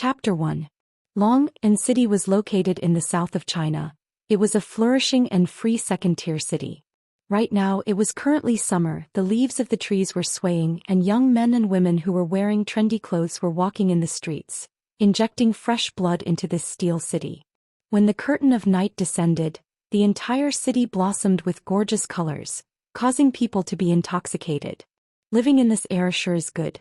Chapter 1. Long'an City was located in the south of China. It was a flourishing and free second-tier city. Right now it was currently summer, the leaves of the trees were swaying, and young men and women who were wearing trendy clothes were walking in the streets, injecting fresh blood into this steel city. When the curtain of night descended, the entire city blossomed with gorgeous colors, causing people to be intoxicated. Living in this era sure is good.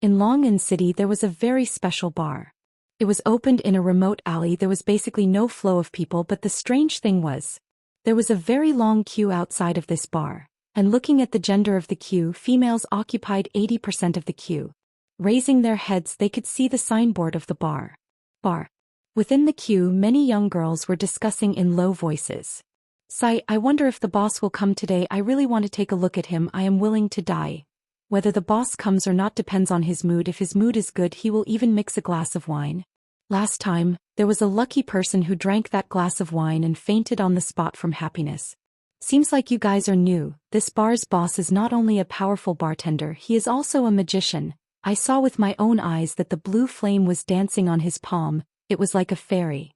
In Long'an City there was a very special bar. It was opened in a remote alley. There was basically no flow of people, but the strange thing was, there was a very long queue outside of this bar, and looking at the gender of the queue, females occupied 80% of the queue. Raising their heads they could see the signboard of the bar. Within the queue many young girls were discussing in low voices. I wonder if the boss will come today. I really want to take a look at him. I am willing to die. Whether the boss comes or not depends on his mood. If his mood is good, he will even mix a glass of wine. Last time, there was a lucky person who drank that glass of wine and fainted on the spot from happiness. Seems like you guys are new. This bar's boss is not only a powerful bartender, he is also a magician. I saw with my own eyes that the blue flame was dancing on his palm. It was like a fairy.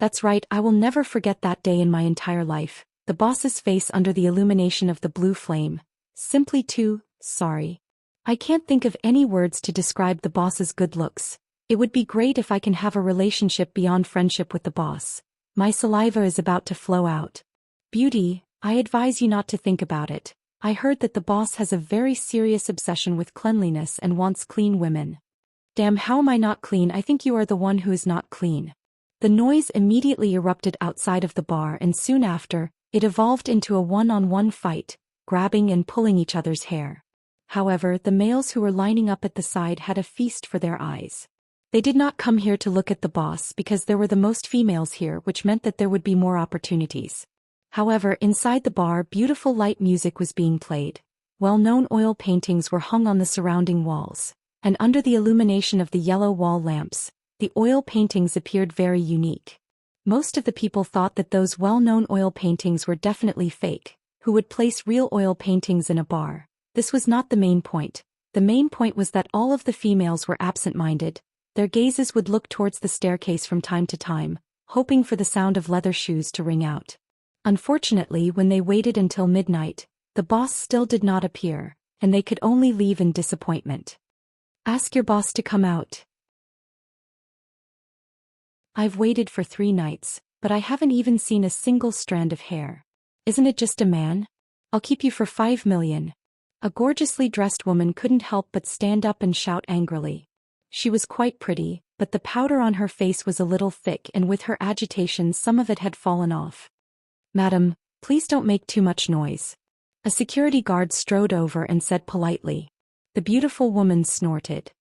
That's right, I will never forget that day in my entire life. The boss's face under the illumination of the blue flame. Simply too sorry. I can't think of any words to describe the boss's good looks. It would be great if I can have a relationship beyond friendship with the boss. My saliva is about to flow out. Beauty, I advise you not to think about it. I heard that the boss has a very serious obsession with cleanliness and wants clean women. Damn, how am I not clean? I think you are the one who is not clean. The noise immediately erupted outside of the bar, and soon after, it evolved into a one-on-one fight, grabbing and pulling each other's hair. However, the males who were lining up at the side had a feast for their eyes. They did not come here to look at the boss because there were the most females here, which meant that there would be more opportunities. However, inside the bar, beautiful light music was being played. Well-known oil paintings were hung on the surrounding walls, and under the illumination of the yellow wall lamps, the oil paintings appeared very unique. Most of the people thought that those well-known oil paintings were definitely fake. Who would place real oil paintings in a bar? This was not the main point. The main point was that all of the females were absent-minded. Their gazes would look towards the staircase from time to time, hoping for the sound of leather shoes to ring out. Unfortunately, when they waited until midnight, the boss still did not appear, and they could only leave in disappointment. Ask your boss to come out. I've waited for 3 nights, but I haven't even seen a single strand of hair. Isn't it just a man? I'll keep you for 5 million. A gorgeously dressed woman couldn't help but stand up and shout angrily. She was quite pretty, but the powder on her face was a little thick, and with her agitation some of it had fallen off. Madam, please don't make too much noise. A security guard strode over and said politely. The beautiful woman snorted.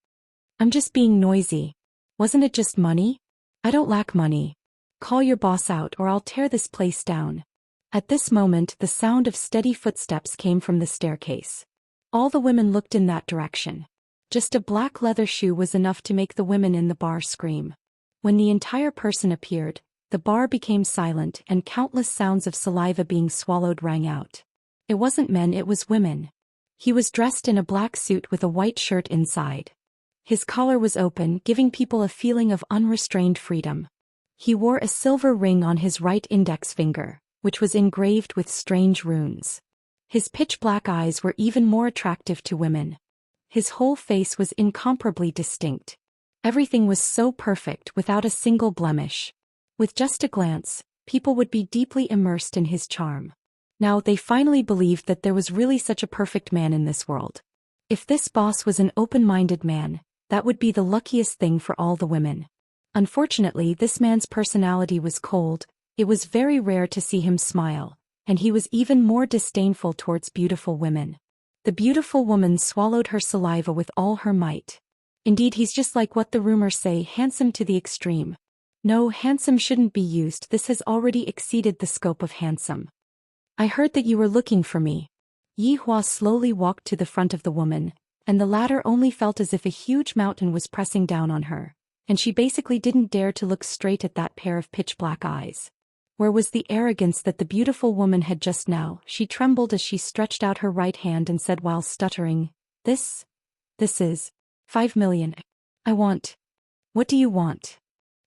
I'm just being noisy. Wasn't it just money? I don't lack money. Call your boss out or I'll tear this place down. At this moment the sound of steady footsteps came from the staircase. All the women looked in that direction. Just a black leather shoe was enough to make the women in the bar scream. When the entire person appeared, the bar became silent and countless sounds of saliva being swallowed rang out. It wasn't men, it was women. He was dressed in a black suit with a white shirt inside. His collar was open, giving people a feeling of unrestrained freedom. He wore a silver ring on his right index finger, which was engraved with strange runes. His pitch-black eyes were even more attractive to women. His whole face was incomparably distinct. Everything was so perfect without a single blemish. With just a glance, people would be deeply immersed in his charm. Now they finally believed that there was really such a perfect man in this world. If this boss was an open-minded man, that would be the luckiest thing for all the women. Unfortunately, this man's personality was cold. It was very rare to see him smile, and he was even more disdainful towards beautiful women. The beautiful woman swallowed her saliva with all her might. Indeed, he's just like what the rumors say, handsome to the extreme. No, handsome shouldn't be used, this has already exceeded the scope of handsome. I heard that you were looking for me. Yi Hua slowly walked to the front of the woman, and the latter only felt as if a huge mountain was pressing down on her, and she basically didn't dare to look straight at that pair of pitch-black eyes. Where was the arrogance that the beautiful woman had just now? She trembled as she stretched out her right hand and said while stuttering, This is 5 million. I want. What do you want?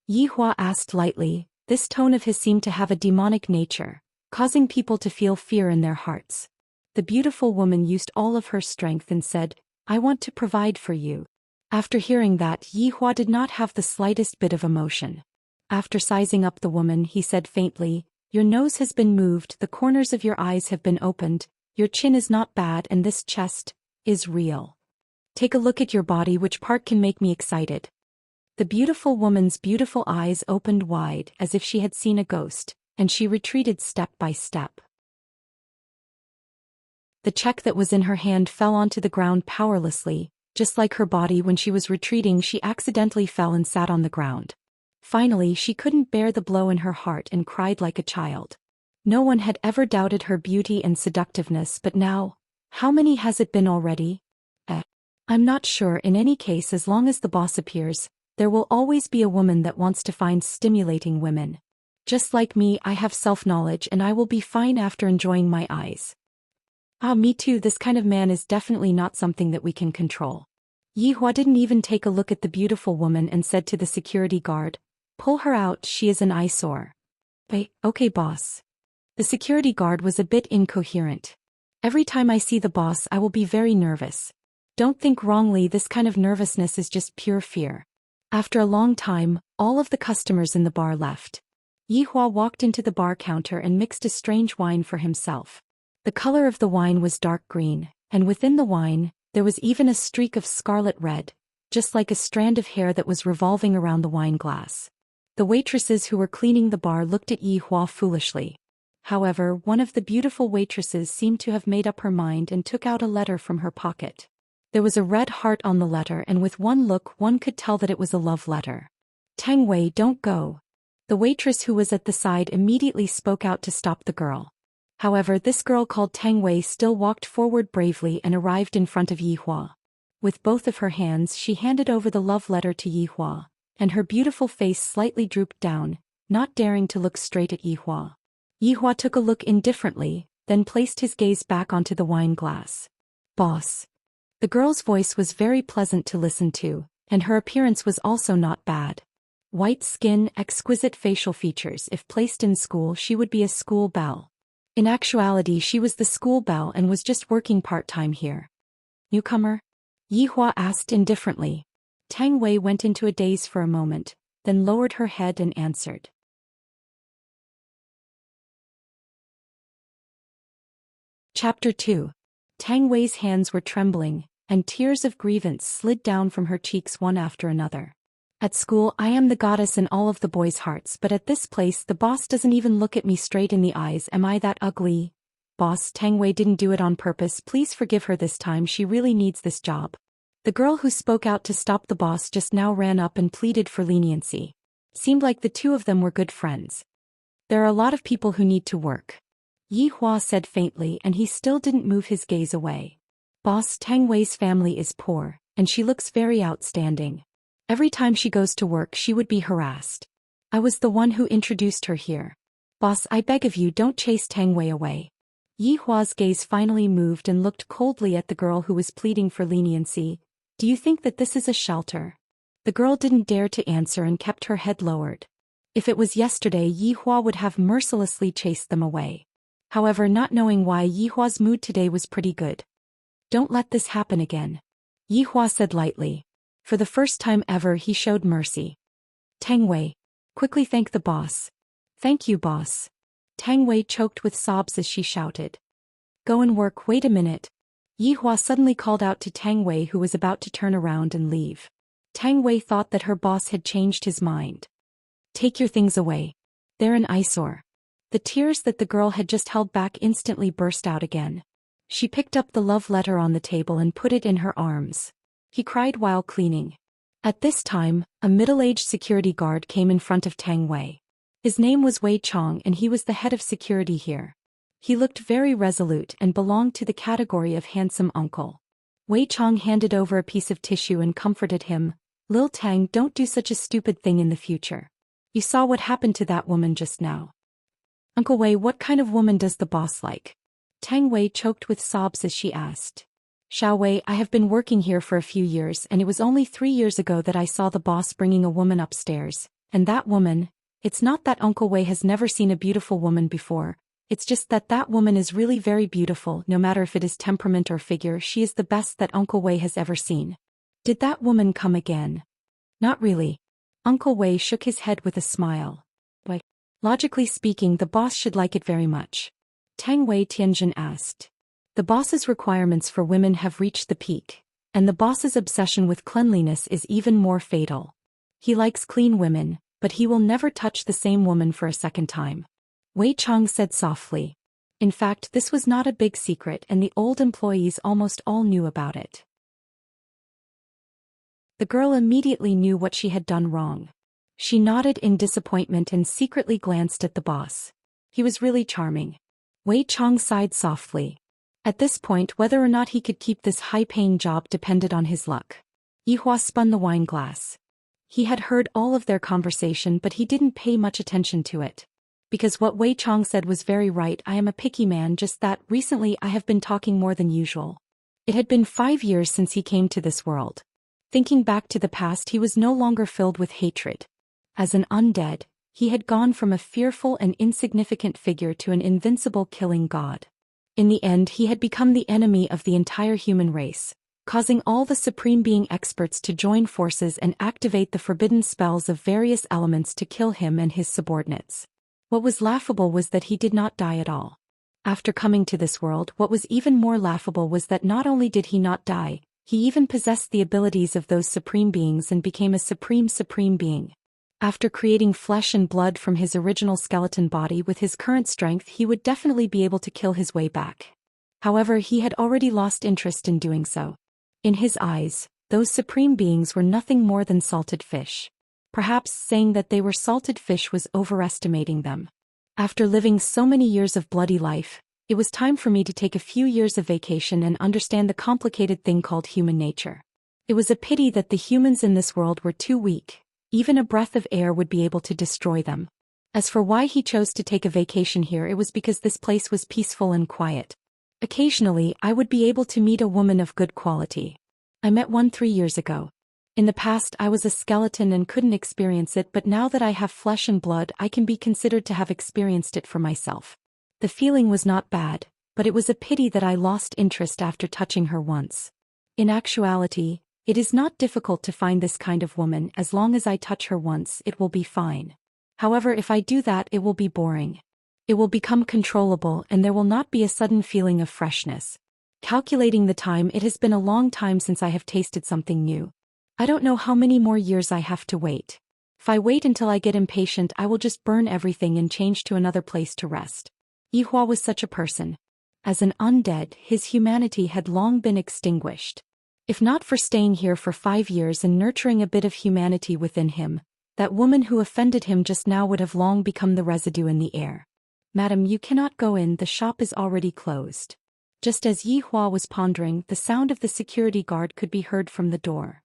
Yi Hua asked lightly. This tone of his seemed to have a demonic nature, causing people to feel fear in their hearts. The beautiful woman used all of her strength and said, I want to provide for you. After hearing that, Yi Hua did not have the slightest bit of emotion. After sizing up the woman, he said faintly, Your nose has been moved, the corners of your eyes have been opened, your chin is not bad, and this chest is real. Take a look at your body, which part can make me excited? The beautiful woman's beautiful eyes opened wide as if she had seen a ghost, and she retreated step by step. The check that was in her hand fell onto the ground powerlessly. Just like her body when she was retreating, she accidentally fell and sat on the ground. Finally, she couldn't bear the blow in her heart and cried like a child. No one had ever doubted her beauty and seductiveness, but now, how many has it been already? I'm not sure. In any case, as long as the boss appears, there will always be a woman that wants to find stimulating women. Just like me, I have self-knowledge and I will be fine after enjoying my eyes. Me too. This kind of man is definitely not something that we can control. Yi Hua didn't even take a look at the beautiful woman and said to the security guard, Pull her out, she is an eyesore. Okay boss. The security guard was a bit incoherent. Every time I see the boss I will be very nervous. Don't think wrongly, this kind of nervousness is just pure fear. After a long time, all of the customers in the bar left. Yi Hua walked into the bar counter and mixed a strange wine for himself. The color of the wine was dark green, and within the wine, there was even a streak of scarlet red, just like a strand of hair that was revolving around the wine glass. The waitresses who were cleaning the bar looked at Yi Hua foolishly. However, one of the beautiful waitresses seemed to have made up her mind and took out a letter from her pocket. There was a red heart on the letter, and with one look one could tell that it was a love letter. Tang Wei, don't go. The waitress who was at the side immediately spoke out to stop the girl. However, this girl called Tang Wei still walked forward bravely and arrived in front of Yi Hua. With both of her hands she handed over the love letter to Yi Hua, and her beautiful face slightly drooped down, not daring to look straight at Yi Hua. Yi Hua took a look indifferently, then placed his gaze back onto the wine glass. Boss. The girl's voice was very pleasant to listen to, and her appearance was also not bad. White skin, exquisite facial features. If placed in school, she would be a school belle. In actuality, she was the school belle and was just working part-time here. Newcomer? Yi Hua asked indifferently. Tang Wei went into a daze for a moment, then lowered her head and answered. Chapter 2. Tang Wei's hands were trembling, and tears of grievance slid down from her cheeks one after another. At school, I am the goddess in all of the boys' hearts, but at this place the boss doesn't even look at me straight in the eyes. Am I that ugly? Boss, Tang Wei didn't do it on purpose. Please forgive her this time. She really needs this job. The girl who spoke out to stop the boss just now ran up and pleaded for leniency. Seemed like the two of them were good friends. There are a lot of people who need to work. Yi Hua said faintly, and he still didn't move his gaze away. Boss, Tang Wei's family is poor, and she looks very outstanding. Every time she goes to work she would be harassed. I was the one who introduced her here. Boss, I beg of you, don't chase Tang Wei away. Yi Hua's gaze finally moved and looked coldly at the girl who was pleading for leniency. Do you think that this is a shelter? The girl didn't dare to answer and kept her head lowered. If it was yesterday, Yi Hua would have mercilessly chased them away. However, not knowing why, Yi Hua's mood today was pretty good. Don't let this happen again. Yi Hua said lightly. For the first time ever he showed mercy. Tang Wei. Quickly thank the boss. Thank you, boss. Tang Wei choked with sobs as she shouted. Go and work. Wait a minute. Yi Hua suddenly called out to Tang Wei, who was about to turn around and leave. Tang Wei thought that her boss had changed his mind. Take your things away. They're an eyesore. The tears that the girl had just held back instantly burst out again. She picked up the love letter on the table and put it in her arms. He cried while cleaning. At this time, a middle-aged security guard came in front of Tang Wei. His name was Wei Chong and he was the head of security here. He looked very resolute and belonged to the category of handsome uncle. Wei Chong handed over a piece of tissue and comforted him. Lil Tang, don't do such a stupid thing in the future. You saw what happened to that woman just now. Uncle Wei, what kind of woman does the boss like? Tang Wei choked with sobs as she asked. Xiao Wei, I have been working here for a few years and it was only 3 years ago that I saw the boss bringing a woman upstairs, and that woman, it's not that Uncle Wei has never seen a beautiful woman before, it's just that that woman is really very beautiful. No matter if it is temperament or figure, she is the best that Uncle Wei has ever seen. Did that woman come again? Not really. Uncle Wei shook his head with a smile. But, logically speaking, the boss should like it very much. Tang Wei Tianjin asked. The boss's requirements for women have reached the peak, and the boss's obsession with cleanliness is even more fatal. He likes clean women, but he will never touch the same woman for a second time. Wei Chang said softly. In fact, this was not a big secret and the old employees almost all knew about it. The girl immediately knew what she had done wrong. She nodded in disappointment and secretly glanced at the boss. He was really charming. Wei Chang sighed softly. At this point, whether or not he could keep this high-paying job depended on his luck. Yihua spun the wine glass. He had heard all of their conversation, but he didn't pay much attention to it. Because what Wei Chang said was very right. I am a picky man, just that recently I have been talking more than usual. It had been 5 years since he came to this world. Thinking back to the past, he was no longer filled with hatred. As an undead, he had gone from a fearful and insignificant figure to an invincible killing god. In the end, he had become the enemy of the entire human race, causing all the Supreme Being experts to join forces and activate the forbidden spells of various elements to kill him and his subordinates. What was laughable was that he did not die at all. After coming to this world, what was even more laughable was that not only did he not die, he even possessed the abilities of those supreme beings and became a supreme being. After creating flesh and blood from his original skeleton body with his current strength, he would definitely be able to kill his way back. However, he had already lost interest in doing so. In his eyes, those supreme beings were nothing more than salted fish. Perhaps saying that they were salted fish was overestimating them. After living so many years of bloody life, it was time for me to take a few years of vacation and understand the complicated thing called human nature. It was a pity that the humans in this world were too weak. Even a breath of air would be able to destroy them. As for why he chose to take a vacation here, it was because this place was peaceful and quiet. Occasionally, I would be able to meet a woman of good quality. I met one 3 years ago. In the past, I was a skeleton and couldn't experience it, but now that I have flesh and blood, I can be considered to have experienced it for myself. The feeling was not bad, but it was a pity that I lost interest after touching her once. In actuality, it is not difficult to find this kind of woman. As long as I touch her once, it will be fine. However, if I do that, it will be boring. It will become controllable and there will not be a sudden feeling of freshness. Calculating the time, it has been a long time since I have tasted something new. I don't know how many more years I have to wait. If I wait until I get impatient, I will just burn everything and change to another place to rest. Yihua was such a person. As an undead, his humanity had long been extinguished. If not for staying here for 5 years and nurturing a bit of humanity within him, that woman who offended him just now would have long become the residue in the air. Madam, you cannot go in, the shop is already closed. Just as Yihua was pondering, the sound of the security guard could be heard from the door.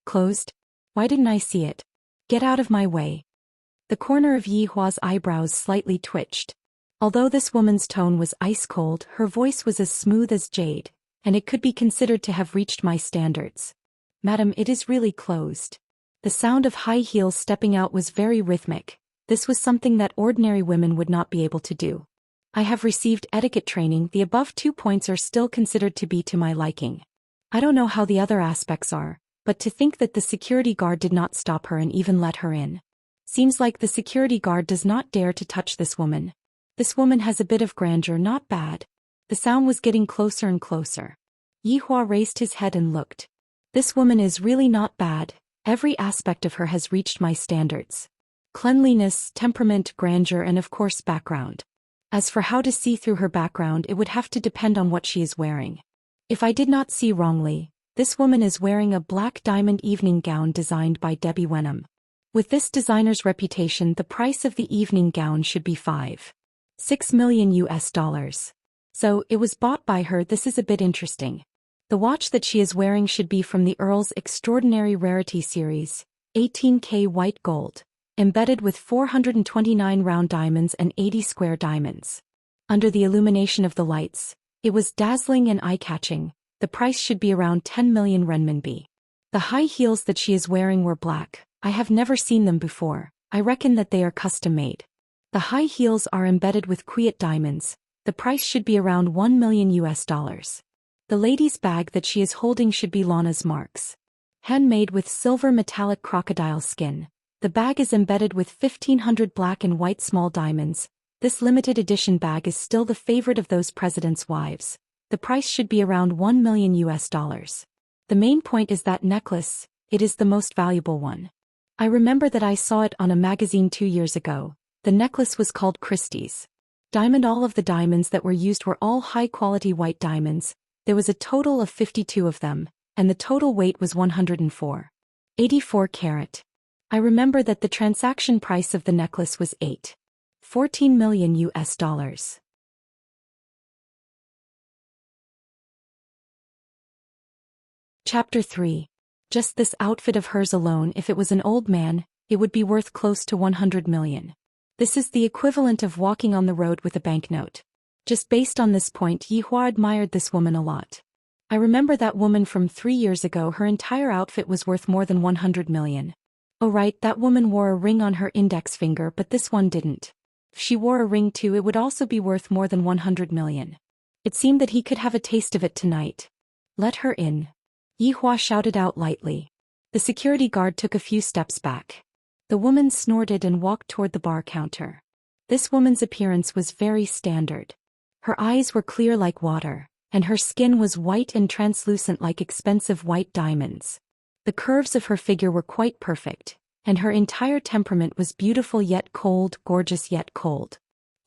Closed? Why didn't I see it? Get out of my way. The corner of Yihua's eyebrows slightly twitched. Although this woman's tone was ice cold, her voice was as smooth as jade, and it could be considered to have reached my standards. Madam, it is really closed. The sound of high heels stepping out was very rhythmic. This was something that ordinary women would not be able to do. I have received etiquette training. The above 2 points are still considered to be to my liking. I don't know how the other aspects are, but to think that the security guard did not stop her and even let her in. Seems like the security guard does not dare to touch this woman. This woman has a bit of grandeur, not bad. The sound was getting closer and closer. Yihua raised his head and looked. This woman is really not bad. Every aspect of her has reached my standards. Cleanliness, temperament, grandeur, and of course background. As for how to see through her background, it would have to depend on what she is wearing. If I did not see wrongly, this woman is wearing a black diamond evening gown designed by Debbie Wenham. With this designer's reputation, the price of the evening gown should be $5.6 million US. So, it was bought by her. This is a bit interesting. The watch that she is wearing should be from the Earl's Extraordinary Rarity series, 18K white gold, embedded with 429 round diamonds and 80 square diamonds. Under the illumination of the lights, It was dazzling and eye-catching. The price should be around 10 million renminbi. The high heels that she is wearing were black. I have never seen them before. I reckon that they are custom-made. The high heels are embedded with quiet diamonds. The price should be around $1 million. The lady's bag that she is holding should be Lana's marks. Handmade with silver metallic crocodile skin. The bag is embedded with 1,500 black and white small diamonds. This limited edition bag is still the favorite of those presidents' wives. The price should be around $1 million. The main point is that necklace. It is the most valuable one. I remember that I saw it on a magazine 2 years ago. The necklace was called Christie's Diamond. All of the diamonds that were used were all high-quality white diamonds. There was a total of 52 of them, and the total weight was 104.84 carat. I remember that the transaction price of the necklace was $14 million. Chapter 3. Just this outfit of hers alone, if it was an old man, it would be worth close to 100 million. This is the equivalent of walking on the road with a banknote. Just based on this point, Yihua admired this woman a lot. I remember that woman from 3 years ago. Her entire outfit was worth more than 100 million. Oh right, that woman wore a ring on her index finger, but this one didn't. If she wore a ring too, it would also be worth more than 100 million. It seemed that he could have a taste of it tonight. Let her in. Yihua shouted out lightly. The security guard took a few steps back. The woman snorted and walked toward the bar counter. This woman's appearance was very standard. Her eyes were clear like water, and her skin was white and translucent like expensive white diamonds. The curves of her figure were quite perfect, and her entire temperament was beautiful yet cold, gorgeous yet cold.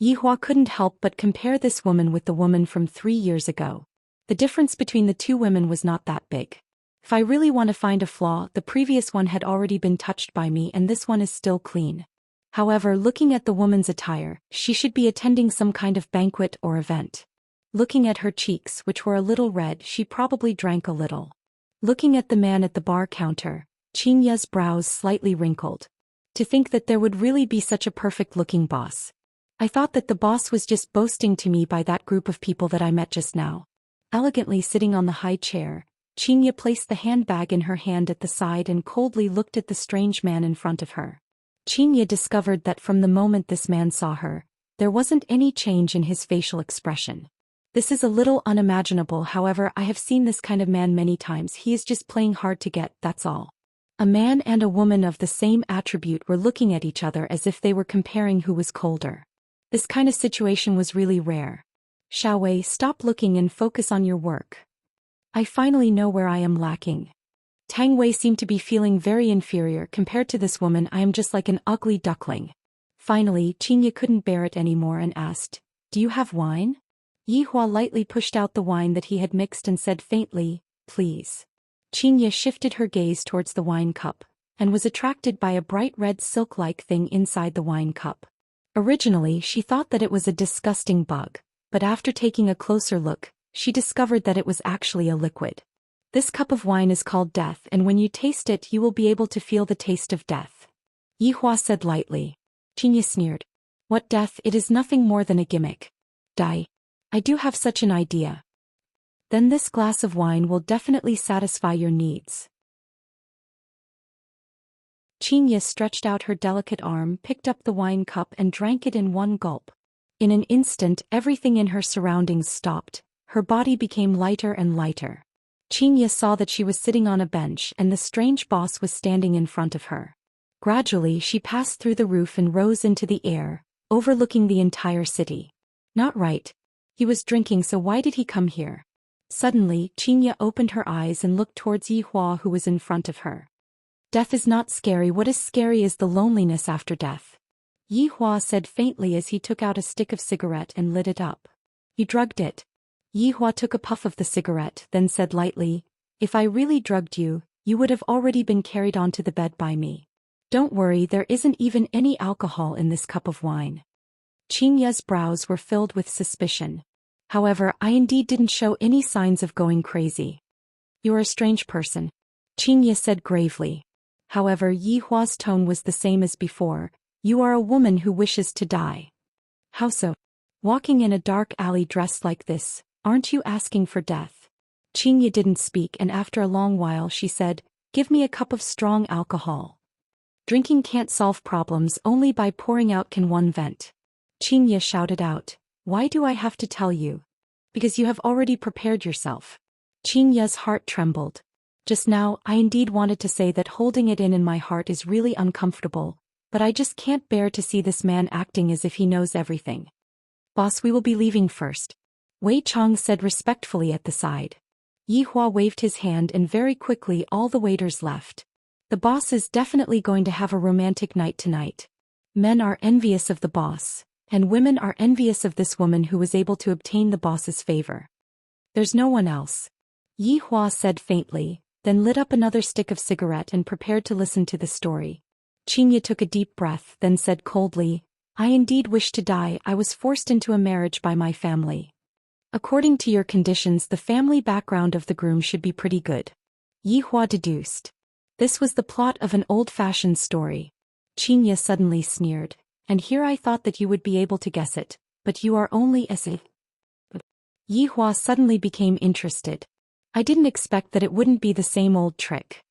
Yihua couldn't help but compare this woman with the woman from 3 years ago. The difference between the two women was not that big. If I really want to find a flaw, the previous one had already been touched by me and this one is still clean. However, looking at the woman's attire, she should be attending some kind of banquet or event. Looking at her cheeks, which were a little red, she probably drank a little. Looking at the man at the bar counter, Xianxia's brows slightly wrinkled. To think that there would really be such a perfect-looking boss. I thought that the boss was just boasting to me by that group of people that I met just now. Elegantly sitting on the high chair, Xianxia placed the handbag in her hand at the side and coldly looked at the strange man in front of her. Xianxia discovered that from the moment this man saw her, there wasn't any change in his facial expression. This is a little unimaginable, however, I have seen this kind of man many times. He is just playing hard to get, that's all. A man and a woman of the same attribute were looking at each other as if they were comparing who was colder. This kind of situation was really rare. Xiaowei, stop looking and focus on your work. I finally know where I am lacking. Tang Wei seemed to be feeling very inferior compared to this woman. I am just like an ugly duckling. Finally, Xianxia couldn't bear it anymore and asked, "Do you have wine?" Yihua lightly pushed out the wine that he had mixed and said faintly, "Please." Xianxia shifted her gaze towards the wine cup, and was attracted by a bright red silk-like thing inside the wine cup. Originally, she thought that it was a disgusting bug, but after taking a closer look, she discovered that it was actually a liquid. This cup of wine is called death, and when you taste it you will be able to feel the taste of death. Yihua said lightly. Xianxia sneered. What death? It is nothing more than a gimmick. Die. I do have such an idea. Then this glass of wine will definitely satisfy your needs. Xianxia stretched out her delicate arm, picked up the wine cup and drank it in one gulp. In an instant, everything in her surroundings stopped. Her body became lighter and lighter. Xianxia saw that she was sitting on a bench and the strange boss was standing in front of her. Gradually she passed through the roof and rose into the air, overlooking the entire city. Not right. He was drinking, so why did he come here? Suddenly, Xianxia opened her eyes and looked towards Yihua, who was in front of her. Death is not scary. What is scary is the loneliness after death. Yihua said faintly as he took out a stick of cigarette and lit it up. You drugged it. Yihua took a puff of the cigarette, then said lightly, If I really drugged you, you would have already been carried onto the bed by me. Don't worry, there isn't even any alcohol in this cup of wine. Xianxia's brows were filled with suspicion. However, I indeed didn't show any signs of going crazy. You're a strange person, Xianxia said gravely. However, Yihua's tone was the same as before. You are a woman who wishes to die. How so? Walking in a dark alley dressed like this, Aren't you asking for death? Xianxia didn't speak, and after a long while she said, "Give me a cup of strong alcohol. Drinking can't solve problems, only by pouring out can one vent." Xianxia shouted out, "Why do I have to tell you? Because you have already prepared yourself." Xianxia's heart trembled. Just now, I indeed wanted to say that holding it in my heart is really uncomfortable, but I just can't bear to see this man acting as if he knows everything. "Boss, we will be leaving first," Wei Chong said respectfully at the side. Yi Hua waved his hand and very quickly all the waiters left. The boss is definitely going to have a romantic night tonight. Men are envious of the boss, and women are envious of this woman who was able to obtain the boss's favor. "There's no one else," Yi Hua said faintly, then lit up another stick of cigarette and prepared to listen to the story. Xianxia took a deep breath, then said coldly, "I indeed wish to die. I was forced into a marriage by my family. According to your conditions, the family background of the groom should be pretty good." Yi Hua deduced. This was the plot of an old-fashioned story. Xianxia suddenly sneered, "And here I thought that you would be able to guess it, but you are only as a..." Yi Hua suddenly became interested. "I didn't expect that it wouldn't be the same old trick.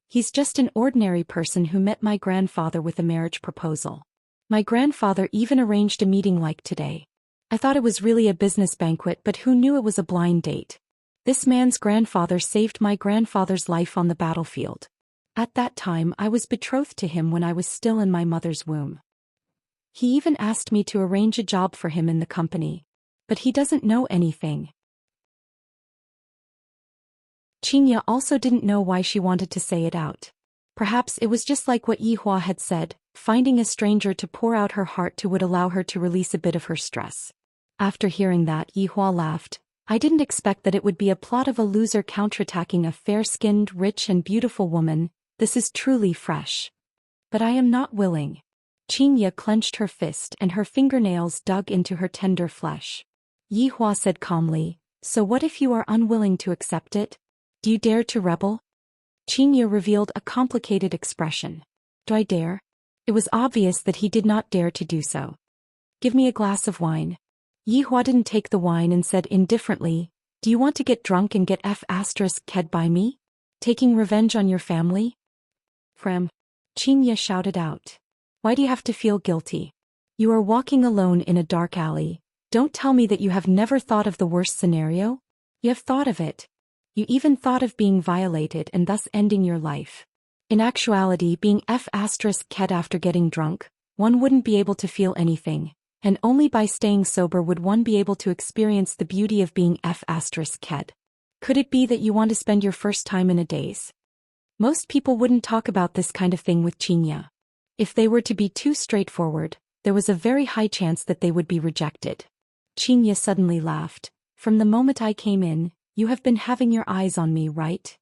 He's just an ordinary person who met my grandfather with a marriage proposal. My grandfather even arranged a meeting like today. I thought it was really a business banquet, but who knew it was a blind date? This man's grandfather saved my grandfather's life on the battlefield. At that time I was betrothed to him when I was still in my mother's womb. He even asked me to arrange a job for him in the company. But he doesn't know anything." Xianxia also didn't know why she wanted to say it out. Perhaps it was just like what Yi Hua had said, finding a stranger to pour out her heart to would allow her to release a bit of her stress. After hearing that, Yi Hua laughed. "I didn't expect that it would be a plot of a loser counterattacking a fair-skinned, rich and beautiful woman. This is truly fresh. But I am not willing." Xianxia clenched her fist and her fingernails dug into her tender flesh. Yi Hua said calmly, "So what if you are unwilling to accept it? Do you dare to rebel?" Xianxia revealed a complicated expression. "Do I dare?" It was obvious that he did not dare to do so. "Give me a glass of wine." Yi Hua didn't take the wine and said indifferently, "Do you want to get drunk and get f***ed by me? Taking revenge on your family?" Xianxia shouted out. "Why do you have to feel guilty? You are walking alone in a dark alley. Don't tell me that you have never thought of the worst scenario? You have thought of it. You even thought of being violated and thus ending your life. In actuality, being f***ed after getting drunk, one wouldn't be able to feel anything, and only by staying sober would one be able to experience the beauty of being f***ed. Could it be that you want to spend your first time in a daze?" Most people wouldn't talk about this kind of thing with Xianxia. If they were to be too straightforward, there was a very high chance that they would be rejected. Xianxia suddenly laughed. "From the moment I came in, you have been having your eyes on me, right?"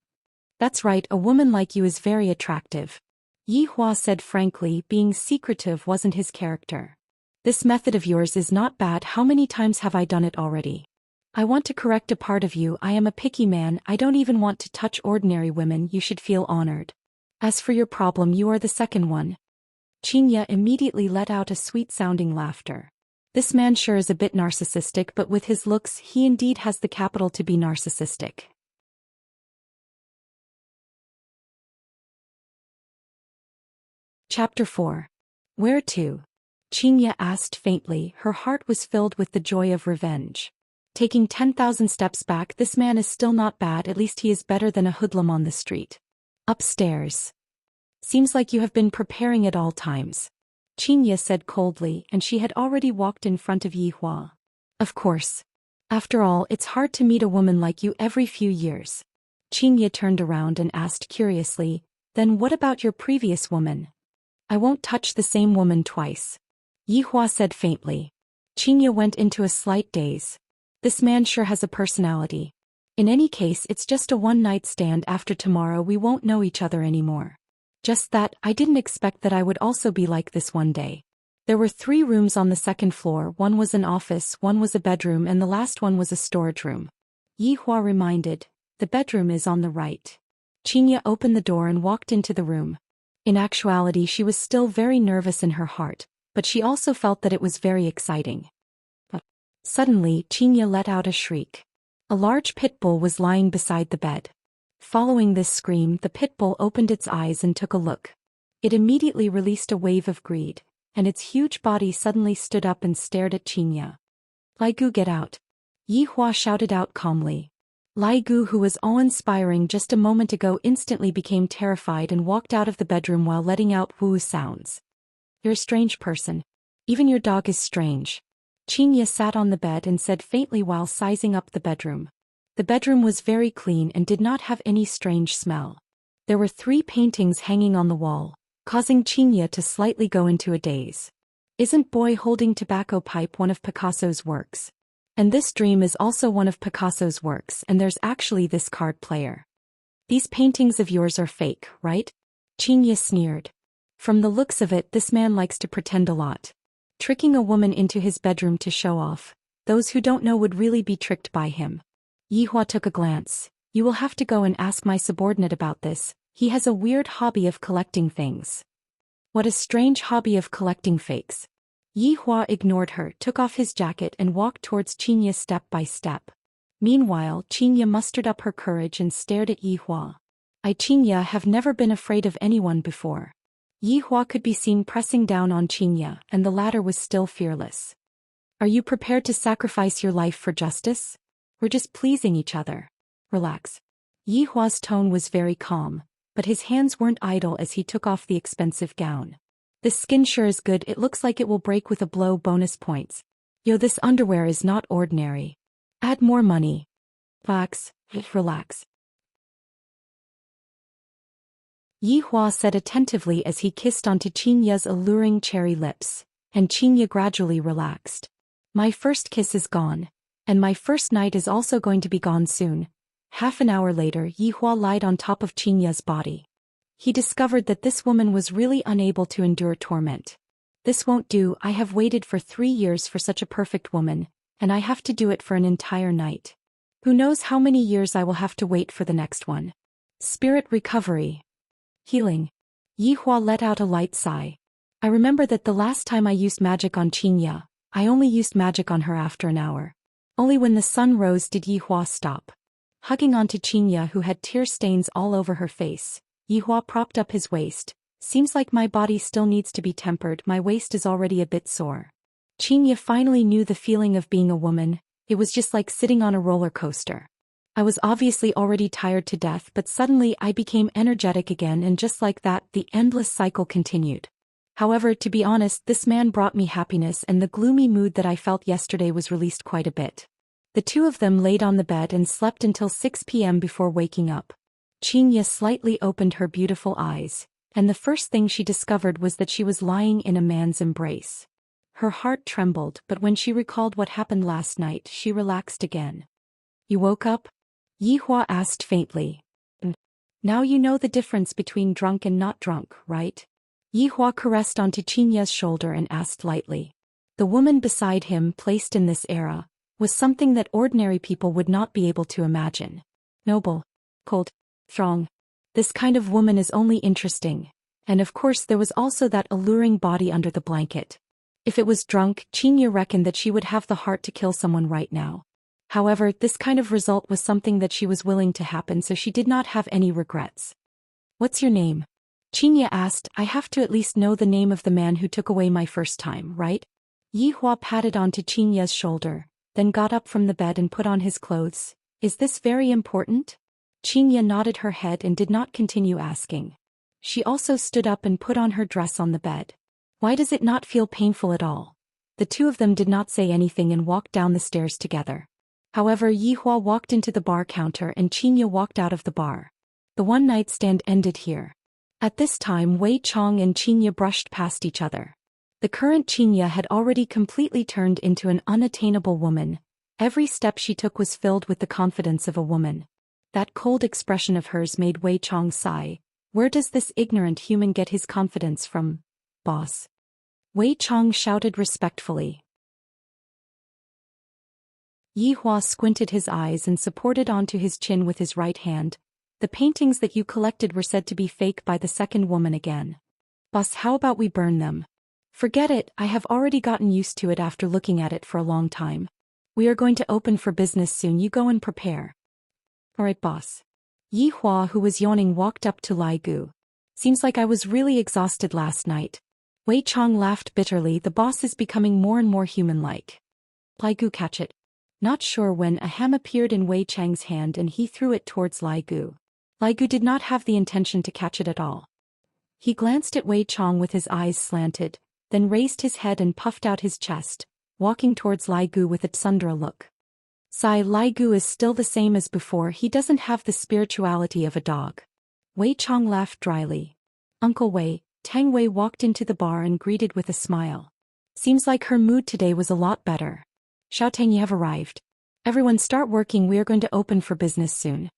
"That's right, a woman like you is very attractive." Yi Hua said frankly, being secretive wasn't his character. "This method of yours is not bad. How many times have I done it already? I want to correct a part of you. I am a picky man. I don't even want to touch ordinary women. You should feel honored. As for your problem, you are the second one." Xianxia immediately let out a sweet-sounding laughter. This man sure is a bit narcissistic, but with his looks he indeed has the capital to be narcissistic. Chapter 4. Where to? Xianxia asked faintly. Her heart was filled with the joy of revenge. Taking 10,000 steps back, this man is still not bad. At least he is better than a hoodlum on the street. Upstairs. Seems like you have been preparing at all times, Xianxia said coldly, and she had already walked in front of Yi Hua. Of course. After all, it's hard to meet a woman like you every few years. Xianxia turned around and asked curiously, "Then what about your previous woman?" "I won't touch the same woman twice," Yi Hua said faintly. Xianxia went into a slight daze. This man sure has a personality. In any case, it's just a one-night stand. After tomorrow we won't know each other anymore. Just that, I didn't expect that I would also be like this one day. There were 3 rooms on the second floor. One was an office, one was a bedroom, and the last one was a storage room. Yi Hua reminded, "The bedroom is on the right." Xianxia opened the door and walked into the room. In actuality, she was still very nervous in her heart, but she also felt that it was very exciting. Suddenly, Xianxia let out a shriek. A large pit bull was lying beside the bed. Following this scream, the pit bull opened its eyes and took a look. It immediately released a wave of greed, and its huge body suddenly stood up and stared at Xianxia. Lai Gu, get out! Yi Hua shouted out calmly. Lai Gu, who was awe-inspiring just a moment ago, instantly became terrified and walked out of the bedroom while letting out woo sounds. You're a strange person. Even your dog is strange. Xianxia sat on the bed and said faintly while sizing up the bedroom. The bedroom was very clean and did not have any strange smell. There were 3 paintings hanging on the wall, causing Xianxia to slightly go into a daze. Isn't boy holding tobacco pipe one of Picasso's works? And this dream is also one of Picasso's works, and there's actually this card player. These paintings of yours are fake, right? Xianxia sneered. From the looks of it, this man likes to pretend a lot. Tricking a woman into his bedroom to show off. Those who don't know would really be tricked by him. Yi Hua took a glance. You will have to go and ask my subordinate about this. He has a weird hobby of collecting things. What a strange hobby of collecting fakes. Yi Hua ignored her, took off his jacket and walked towards Xianxia step by step. Meanwhile, Xianxia mustered up her courage and stared at Yi Hua. I, Xianxia, have never been afraid of anyone before. Yi Hua could be seen pressing down on Xianxia, and the latter was still fearless. Are you prepared to sacrifice your life for justice? We're just pleasing each other. Relax. Yi Hua's tone was very calm, but his hands weren't idle as he took off the expensive gown. This skin sure is good, it looks like it will break with a blow. Bonus points. Yo, this underwear is not ordinary. Add more money. Relax. Yi Hua said attentively as he kissed onto Xianxia's alluring cherry lips, and Xianxia gradually relaxed. My first kiss is gone, and my first night is also going to be gone soon. Half an hour later, Yi Hua lied on top of Xianxia's body. He discovered that this woman was really unable to endure torment. This won't do. I have waited for 3 years for such a perfect woman, and I have to do it for an entire night. Who knows how many years I will have to wait for the next one. Spirit recovery. Healing. Yi Hua let out a light sigh. I remember that the last time I used magic on Xianxia, I only used magic on her after an hour. Only when the sun rose did Yi Hua stop. Hugging onto Xianxia, who had tear stains all over her face, Yi Hua propped up his waist. Seems like my body still needs to be tempered, my waist is already a bit sore. Xianxia finally knew the feeling of being a woman. It was just like sitting on a roller coaster. I was obviously already tired to death, but suddenly I became energetic again, and just like that, the endless cycle continued. However, to be honest, this man brought me happiness, and the gloomy mood that I felt yesterday was released quite a bit. The two of them laid on the bed and slept until 6 p.m. before waking up. Xianxia slightly opened her beautiful eyes, and the first thing she discovered was that she was lying in a man's embrace. Her heart trembled, but when she recalled what happened last night, she relaxed again. You woke up? Yi Hua asked faintly. Now you know the difference between drunk and not drunk, right? Yi Hua caressed onto Xianxia's shoulder and asked lightly. The woman beside him, placed in this era, was something that ordinary people would not be able to imagine. Noble, cold, strong. This kind of woman is only interesting. And of course there was also that alluring body under the blanket. If it was drunk, Xianxia reckoned that she would have the heart to kill someone right now. However, this kind of result was something that she was willing to happen, so she did not have any regrets. What's your name? Xianxia asked. I have to at least know the name of the man who took away my first time, right? Yi Hua patted onto Xianxia's shoulder, then got up from the bed and put on his clothes. Is this very important? Xianxia nodded her head and did not continue asking. She also stood up and put on her dress on the bed. Why does it not feel painful at all? The two of them did not say anything and walked down the stairs together. However, Yi Hua walked into the bar counter and Xianxia walked out of the bar. The one-night stand ended here. At this time, Wei Chong and Xianxia brushed past each other. The current Xianxia had already completely turned into an unattainable woman. Every step she took was filled with the confidence of a woman. That cold expression of hers made Wei Chong sigh. Where does this ignorant human get his confidence from, boss? Wei Chong shouted respectfully. Yi Hua squinted his eyes and supported onto his chin with his right hand. The paintings that you collected were said to be fake by the second woman again. Boss, how about we burn them? Forget it, I have already gotten used to it after looking at it for a long time. We are going to open for business soon, you go and prepare. Alright boss. Yi Hua, who was yawning, walked up to Lai Gu. Seems like I was really exhausted last night. Wei Chong laughed bitterly. The boss is becoming more and more human-like. Lai Gu, catch it. Not sure when a ham appeared in Wei Chang's hand and he threw it towards Lai Gu. Lai Gu did not have the intention to catch it at all. He glanced at Wei Chong with his eyes slanted, then raised his head and puffed out his chest, walking towards Lai Gu with a tsundere look. Sigh, Lai Gu is still the same as before, he doesn't have the spirituality of a dog. Wei Chong laughed dryly. Uncle Wei, Tang Wei walked into the bar and greeted with a smile. Seems like her mood today was a lot better. Xiao Tang, you have arrived. Everyone start working, we are going to open for business soon.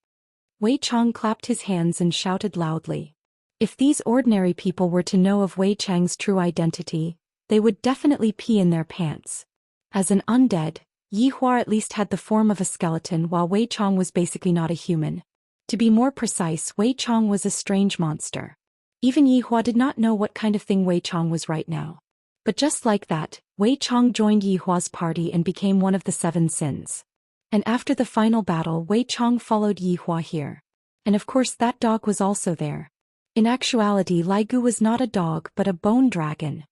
Wei Chong clapped his hands and shouted loudly. If these ordinary people were to know of Wei Chang's true identity, they would definitely pee in their pants. As an undead, Yi Hua at least had the form of a skeleton, while Wei Chong was basically not a human. To be more precise, Wei Chong was a strange monster. Even Yi Hua did not know what kind of thing Wei Chong was right now. But just like that, Wei Chong joined Yi Hua's party and became one of the 7 sins. And after the final battle, Wei Chong followed Yi Hua here. And of course that dog was also there. In actuality, Lai Gu was not a dog but a bone dragon.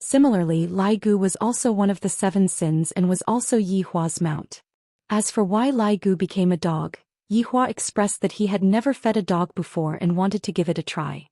Similarly, Lai Gu was also one of the 7 sins and was also Yi Hua's mount. As for why Lai Gu became a dog, Yi Hua expressed that he had never fed a dog before and wanted to give it a try.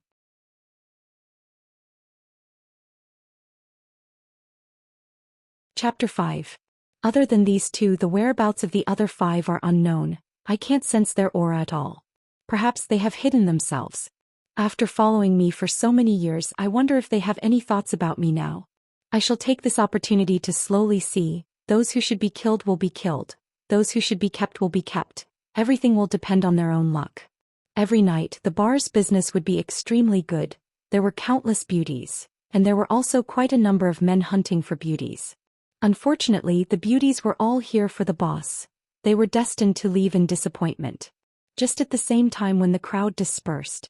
Chapter 5. Other than these 2, the whereabouts of the other 5 are unknown. I can't sense their aura at all. Perhaps they have hidden themselves. After following me for so many years, I wonder if they have any thoughts about me now. I shall take this opportunity to slowly see. Those who should be killed will be killed. Those who should be kept will be kept. Everything will depend on their own luck. Every night, the bar's business would be extremely good. There were countless beauties, and there were also quite a number of men hunting for beauties. Unfortunately, the beauties were all here for the boss. They were destined to leave in disappointment. Just at the same time when the crowd dispersed,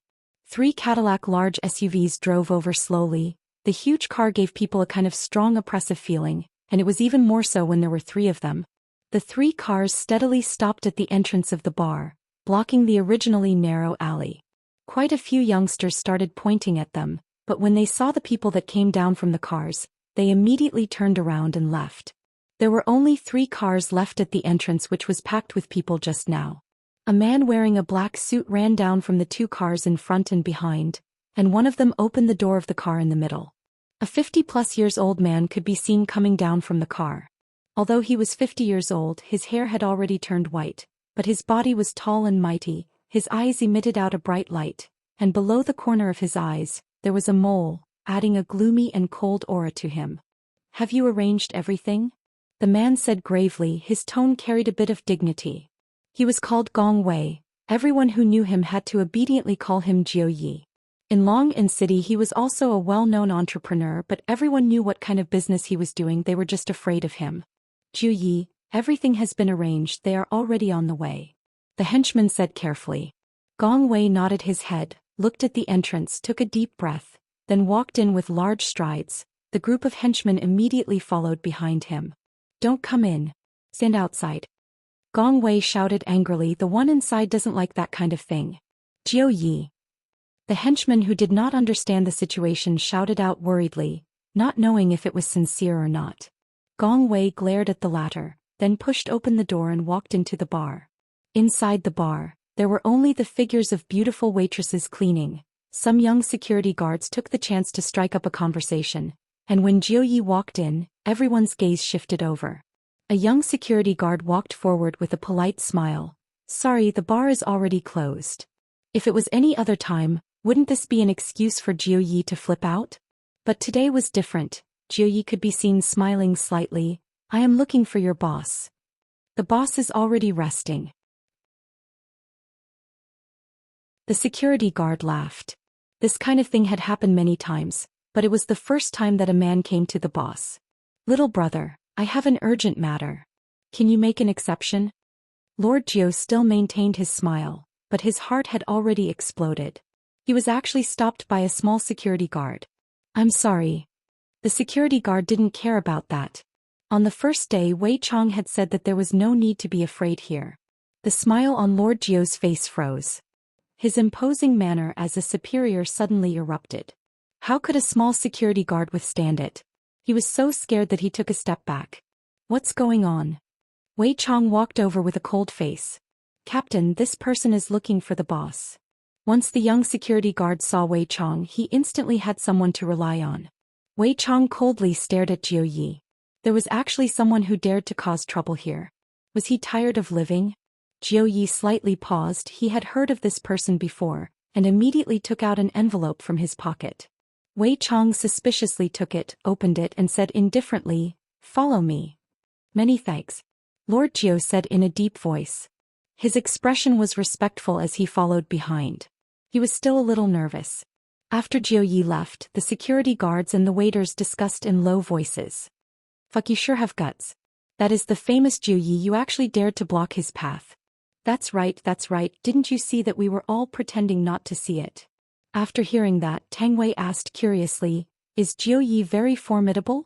3 Cadillac large SUVs drove over slowly. The huge car gave people a kind of strong oppressive feeling, and it was even more so when there were 3 of them. The 3 cars steadily stopped at the entrance of the bar, blocking the originally narrow alley. Quite a few youngsters started pointing at them, but when they saw the people that came down from the cars, they immediately turned around and left. There were only 3 cars left at the entrance, which was packed with people just now. A man wearing a black suit ran down from the 2 cars in front and behind, and one of them opened the door of the car in the middle. A 50-plus years old man could be seen coming down from the car. Although he was 50 years old, his hair had already turned white, but his body was tall and mighty, his eyes emitted out a bright light, and below the corner of his eyes, there was a mole, adding a gloomy and cold aura to him. Have you arranged everything? The man said gravely, his tone carried a bit of dignity. He was called Gong Wei. Everyone who knew him had to obediently call him Jiu Yi. In Long'an City he was also a well-known entrepreneur, but everyone knew what kind of business he was doing, they were just afraid of him. Jiu Yi, everything has been arranged, they are already on the way. The henchman said carefully. Gong Wei nodded his head, looked at the entrance, took a deep breath, then walked in with large strides. The group of henchmen immediately followed behind him. Don't come in. Stand outside. Gong Wei shouted angrily, the one inside doesn't like that kind of thing. Jiu Yi. The henchman, who did not understand the situation, shouted out worriedly, not knowing if it was sincere or not. Gong Wei glared at the latter, then pushed open the door and walked into the bar. Inside the bar, there were only the figures of beautiful waitresses cleaning. Some young security guards took the chance to strike up a conversation, and when Jiu Yi walked in, everyone's gaze shifted over. A young security guard walked forward with a polite smile. Sorry, the bar is already closed. If it was any other time, wouldn't this be an excuse for Jiu Yi to flip out? But today was different. Jiu Yi could be seen smiling slightly. I am looking for your boss. The boss is already resting. The security guard laughed. This kind of thing had happened many times, but it was the first time that a man came to the boss. Little brother, I have an urgent matter. Can you make an exception? Lord Jiu still maintained his smile, but his heart had already exploded. He was actually stopped by a small security guard. I'm sorry. The security guard didn't care about that. On the first day Wei Chong had said that there was no need to be afraid here. The smile on Lord Jiu's face froze. His imposing manner as a superior suddenly erupted. How could a small security guard withstand it? He was so scared that he took a step back. What's going on? Wei Chong walked over with a cold face. Captain, this person is looking for the boss. Once the young security guard saw Wei Chong, he instantly had someone to rely on. Wei Chong coldly stared at Jiu Yi. There was actually someone who dared to cause trouble here. Was he tired of living? Jiu Yi slightly paused. He had heard of this person before, and immediately took out an envelope from his pocket. Wei Chong suspiciously took it, opened it and said indifferently, "Follow me." "Many thanks," Lord Jiu said in a deep voice. His expression was respectful as he followed behind. He was still a little nervous. After Jiu Yi left, the security guards and the waiters discussed in low voices. "Fuck, you sure have guts. That is the famous Jiu Yi. You actually dared to block his path." That's right, didn't you see that we were all pretending not to see it?" After hearing that, Tang Wei asked curiously, "Is Jiu Yi very formidable?"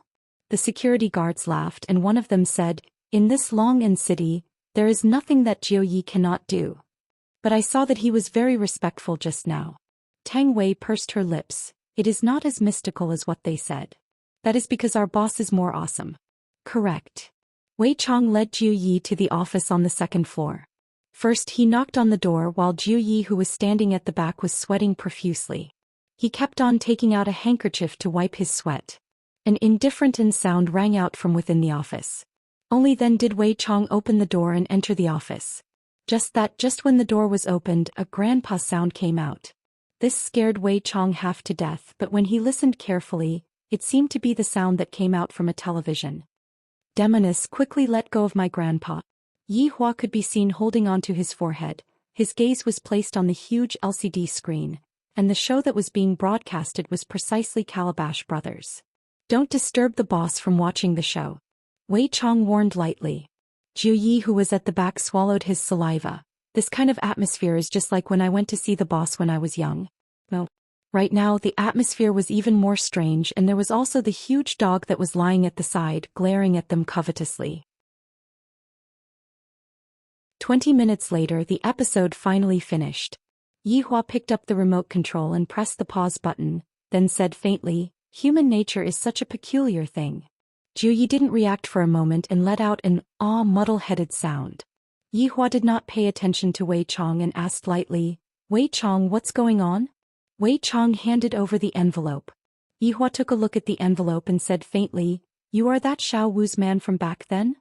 The security guards laughed and one of them said, "In this Long city, there is nothing that Jiu Yi cannot do. But I saw that he was very respectful just now." Tang Wei pursed her lips. "It is not as mystical as what they said. That is because our boss is more awesome." "Correct." Wei Chong led Jiu Yi to the office on the second floor. First he knocked on the door while Jiu Yi, who was standing at the back, was sweating profusely. He kept on taking out a handkerchief to wipe his sweat. An indifferent sound rang out from within the office. Only then did Wei Chong open the door and enter the office. Just when the door was opened, a grandpa sound came out. This scared Wei Chong half to death, but when he listened carefully, it seemed to be the sound that came out from a television. "Demoness, quickly let go of my grandpa." Yi Hua could be seen holding onto his forehead. His gaze was placed on the huge LCD screen, and the show that was being broadcasted was precisely Calabash Brothers. "Don't disturb the boss from watching the show," Wei Chong warned lightly. Jiu Yi, who was at the back, swallowed his saliva. "This kind of atmosphere is just like when I went to see the boss when I was young." No. Right now the atmosphere was even more strange, and there was also the huge dog that was lying at the side, glaring at them covetously. 20 minutes later the episode finally finished. Yi Hua picked up the remote control and pressed the pause button, then said faintly, "Human nature is such a peculiar thing." Jiu Yi didn't react for a moment and let out an muddle-headed sound. Yi Hua did not pay attention to Wei Chong and asked lightly, "Wei Chong, what's going on?" Wei Chong handed over the envelope. Yi Hua took a look at the envelope and said faintly, "You are that Xiao Wu's man from back then?"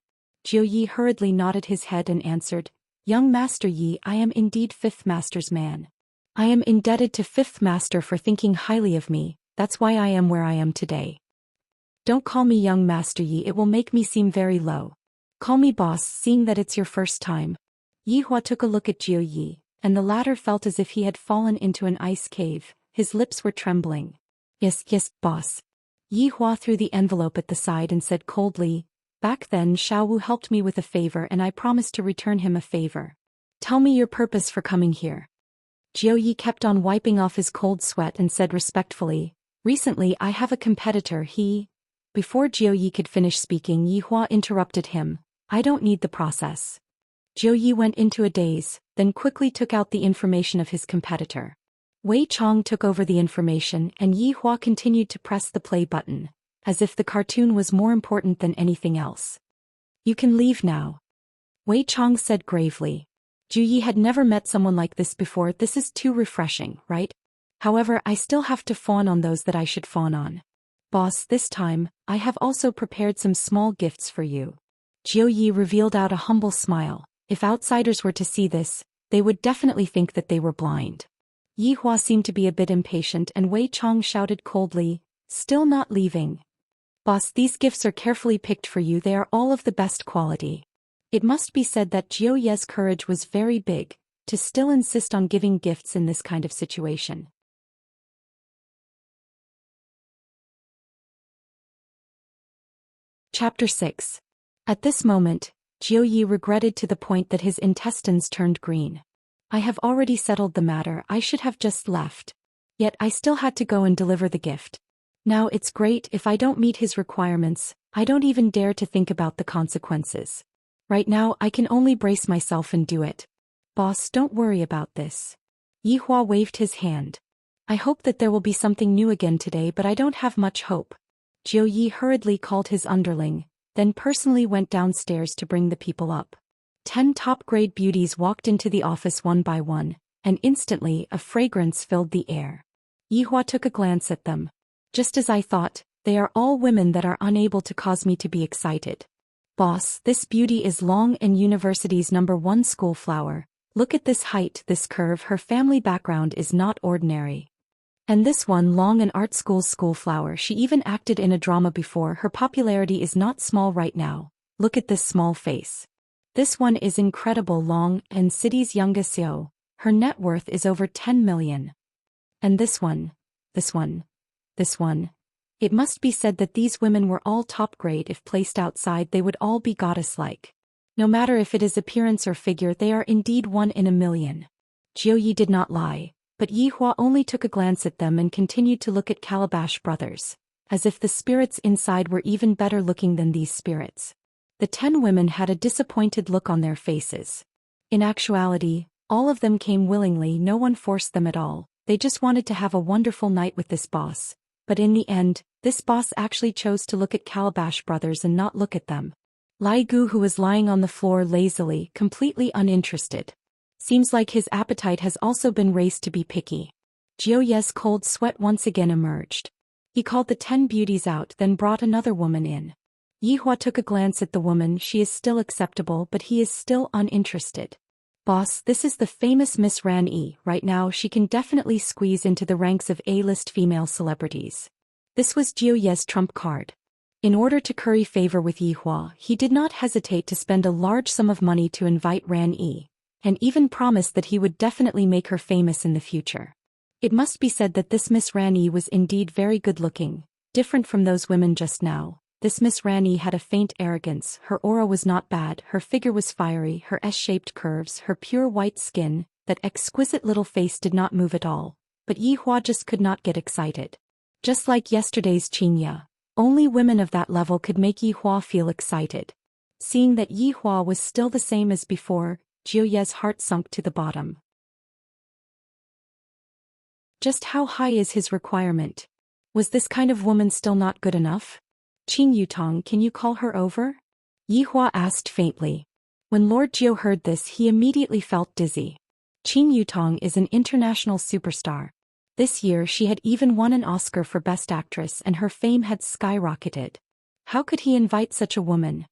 Jiu Yi hurriedly nodded his head and answered, "Young Master Yi, I am indeed Fifth Master's man. I am indebted to Fifth Master for thinking highly of me, that's why I am where I am today. Don't call me Young Master Yi, it will make me seem very low. Call me boss, seeing that it's your first time." Yi Hua took a look at Jiu Yi, and the latter felt as if he had fallen into an ice cave. His lips were trembling. Yes, boss." Yi Hua threw the envelope at the side and said coldly, "Back then Xiao Wu helped me with a favor and I promised to return him a favor. Tell me your purpose for coming here." Jiu kept on wiping off his cold sweat and said respectfully, "Recently I have a competitor, he—" Before Jiu could finish speaking, Yi Hua interrupted him, "I don't need the process." Jiu went into a daze, then quickly took out the information of his competitor. Wei Chong took over the information and Yi Hua continued to press the play button, as if the cartoon was more important than anything else. "You can leave now," Wei Chong said gravely. Jiu had never met someone like this before. "This is too refreshing, right? However, I still have to fawn on those that I should fawn on. Boss, this time, I have also prepared some small gifts for you." Jiu revealed out a humble smile. If outsiders were to see this, they would definitely think that they were blind. Yi Hua seemed to be a bit impatient and Wei Chong shouted coldly, "Still not leaving? Boss, these gifts are carefully picked for you, they are all of the best quality." It must be said that Jiu Ye's courage was very big, to still insist on giving gifts in this kind of situation. Chapter 6. At this moment, Jiu Yi regretted to the point that his intestines turned green. "I have already settled the matter, I should have just left. Yet I still had to go and deliver the gift. Now it's great if I don't meet his requirements, I don't even dare to think about the consequences. Right now I can only brace myself and do it. Boss, don't worry about this. Yihua waved his hand. I hope that there will be something new again today, but I don't have much hope. Jiu Yi hurriedly called his underling, then personally went downstairs to bring the people up. 10 top-grade beauties walked into the office one by one, and instantly a fragrance filled the air. Yihua took a glance at them. Just as I thought, they are all women that are unable to cause me to be excited. Boss, this beauty is Long and University's #1 school flower. Look at this height, this curve, her family background is not ordinary. And this one, Long and Art School's school flower, she even acted in a drama before, her popularity is not small right now. Look at this small face. This one is incredible, Long and City's youngest Xiao. Her net worth is over 10 million. And this one. It must be said that these women were all top grade. If placed outside they would all be goddess-like. No matter if it is appearance or figure, they are indeed 1 in a million. Jiu Yi did not lie, but Yihua only took a glance at them and continued to look at Calabash brothers, as if the spirits inside were even better looking than these spirits. The 10 women had a disappointed look on their faces. In actuality, all of them came willingly, no one forced them at all, they just wanted to have a wonderful night with this boss. But in the end, this boss actually chose to look at Calabash brothers and not look at them. Lai Gu, who was lying on the floor lazily, completely uninterested. Seems like his appetite has also been raised to be picky. Jiu Ye's cold sweat once again emerged. He called the 10 beauties out, then brought another woman in. Yihua took a glance at the woman, she is still acceptable but he is still uninterested. Boss, this is the famous Miss Ran Yi, right now she can definitely squeeze into the ranks of A-list female celebrities. This was Jiu Ye's trump card. In order to curry favor with Yihua, he did not hesitate to spend a large sum of money to invite Ran Yi, and even promised that he would definitely make her famous in the future. It must be said that this Miss Ran Yi was indeed very good-looking, different from those women just now. This Miss Ran Yi had a faint arrogance, her aura was not bad, her figure was fiery, her S-shaped curves, her pure white skin, that exquisite little face did not move at all, but Yihua just could not get excited. Just like yesterday's Xianxia, only women of that level could make Yihua feel excited. Seeing that Yihua was still the same as before, Jiu Ye's heart sunk to the bottom. Just how high is his requirement? Was this kind of woman still not good enough? Qing Yutong, can you call her over? Yihua asked faintly. When Lord Jiu heard this, he immediately felt dizzy. Qing Yutong is an international superstar. This year she had even won an Oscar for Best Actress and her fame had skyrocketed. How could he invite such a woman?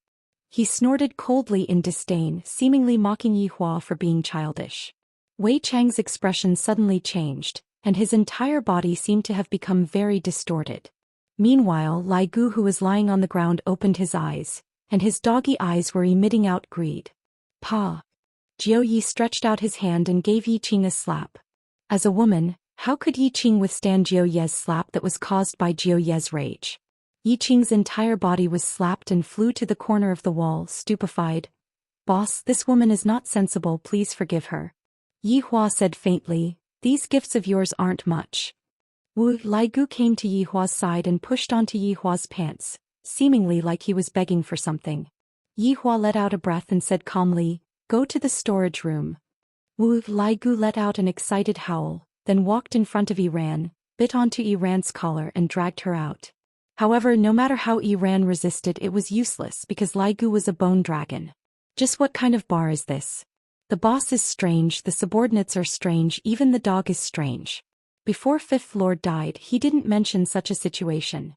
He snorted coldly in disdain, seemingly mocking Yihua for being childish. Wei Chang's expression suddenly changed, and his entire body seemed to have become very distorted. Meanwhile, Lai Gu, who was lying on the ground, opened his eyes, and his doggy eyes were emitting out greed. Pa! Jiu Yi stretched out his hand and gave Yi Qing a slap. As a woman, how could Yi Qing withstand Jiu Ye's slap that was caused by Jiu Ye's rage? Yi Qing's entire body was slapped and flew to the corner of the wall, stupefied. Boss, this woman is not sensible, please forgive her. Yihua said faintly, these gifts of yours aren't much. Lai Gu came to Yihua's side and pushed onto Yihua's pants, seemingly like he was begging for something. Yihua let out a breath and said calmly, go to the storage room. Lai Gu let out an excited howl, then walked in front of Iran, bit onto Iran's collar and dragged her out. However, no matter how Iran resisted, it was useless because Lai Gu was a bone dragon. Just what kind of bar is this? The boss is strange, the subordinates are strange, even the dog is strange. Before Fifth Lord died, he didn't mention such a situation.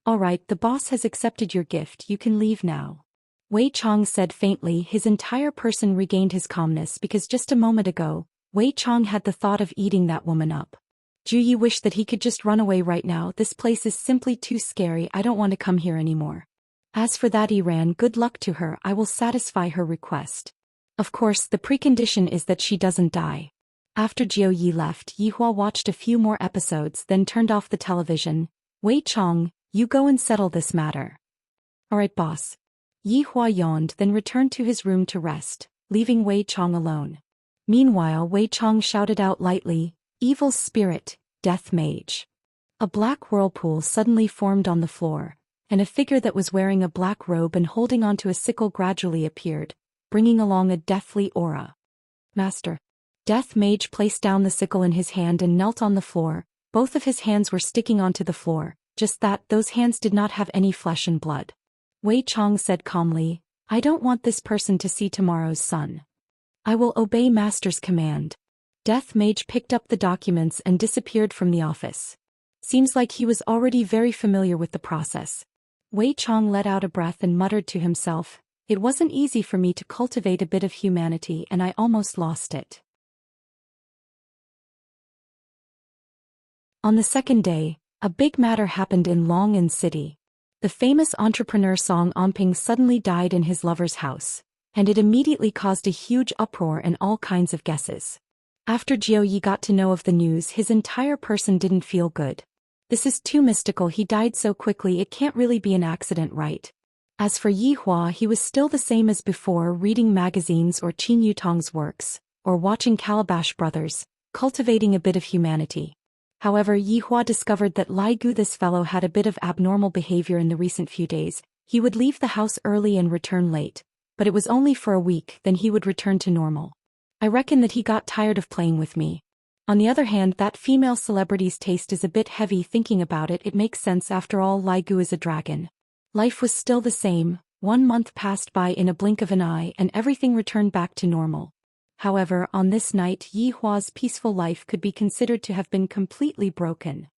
Alright, the boss has accepted your gift, you can leave now. Wei Chong said faintly, his entire person regained his calmness because just a moment ago, Wei Chong had the thought of eating that woman up. Jiu Yi wished that he could just run away right now, this place is simply too scary, I don't want to come here anymore. As for that Iran, good luck to her, I will satisfy her request. Of course, the precondition is that she doesn't die. After Jiu Yi left, Yihua watched a few more episodes, then turned off the television. Wei Chong, you go and settle this matter. Alright boss. Yihua yawned, then returned to his room to rest, leaving Wei Chong alone. Meanwhile, Wei Chong shouted out lightly, evil spirit, death mage. A black whirlpool suddenly formed on the floor, and a figure that was wearing a black robe and holding onto a sickle gradually appeared, bringing along a deathly aura. Master. Death Mage placed down the sickle in his hand and knelt on the floor. Both of his hands were sticking onto the floor, just that those hands did not have any flesh and blood. Wei Chong said calmly, I don't want this person to see tomorrow's sun. I will obey Master's command. Death Mage picked up the documents and disappeared from the office. Seems like he was already very familiar with the process. Wei Chong let out a breath and muttered to himself, it wasn't easy for me to cultivate a bit of humanity and I almost lost it. On the second day, a big matter happened in Long'an City. The famous entrepreneur Song Onping suddenly died in his lover's house, and it immediately caused a huge uproar and all kinds of guesses. After Jiao Yi got to know of the news, his entire person didn't feel good. This is too mystical, he died so quickly, it can't really be an accident, right? As for Yi Hua, he was still the same as before, reading magazines or Qin Yutong's works, or watching Calabash Brothers, cultivating a bit of humanity. However, Yi Hua discovered that Lai Gu, this fellow, had a bit of abnormal behavior in the recent few days. He would leave the house early and return late, but it was only for a week, then he would return to normal. I reckon that he got tired of playing with me. On the other hand, that female celebrity's taste is a bit heavy. Thinking about it, it makes sense, after all Lai Gu is a dragon. Life was still the same. 1 month passed by in a blink of an eye and everything returned back to normal. However, on this night, Yi Hua's peaceful life could be considered to have been completely broken.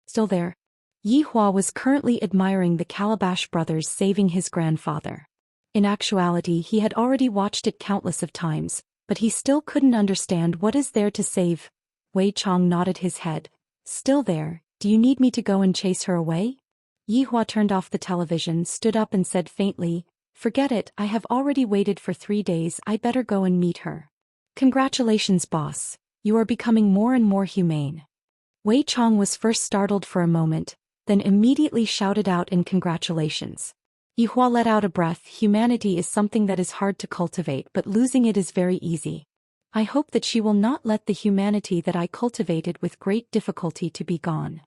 Still there, Yi Hua was currently admiring the Calabash Brothers saving his grandfather. In actuality, he had already watched it countless of times, but he still couldn't understand what is there to save. Wei Chong nodded his head. Still there, do you need me to go and chase her away? Yi Hua turned off the television, stood up and said faintly, forget it, I have already waited for 3 days, I better go and meet her. Congratulations, boss. You are becoming more and more humane. Wei Chong was first startled for a moment, then immediately shouted out in congratulations. Yi Hua let out a breath. Humanity is something that is hard to cultivate, but losing it is very easy. I hope that she will not let the humanity that I cultivated with great difficulty to be gone.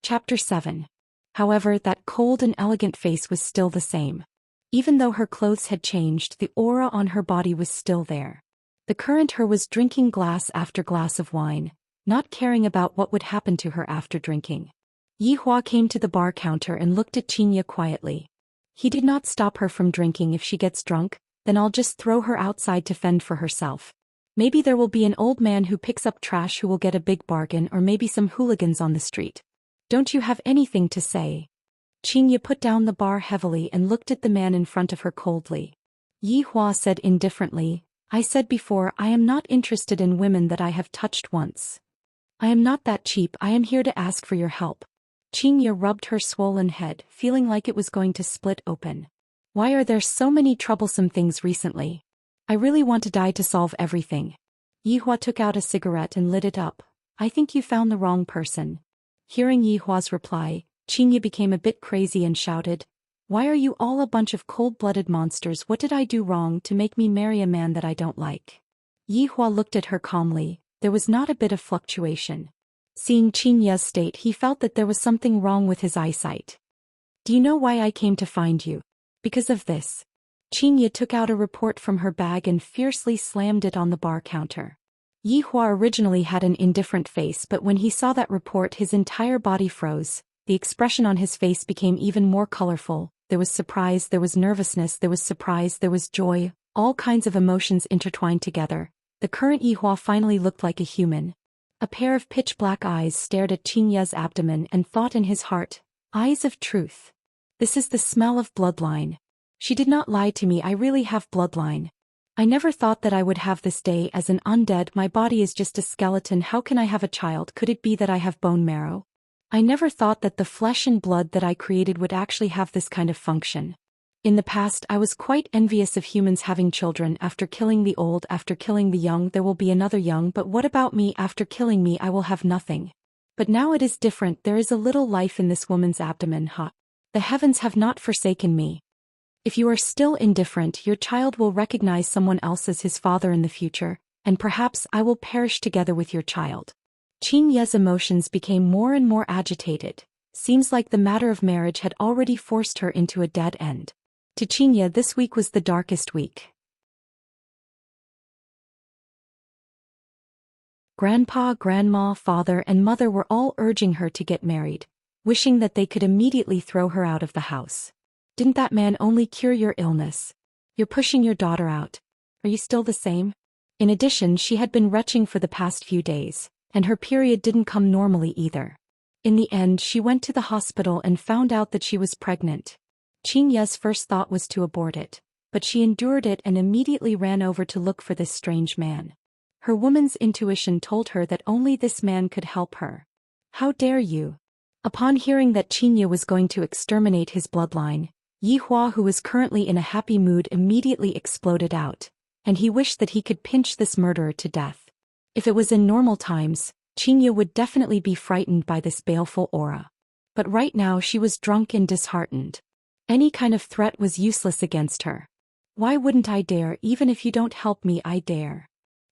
Chapter 7. However, that cold and elegant face was still the same. Even though her clothes had changed, the aura on her body was still there. The current her was drinking glass after glass of wine, not caring about what would happen to her after drinking. Yi Hua came to the bar counter and looked at Xianxia quietly. He did not stop her from drinking. If she gets drunk, then I'll just throw her outside to fend for herself. Maybe there will be an old man who picks up trash who will get a big bargain, or maybe some hooligans on the street. Don't you have anything to say? Xianxia put down the bar heavily and looked at the man in front of her coldly. Yi Hua said indifferently, I said before, I am not interested in women that I have touched once. I am not that cheap. I am here to ask for your help. Xianxia rubbed her swollen head, feeling like it was going to split open. Why are there so many troublesome things recently? I really want to die to solve everything. Yi Hua took out a cigarette and lit it up. I think you found the wrong person. Hearing Yi Hua's reply, Xianxia became a bit crazy and shouted, why are you all a bunch of cold-blooded monsters? What did I do wrong to make me marry a man that I don't like? Yi Hua looked at her calmly. There was not a bit of fluctuation. Seeing Xianxia's state, he felt that there was something wrong with his eyesight. Do you know why I came to find you? Because of this. Xianxia took out a report from her bag and fiercely slammed it on the bar counter. Yi Hua originally had an indifferent face, but when he saw that report, his entire body froze. The expression on his face became even more colorful. There was surprise, there was nervousness, there was surprise, there was joy, all kinds of emotions intertwined together. The current Yi Hua finally looked like a human. A pair of pitch-black eyes stared at Xianxia's abdomen and thought in his heart, eyes of truth. This is the smell of bloodline. She did not lie to me, I really have bloodline. I never thought that I would have this day as an undead. My body is just a skeleton. How can I have a child? Could it be that I have bone marrow? I never thought that the flesh and blood that I created would actually have this kind of function. In the past, I was quite envious of humans having children. After killing the old, after killing the young, there will be another young. But what about me? After killing me, I will have nothing. But now it is different. There is a little life in this woman's abdomen. The heavens have not forsaken me. If you are still indifferent, your child will recognize someone else as his father in the future, and perhaps I will perish together with your child. Xianxia's emotions became more and more agitated. Seems like the matter of marriage had already forced her into a dead end. To Xianxia, this week was the darkest week. Grandpa, grandma, father, and mother were all urging her to get married, wishing that they could immediately throw her out of the house. Didn't that man only cure your illness? You're pushing your daughter out. Are you still the same? In addition, she had been retching for the past few days, and her period didn't come normally either. In the end, she went to the hospital and found out that she was pregnant. Xianxia's first thought was to abort it, but she endured it and immediately ran over to look for this strange man. Her woman's intuition told her that only this man could help her. How dare you? Upon hearing that Xianxia was going to exterminate his bloodline, Yihua, who was currently in a happy mood, immediately exploded out, and he wished that he could pinch this murderer to death. If it was in normal times, Xianxia would definitely be frightened by this baleful aura. But right now she was drunk and disheartened. Any kind of threat was useless against her. Why wouldn't I dare? Even if you don't help me, I dare.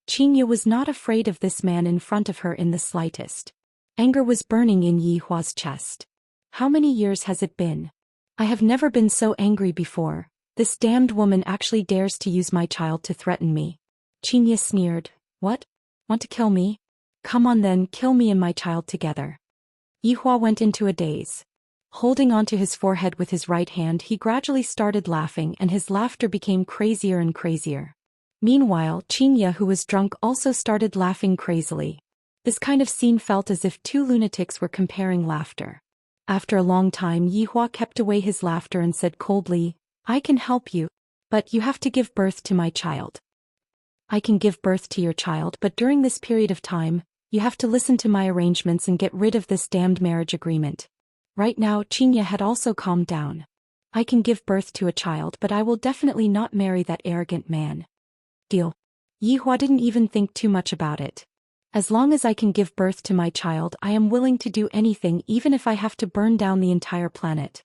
Xianxia was not afraid of this man in front of her in the slightest. Anger was burning in Yihua's chest. How many years has it been? I have never been so angry before. This damned woman actually dares to use my child to threaten me. Xianxia sneered. What? Want to kill me? Come on then, kill me and my child together. Yihua went into a daze. Holding onto his forehead with his right hand, he gradually started laughing, and his laughter became crazier and crazier. Meanwhile, Xianxia, who was drunk, also started laughing crazily. This kind of scene felt as if two lunatics were comparing laughter. After a long time, Yihua kept away his laughter and said coldly, I can help you, but you have to give birth to my child. I can give birth to your child, but during this period of time, you have to listen to my arrangements and get rid of this damned marriage agreement. Right now, Xianxia had also calmed down. I can give birth to a child, but I will definitely not marry that arrogant man. Deal. Yihua didn't even think too much about it. As long as I can give birth to my child, I am willing to do anything, even if I have to burn down the entire planet.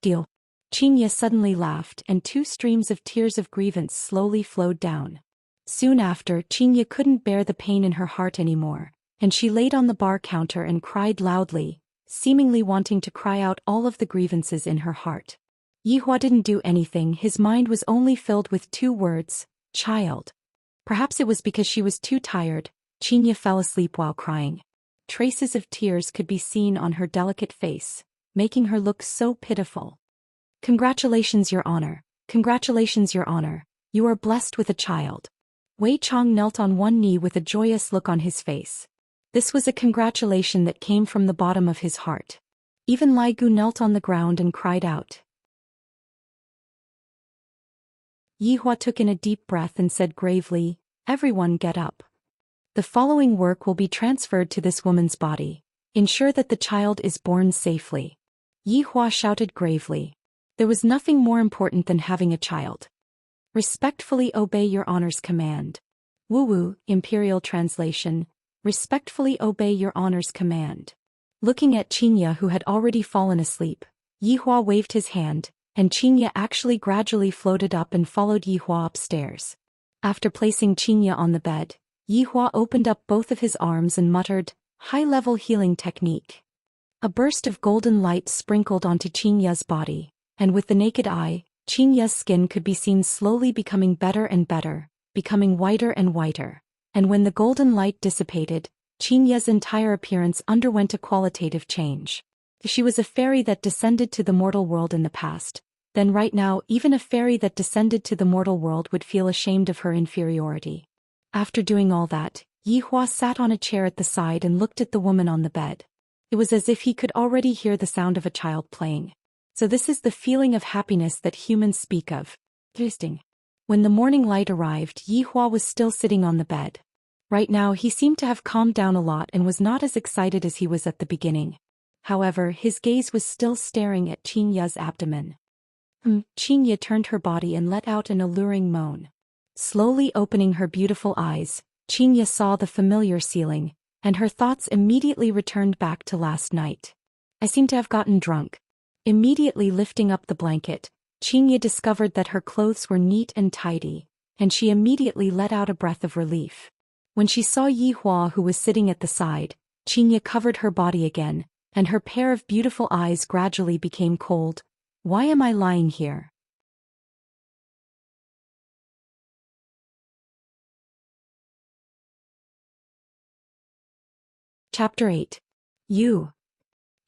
Deal. Xianxia suddenly laughed, and two streams of tears of grievance slowly flowed down. Soon after, Xianxia couldn't bear the pain in her heart anymore, and she laid on the bar counter and cried loudly, seemingly wanting to cry out all of the grievances in her heart. Yihua didn't do anything. His mind was only filled with two words, child. Perhaps it was because she was too tired. Xianxia fell asleep while crying. Traces of tears could be seen on her delicate face, making her look so pitiful. Congratulations, Your Honor. Congratulations, Your Honor. You are blessed with a child. Wei Chong knelt on one knee with a joyous look on his face. This was a congratulation that came from the bottom of his heart. Even Lai Gu knelt on the ground and cried out. Yihua took in a deep breath and said gravely, Everyone get up. The following work will be transferred to this woman's body. Ensure that the child is born safely. Yihua shouted gravely. There was nothing more important than having a child. Respectfully obey Your Honor's command. Wu Imperial Translation. Respectfully obey Your Honor's command. Looking at Xianxia, who had already fallen asleep, Yihua waved his hand, and Xianxia actually gradually floated up and followed Yihua upstairs. After placing Xianxia on the bed, Yihua opened up both of his arms and muttered, high-level healing technique. A burst of golden light sprinkled onto Xianxia's body, and with the naked eye, Xianxia's skin could be seen slowly becoming better and better, becoming whiter and whiter. And when the golden light dissipated, Xianxia's entire appearance underwent a qualitative change. She was a fairy that descended to the mortal world in the past. Then right now, even a fairy that descended to the mortal world would feel ashamed of her inferiority. After doing all that, Yihua sat on a chair at the side and looked at the woman on the bed. It was as if he could already hear the sound of a child playing. So this is the feeling of happiness that humans speak of. Interesting. When the morning light arrived, Yihua was still sitting on the bed. Right now he seemed to have calmed down a lot and was not as excited as he was at the beginning. However, his gaze was still staring at Xianxia's abdomen. Xianxia turned her body and let out an alluring moan. Slowly opening her beautiful eyes, Xianxia saw the familiar ceiling, and her thoughts immediately returned back to last night. I seem to have gotten drunk. Immediately lifting up the blanket, Xianxia discovered that her clothes were neat and tidy, and she immediately let out a breath of relief. When she saw Yihua, who was sitting at the side, Xianxia covered her body again, and her pair of beautiful eyes gradually became cold. Why am I lying here? Chapter 8. You.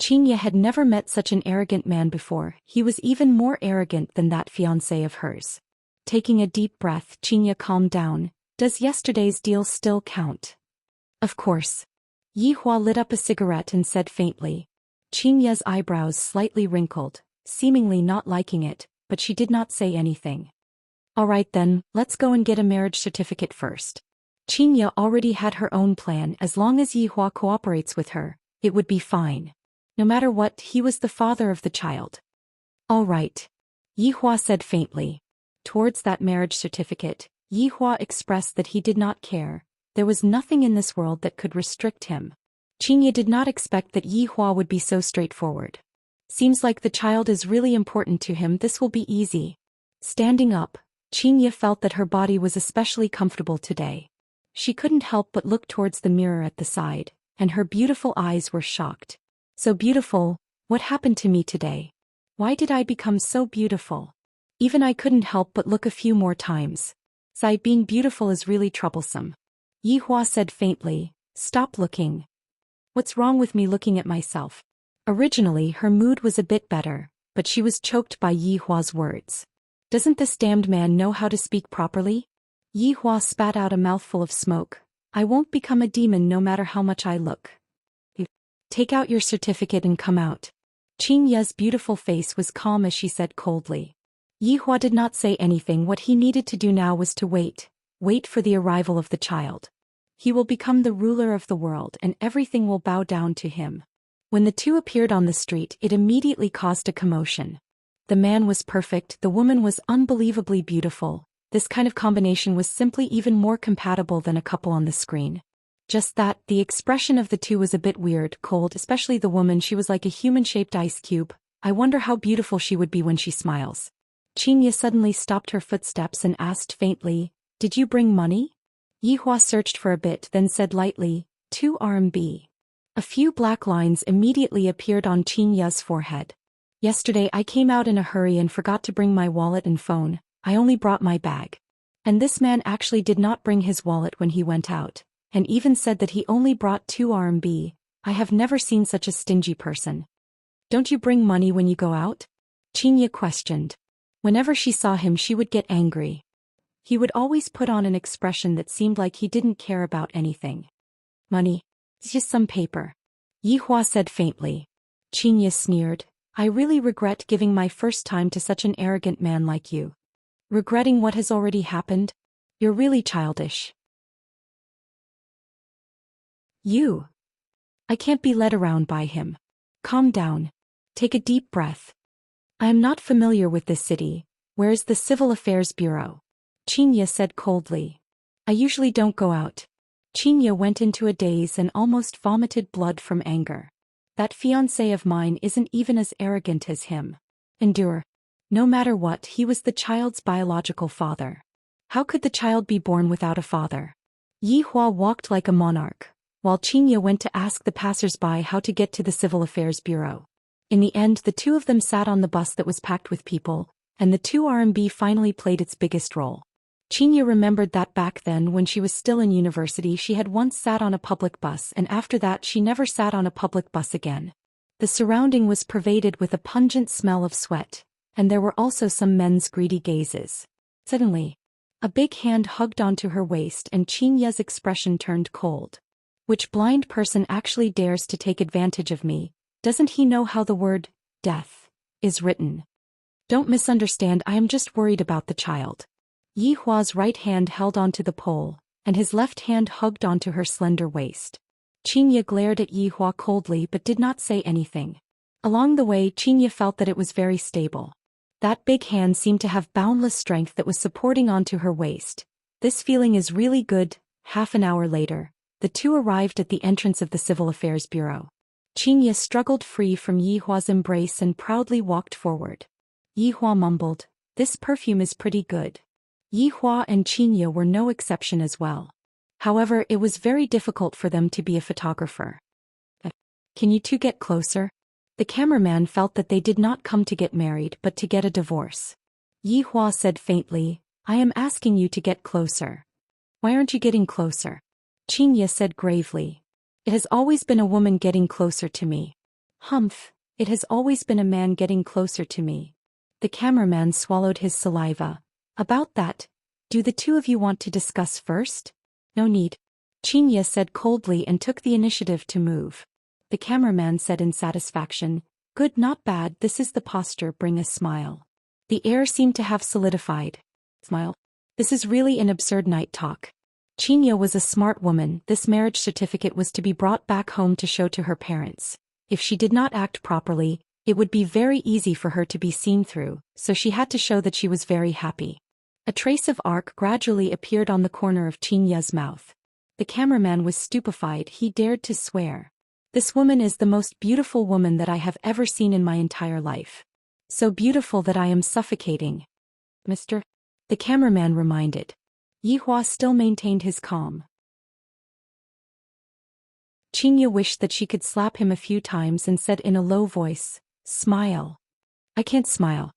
Xianxia had never met such an arrogant man before. He was even more arrogant than that fiancé of hers. Taking a deep breath, Xianxia calmed down. Does yesterday's deal still count? Of course. Yihua lit up a cigarette and said faintly. Xianxia's eyebrows slightly wrinkled, seemingly not liking it, but she did not say anything. All right then, let's go and get a marriage certificate first. Xianxia already had her own plan. As long as Yihua cooperates with her, it would be fine. No matter what, he was the father of the child. All right. Yihua said faintly. Towards that marriage certificate, Yihua expressed that he did not care. There was nothing in this world that could restrict him. Xianxia did not expect that Yihua would be so straightforward. Seems like the child is really important to him. This will be easy. Standing up, Xianxia felt that her body was especially comfortable today. She couldn't help but look towards the mirror at the side, and her beautiful eyes were shocked. So beautiful, what happened to me today? Why did I become so beautiful? Even I couldn't help but look a few more times. Zai, being beautiful is really troublesome. Yihua said faintly, stop looking. What's wrong with me looking at myself? Originally her mood was a bit better, but she was choked by Yihua's words. Doesn't this damned man know how to speak properly? Yihua spat out a mouthful of smoke. I won't become a demon no matter how much I look. Take out your certificate and come out. Xianxia's beautiful face was calm as she said coldly. Yihua did not say anything. What he needed to do now was to wait for the arrival of the child. He will become the ruler of the world and everything will bow down to him. When the two appeared on the street, it immediately caused a commotion. The man was perfect, the woman was unbelievably beautiful. This kind of combination was simply even more compatible than a couple on the screen. Just that, the expression of the two was a bit weird, cold, especially the woman. She was like a human-shaped ice cube. I wonder how beautiful she would be when she smiles. Xianxia suddenly stopped her footsteps and asked faintly, did you bring money? Yihua searched for a bit, then said lightly, 2 RMB. A few black lines immediately appeared on Xianxia's forehead. Yesterday I came out in a hurry and forgot to bring my wallet and phone. I only brought my bag. And this man actually did not bring his wallet when he went out, and even said that he only brought 2 RMB. I have never seen such a stingy person. Don't you bring money when you go out? Xianxia questioned. Whenever she saw him she would get angry. He would always put on an expression that seemed like he didn't care about anything. Money? It's just some paper. Yihua said faintly. Xianxia sneered. I really regret giving my first time to such an arrogant man like you. Regretting what has already happened? You're really childish. You. I can't be led around by him. Calm down. Take a deep breath. I am not familiar with this city. Where is the Civil Affairs Bureau? Xianxia said coldly. I usually don't go out. Xianxia went into a daze and almost vomited blood from anger. That fiancé of mine isn't even as arrogant as him. Endure. No matter what, he was the child's biological father. How could the child be born without a father? Yihua walked like a monarch, while Xianxia went to ask the passers-by how to get to the Civil Affairs Bureau. In the end, the two of them sat on the bus that was packed with people, and the 2 RMB finally played its biggest role. Xianxia remembered that back then when she was still in university she had once sat on a public bus, and after that she never sat on a public bus again. The surrounding was pervaded with a pungent smell of sweat, and there were also some men's greedy gazes. Suddenly, a big hand hugged onto her waist and Xianxia's expression turned cold. Which blind person actually dares to take advantage of me? Doesn't he know how the word, death, is written? Don't misunderstand, I am just worried about the child. Yihua's right hand held onto the pole, and his left hand hugged onto her slender waist. Xianxia glared at Yihua coldly but did not say anything. Along the way Xianxia felt that it was very stable. That big hand seemed to have boundless strength that was supporting onto her waist. This feeling is really good. Half an hour later, the two arrived at the entrance of the Civil Affairs Bureau. Xianxia struggled free from Yihua's embrace and proudly walked forward. Yi Hua mumbled, "This perfume is pretty good." Yi Hua and Xianxia were no exception as well. However, it was very difficult for them to be a photographer. "Can you two get closer?" The cameraman felt that they did not come to get married but to get a divorce. Yi Hua said faintly, "I am asking you to get closer." "Why aren't you getting closer?" Xianxia said gravely. "It has always been a woman getting closer to me." "Humph, it has always been a man getting closer to me." The cameraman swallowed his saliva. "About that, do the two of you want to discuss first?" "No need." Xianxia said coldly and took the initiative to move. The cameraman said in satisfaction, "Good, not bad, this is the posture, bring a smile." The air seemed to have solidified. Smile. This is really an absurd night talk. Xianxia was a smart woman. This marriage certificate was to be brought back home to show to her parents. If she did not act properly, it would be very easy for her to be seen through, so she had to show that she was very happy. A trace of arc gradually appeared on the corner of Xianxia's mouth. The cameraman was stupefied. He dared to swear. "This woman is the most beautiful woman that I have ever seen in my entire life. So beautiful that I am suffocating." "Mr." The cameraman reminded. Yi Hua still maintained his calm. Xianxia wished that she could slap him a few times and said in a low voice, "Smile." "I can't smile."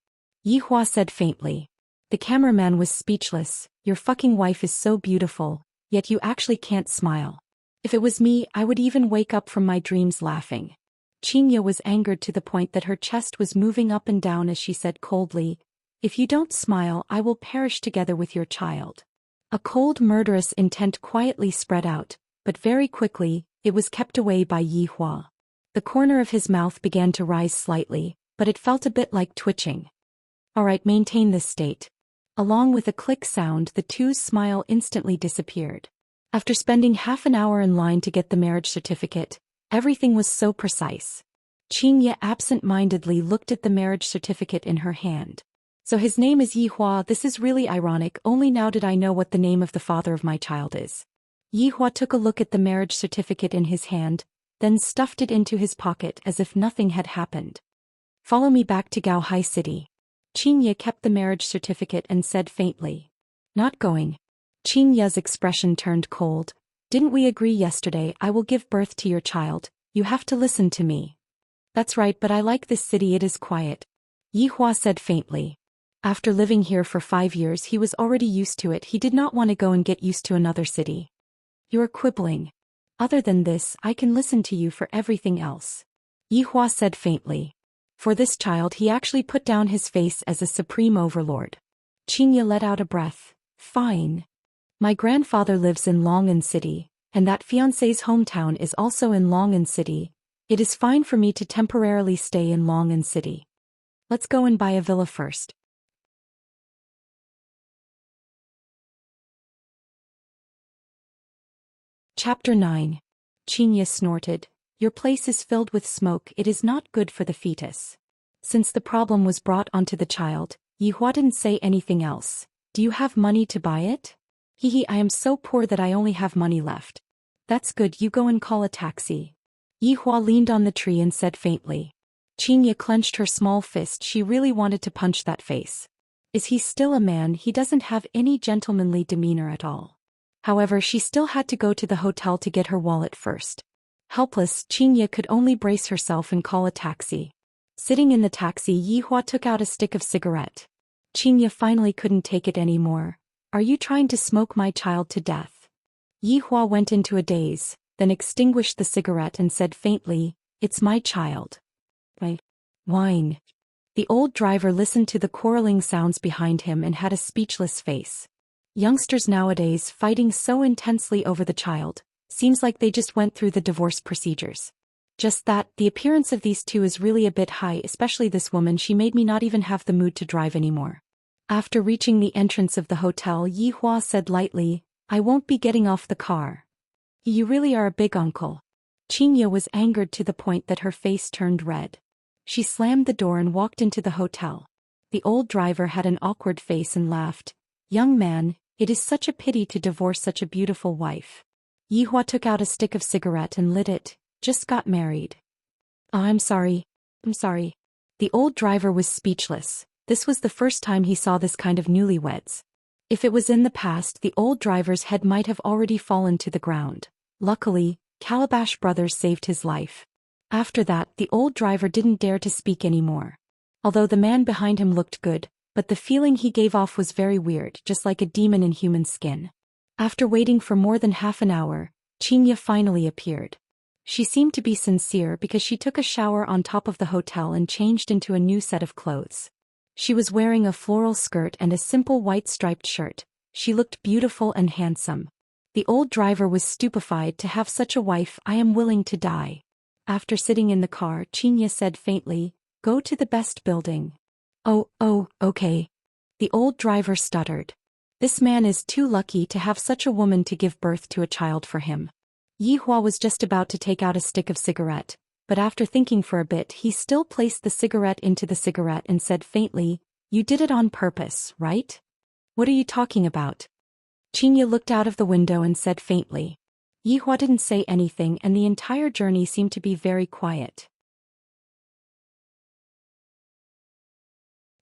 Yi Hua said faintly. The cameraman was speechless. "Your fucking wife is so beautiful, yet you actually can't smile." "If it was me, I would even wake up from my dreams laughing." Xianxia was angered to the point that her chest was moving up and down as she said coldly, "If you don't smile, I will perish together with your child." A cold murderous intent quietly spread out, but very quickly, it was kept away by Yi Hua. The corner of his mouth began to rise slightly, but it felt a bit like twitching. "All right, maintain this state." Along with a click sound, the two's smile instantly disappeared. After spending half an hour in line to get the marriage certificate, everything was so precise. Xianxia absent-mindedly looked at the marriage certificate in her hand. "So his name is Yi Hua. This is really ironic. Only now did I know what the name of the father of my child is." Yi Hua took a look at the marriage certificate in his hand, then stuffed it into his pocket as if nothing had happened. "Follow me back to Gaohai City." Xianxia kept the marriage certificate and said faintly, "Not going." Xianxia's expression turned cold. "Didn't we agree yesterday I will give birth to your child? You have to listen to me." "That's right, but I like this city, it is quiet." Yi Hua said faintly. After living here for 5 years he was already used to it. He did not want to go and get used to another city. "You're quibbling. Other than this, I can listen to you for everything else." Yi Hua said faintly. For this child he actually put down his face as a supreme overlord. Xianxia let out a breath. "Fine. My grandfather lives in Long'an City, and that fiancé's hometown is also in Long'an City. It is fine for me to temporarily stay in Long'an City. Let's go and buy a villa first." Chapter 9. Xianxia snorted. "Your place is filled with smoke. It is not good for the fetus." Since the problem was brought onto the child, Yi Hua didn't say anything else. "Do you have money to buy it?" "Hehe, I am so poor that I only have money left." "That's good, you go and call a taxi." Yi Hua leaned on the tree and said faintly. Xianxia clenched her small fist. She really wanted to punch that face. Is he still a man? He doesn't have any gentlemanly demeanor at all. However, she still had to go to the hotel to get her wallet first. Helpless, Xianxia could only brace herself and call a taxi. Sitting in the taxi, Yi Hua took out a stick of cigarette. Xianxia finally couldn't take it anymore. "Are you trying to smoke my child to death?" Yi Hua went into a daze, then extinguished the cigarette and said faintly, "It's my child." "My wine." The old driver listened to the quarreling sounds behind him and had a speechless face. Youngsters nowadays fighting so intensely over the child, seems like they just went through the divorce procedures. Just that, the appearance of these two is really a bit high, especially this woman. She made me not even have the mood to drive anymore. After reaching the entrance of the hotel, Yi Hua said lightly, "I won't be getting off the car." "You really are a big uncle." Xianxia was angered to the point that her face turned red. She slammed the door and walked into the hotel. The old driver had an awkward face and laughed. "Young man, it is such a pity to divorce such a beautiful wife." Yi Hua took out a stick of cigarette and lit it. "Just got married." "Oh, I'm sorry. I'm sorry." The old driver was speechless. This was the first time he saw this kind of newlyweds. If it was in the past, the old driver's head might have already fallen to the ground. Luckily, Calabash Brothers saved his life. After that, the old driver didn't dare to speak anymore. Although the man behind him looked good, but the feeling he gave off was very weird, just like a demon in human skin. After waiting for more than half an hour, Xianxia finally appeared. She seemed to be sincere because she took a shower on top of the hotel and changed into a new set of clothes. She was wearing a floral skirt and a simple white striped shirt. She looked beautiful and handsome. The old driver was stupefied to have such a wife. I am willing to die. After sitting in the car, Xianxia said faintly, "Go to the best building." Oh, okay. The old driver stuttered. This man is too lucky to have such a woman to give birth to a child for him. Yihua was just about to take out a stick of cigarette, but after thinking for a bit he still placed the cigarette into the cigarette and said faintly, "You did it on purpose, right?" "What are you talking about?" Xianxia looked out of the window and said faintly. Yihua didn't say anything and the entire journey seemed to be very quiet.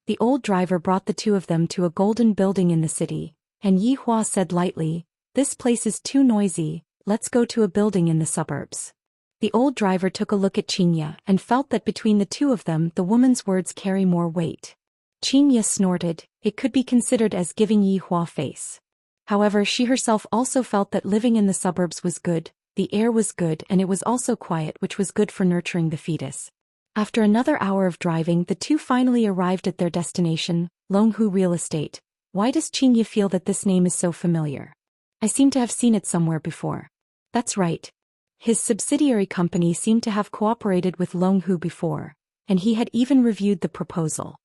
The old driver brought the two of them to a golden building in the city, and Yihua said lightly, "This place is too noisy, let's go to a building in the suburbs." The old driver took a look at Xianxia and felt that between the two of them the woman's words carry more weight. Xianxia snorted. It could be considered as giving Yihua face. However, she herself also felt that living in the suburbs was good, the air was good and it was also quiet, which was good for nurturing the fetus. After another hour of driving, the two finally arrived at their destination, Longhu Real Estate. Why does Xianxia feel that this name is so familiar? I seem to have seen it somewhere before. That's right. His subsidiary company seemed to have cooperated with Longhu before, and he had even reviewed the proposal.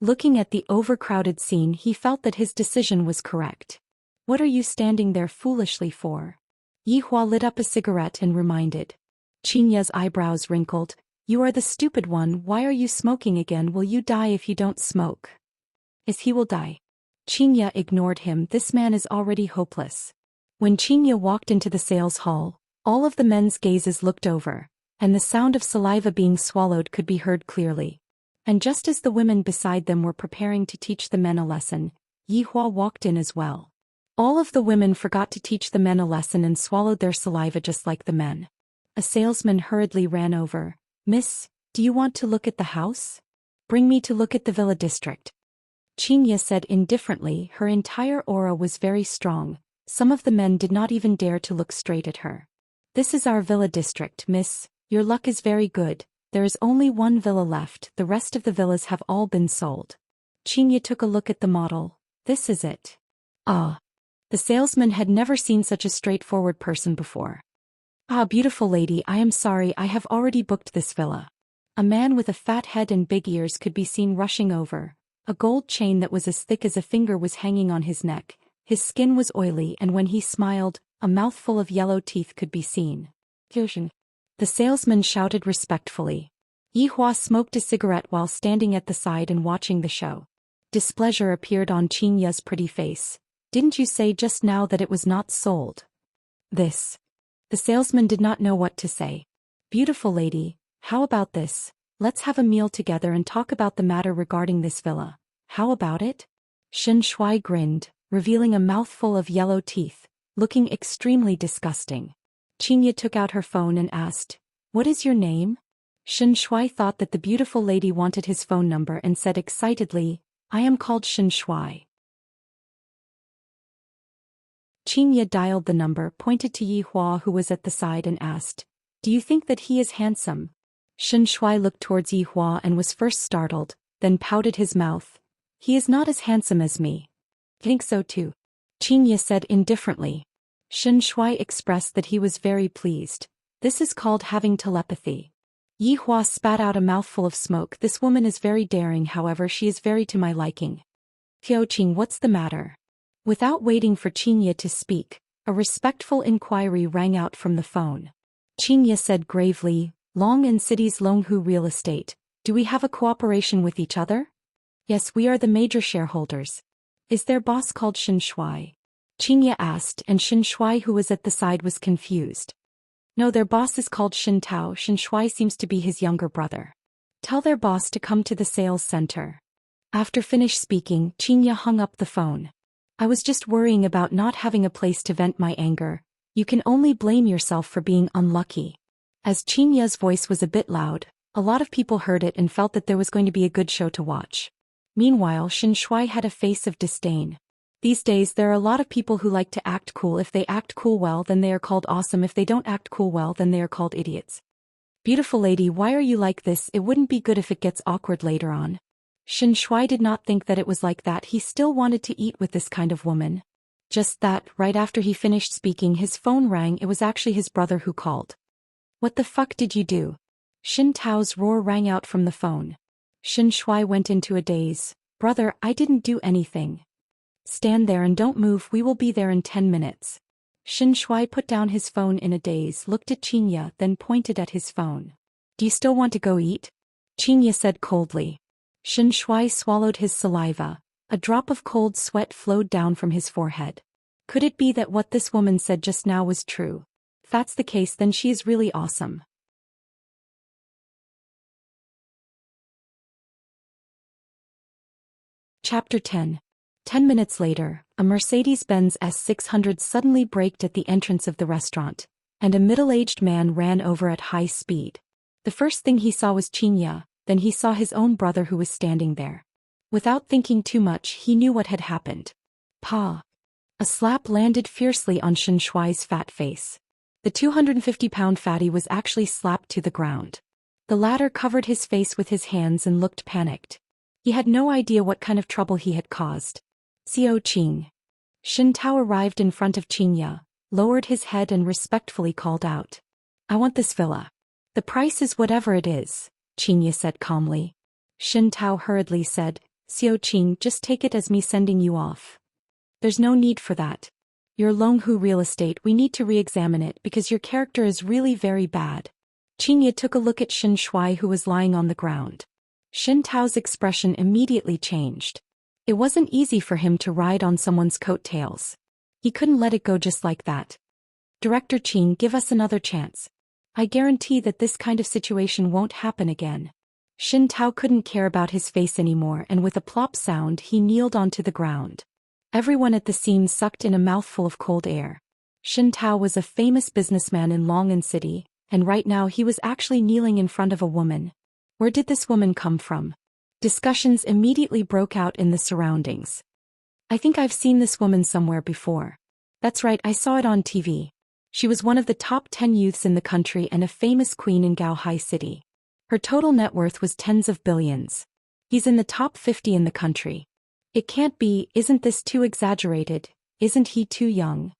Looking at the overcrowded scene, he felt that his decision was correct. "What are you standing there foolishly for?" Yihua lit up a cigarette and reminded. Xianxia's eyebrows wrinkled. "You are the stupid one. Why are you smoking again? Will you die if you don't smoke?" "Yes, he will die." Xianxia ignored him. This man is already hopeless. When Xianxia walked into the sales hall, all of the men's gazes looked over, and the sound of saliva being swallowed could be heard clearly. And just as the women beside them were preparing to teach the men a lesson, Yihua walked in as well. All of the women forgot to teach the men a lesson and swallowed their saliva just like the men. A salesman hurriedly ran over. "Miss, do you want to look at the house? Bring me to look at the villa district." Xianxia said indifferently. Her entire aura was very strong. Some of the men did not even dare to look straight at her. "This is our villa district, miss. Your luck is very good. There is only one villa left. The rest of the villas have all been sold." Xianxia took a look at the model. "This is it." Ah. The salesman had never seen such a straightforward person before. "Ah, beautiful lady, I am sorry, I have already booked this villa." A man with a fat head and big ears could be seen rushing over. A gold chain that was as thick as a finger was hanging on his neck. His skin was oily and when he smiled, a mouthful of yellow teeth could be seen. "Kyoshin." The salesman shouted respectfully. Yihua smoked a cigarette while standing at the side and watching the show. Displeasure appeared on Xianxia's pretty face. "Didn't you say just now that it was not sold?" "This." The salesman did not know what to say. "Beautiful lady, how about this? Let's have a meal together and talk about the matter regarding this villa. How about it?" Xianxia grinned, revealing a mouthful of yellow teeth, looking extremely disgusting. Xianxia took out her phone and asked, "What is your name?" Xianxia thought that the beautiful lady wanted his phone number and said excitedly, "I am called Xianxia." Xianxia dialed the number, pointed to Yihua who was at the side and asked, "Do you think that he is handsome?" Xianxia looked towards Yihua and was first startled, then pouted his mouth. "He is not as handsome as me." "Think so too," Xianxia said indifferently. Xianxia expressed that he was very pleased. This is called having telepathy. Yihua spat out a mouthful of smoke. "This woman is very daring, however she is very to my liking." "Qiuqing, what's the matter?" Without waiting for Xianxia to speak, a respectful inquiry rang out from the phone. Xianxia said gravely, "Long and City's Longhu Real Estate, do we have a cooperation with each other?" "Yes, we are the major shareholders." "Is their boss called Xianxia?" Xianxia asked, and Xianxia who was at the side was confused. "No, their boss is called Xintao. Xianxia seems to be his younger brother." "Tell their boss to come to the sales center." After finished speaking, Xianxia hung up the phone. I was just worrying about not having a place to vent my anger. You can only blame yourself for being unlucky. As Xianxia's voice was a bit loud, a lot of people heard it and felt that there was going to be a good show to watch. Meanwhile, Xianxia had a face of disdain. These days there are a lot of people who like to act cool. If they act cool well, then they are called awesome. If they don't act cool well, then they are called idiots. Beautiful lady, why are you like this? It wouldn't be good if it gets awkward later on. Xianxia did not think that it was like that. He still wanted to eat with this kind of woman. Just that, right after he finished speaking, his phone rang. It was actually his brother who called. What the fuck did you do? Xin Tao's roar rang out from the phone. Xianxia went into a daze. Brother, I didn't do anything. Stand there and don't move, we will be there in 10 minutes. Xianxia put down his phone in a daze, looked at Xianxia, then pointed at his phone. Do you still want to go eat? Xianxia said coldly. Xianxia swallowed his saliva. A drop of cold sweat flowed down from his forehead. Could it be that what this woman said just now was true? If that's the case, then she is really awesome. Chapter 10. 10 minutes later, a Mercedes-Benz S600 suddenly braked at the entrance of the restaurant, and a middle-aged man ran over at high speed. The first thing he saw was Xianxia, then he saw his own brother who was standing there. Without thinking too much, he knew what had happened. Pa! A slap landed fiercely on Xianxia's fat face. The 250-pound fatty was actually slapped to the ground. The latter covered his face with his hands and looked panicked. He had no idea what kind of trouble he had caused. Xiao Qing. Xin Tao arrived in front of Xianxia, lowered his head and respectfully called out. I want this villa. The price is whatever it is, Xianxia said calmly. Xin Tao hurriedly said, Xiao Qing, just take it as me sending you off. There's no need for that. Your Longhu real estate, we need to re-examine it because your character is really very bad. Xianxia took a look at Xianxia who was lying on the ground. Xin Tao's expression immediately changed. It wasn't easy for him to ride on someone's coattails. He couldn't let it go just like that. Director Qing, give us another chance. I guarantee that this kind of situation won't happen again. Xin Tao couldn't care about his face anymore, and with a plop sound he kneeled onto the ground. Everyone at the scene sucked in a mouthful of cold air. Xin Tao was a famous businessman in Long'an City, and right now he was actually kneeling in front of a woman. Where did this woman come from? Discussions immediately broke out in the surroundings. I think I've seen this woman somewhere before. That's right, I saw it on TV. She was one of the top 10 youths in the country and a famous queen in Gaohai City. Her total net worth was tens of billions. He's in the top 50 in the country. It can't be, isn't this too exaggerated? Isn't he too young?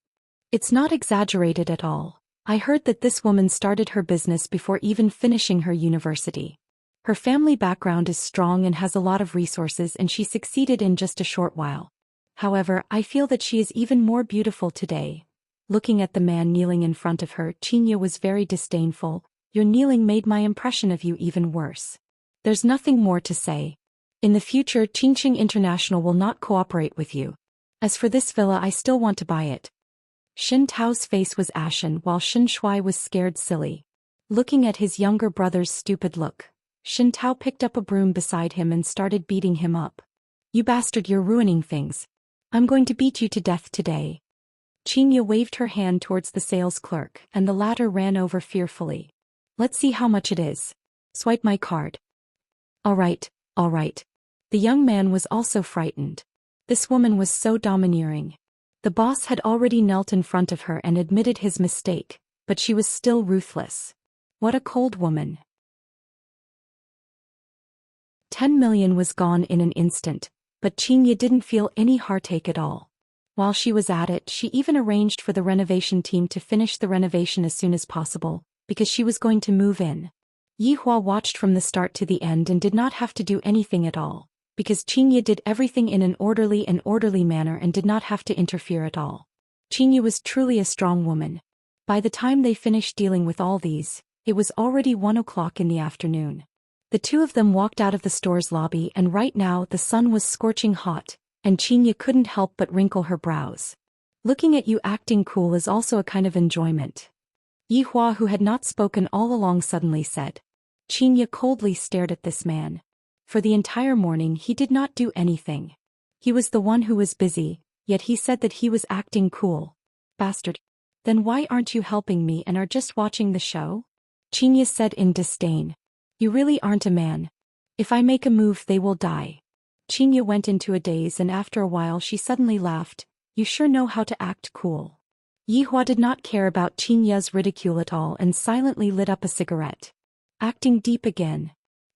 It's not exaggerated at all. I heard that this woman started her business before even finishing her university. Her family background is strong and has a lot of resources, and she succeeded in just a short while. However, I feel that she is even more beautiful today. Looking at the man kneeling in front of her, Xianxia was very disdainful. Your kneeling made my impression of you even worse. There's nothing more to say. In the future, Qingqing International will not cooperate with you. As for this villa, I still want to buy it. Xin Tao's face was ashen while Xianxia was scared silly. Looking at his younger brother's stupid look, Xin Tao picked up a broom beside him and started beating him up. You bastard, you're ruining things. I'm going to beat you to death today. Xianxia waved her hand towards the sales clerk, and the latter ran over fearfully. Let's see how much it is. Swipe my card. All right. The young man was also frightened. This woman was so domineering. The boss had already knelt in front of her and admitted his mistake, but she was still ruthless. What a cold woman. 10 million was gone in an instant, but Xianxia didn't feel any heartache at all. While she was at it, she even arranged for the renovation team to finish the renovation as soon as possible, because she was going to move in. Yihua watched from the start to the end and did not have to do anything at all, because Xianxia did everything in an orderly manner and did not have to interfere at all. Xianxia was truly a strong woman. By the time they finished dealing with all these, it was already 1 o'clock in the afternoon. The two of them walked out of the store's lobby, and right now the sun was scorching hot, and Xianxia couldn't help but wrinkle her brows. Looking at you acting cool is also a kind of enjoyment. Yihua, who had not spoken all along, suddenly said. Xianxia coldly stared at this man. For the entire morning he did not do anything. He was the one who was busy, yet he said that he was acting cool. Bastard. Then why aren't you helping me and are just watching the show? Xianxia said in disdain. You really aren't a man. If I make a move they will die. Xianxia went into a daze and after a while she suddenly laughed. You sure know how to act cool. Yihua did not care about Xianxia's ridicule at all and silently lit up a cigarette. Acting deep again.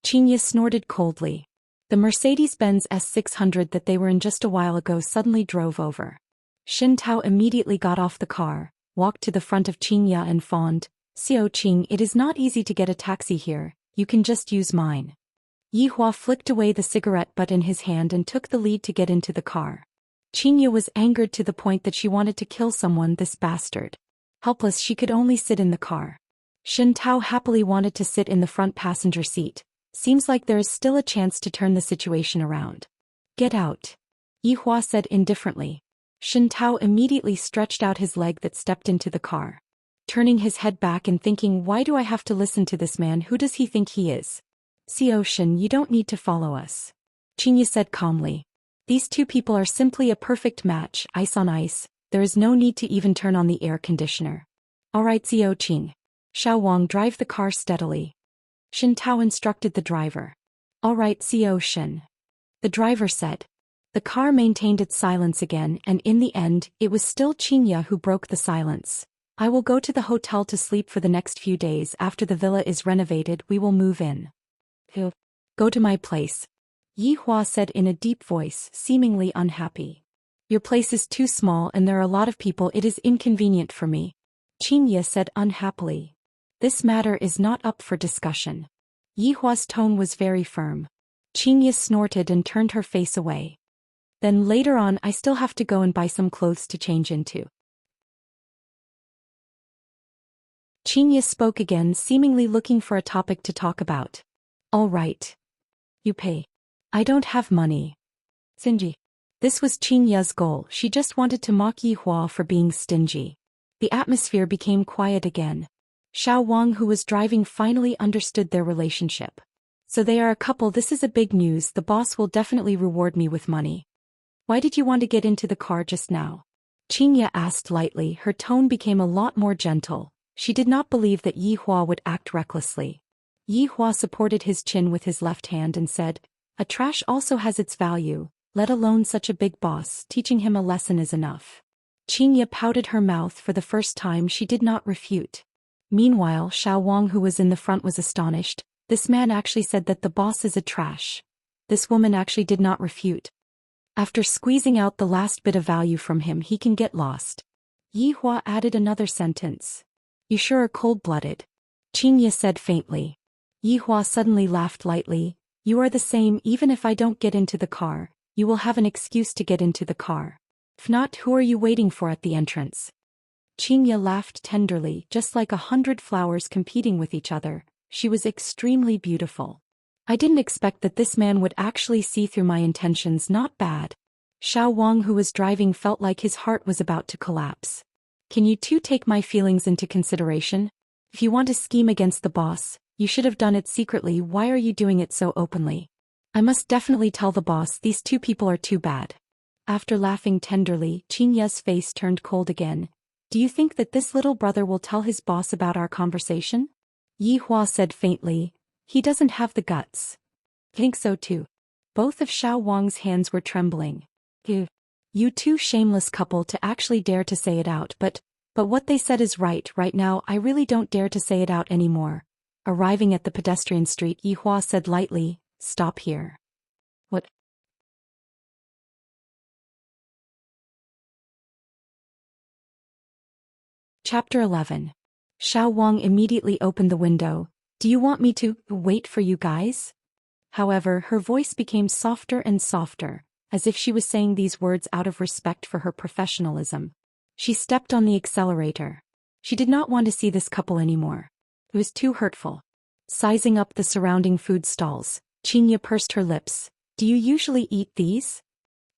Xianxia snorted coldly. The Mercedes-Benz S600 that they were in just a while ago suddenly drove over. Xin Tao immediately got off the car, walked to the front of Xianxia and fawned, Xiao Qing, it is not easy to get a taxi here, you can just use mine. Yihua flicked away the cigarette butt in his hand and took the lead to get into the car. Xianxia was angered to the point that she wanted to kill someone, this bastard. Helpless, she could only sit in the car. Xin Tao happily wanted to sit in the front passenger seat. Seems like there is still a chance to turn the situation around. Get out. Yihua said indifferently. Xin Tao immediately stretched out his leg that stepped into the car. Turning his head back and thinking, why do I have to listen to this man? Who does he think he is? Xiao Xian, you don't need to follow us. Xianxia said calmly. These two people are simply a perfect match, ice on ice, there is no need to even turn on the air conditioner. Alright Xiao Qing. Xiao Wang, drive the car steadily. Xin Tao instructed the driver. Alright Xiao Xian. The driver said. The car maintained its silence again and in the end, it was still Xianxia who broke the silence. I will go to the hotel to sleep for the next few days. After the villa is renovated we will move in. Go to my place. Yihua said in a deep voice, seemingly unhappy. Your place is too small and there are a lot of people, it is inconvenient for me. Xianxia said unhappily. This matter is not up for discussion. Yihua's tone was very firm. Xianxia snorted and turned her face away. Then later on I still have to go and buy some clothes to change into. Xianxia spoke again, seemingly looking for a topic to talk about. All right. You pay. I don't have money. Stingy. This was Xianxia's goal, she just wanted to mock Yihua for being stingy. The atmosphere became quiet again. Xiao Wang, who was driving, finally understood their relationship. So they are a couple, this is a big news, the boss will definitely reward me with money. Why did you want to get into the car just now? Xianxia asked lightly, her tone became a lot more gentle. She did not believe that Yihua would act recklessly. Yihua supported his chin with his left hand and said, a trash also has its value, let alone such a big boss, teaching him a lesson is enough. Xianxia pouted her mouth for the first time, she did not refute. Meanwhile, Xiao Wang, who was in the front, was astonished. This man actually said that the boss is a trash. This woman actually did not refute. After squeezing out the last bit of value from him, he can get lost. Yihua added another sentence. You sure are cold-blooded. Xianxia said faintly. Yihua suddenly laughed lightly. You are the same, even if I don't get into the car, you will have an excuse to get into the car. If not, who are you waiting for at the entrance? Xianxia laughed tenderly, just like 100 flowers competing with each other. She was extremely beautiful. I didn't expect that this man would actually see through my intentions, not bad. Xiao Wang, who was driving, felt like his heart was about to collapse. Can you two take my feelings into consideration? If you want to scheme against the boss, you should have done it secretly, why are you doing it so openly? I must definitely tell the boss, these two people are too bad. After laughing tenderly, Xianxia's face turned cold again. Do you think that this little brother will tell his boss about our conversation? Yihua said faintly. He doesn't have the guts. Think so too. Both of Xiao Wang's hands were trembling. You two shameless couple to actually dare to say it out, but what they said is right now I really don't dare to say it out anymore. Arriving at the pedestrian street, Yihua said lightly, stop here. What? Chapter 11. Xiao Wang immediately opened the window. Do you want me to wait for you guys? However, her voice became softer and softer, as if she was saying these words out of respect for her professionalism. She stepped on the accelerator. She did not want to see this couple anymore. It was too hurtful. Sizing up the surrounding food stalls, Xianxia pursed her lips. Do you usually eat these?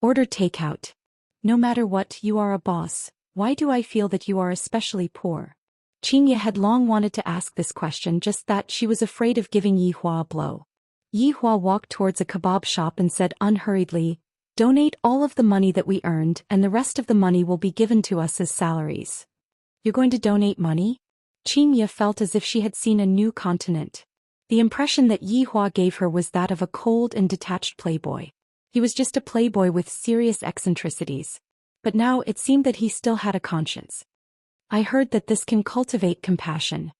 Order takeout. No matter what, you are a boss. Why do I feel that you are especially poor? Xianxia had long wanted to ask this question, just that she was afraid of giving Yihua a blow. Yi Hua walked towards a kebab shop and said unhurriedly, "Donate all of the money that we earned and the rest of the money will be given to us as salaries." "You're going to donate money?" Xianxia felt as if she had seen a new continent. The impression that Yi Hua gave her was that of a cold and detached playboy. He was just a playboy with serious eccentricities. But now it seemed that he still had a conscience. "I heard that this can cultivate compassion.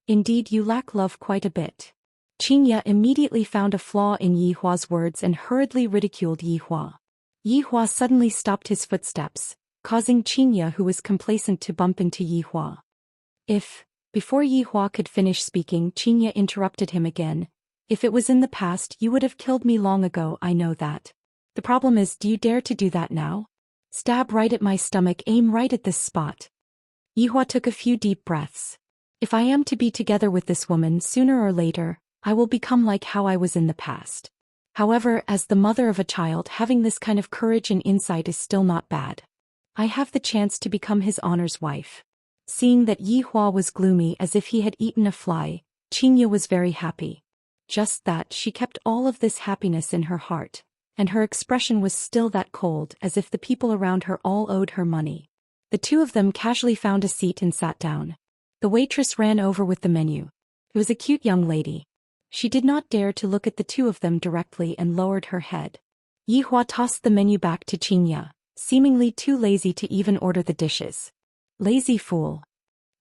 Indeed, you lack love quite a bit." Xianxia immediately found a flaw in Yi Hua's words and hurriedly ridiculed Yi Hua. Yi Hua suddenly stopped his footsteps, causing Xianxia, who was complacent, to bump into Yi Hua. Before Yi Hua could finish speaking, Xianxia interrupted him again. "If it was in the past, you would have killed me long ago, I know that. The problem is, do you dare to do that now? Stab right at my stomach, aim right at this spot." Yi Hua took a few deep breaths. "If I am to be together with this woman sooner or later, I will become like how I was in the past. However, as the mother of a child, having this kind of courage and insight is still not bad. I have the chance to become his honor's wife." Seeing that Yi Hua was gloomy as if he had eaten a fly, Xianxia was very happy. Just that she kept all of this happiness in her heart, and her expression was still that cold as if the people around her all owed her money. The two of them casually found a seat and sat down. The waitress ran over with the menu. It was a cute young lady. She did not dare to look at the two of them directly and lowered her head. Yi Hua tossed the menu back to Xianxia, seemingly too lazy to even order the dishes. "Lazy fool,"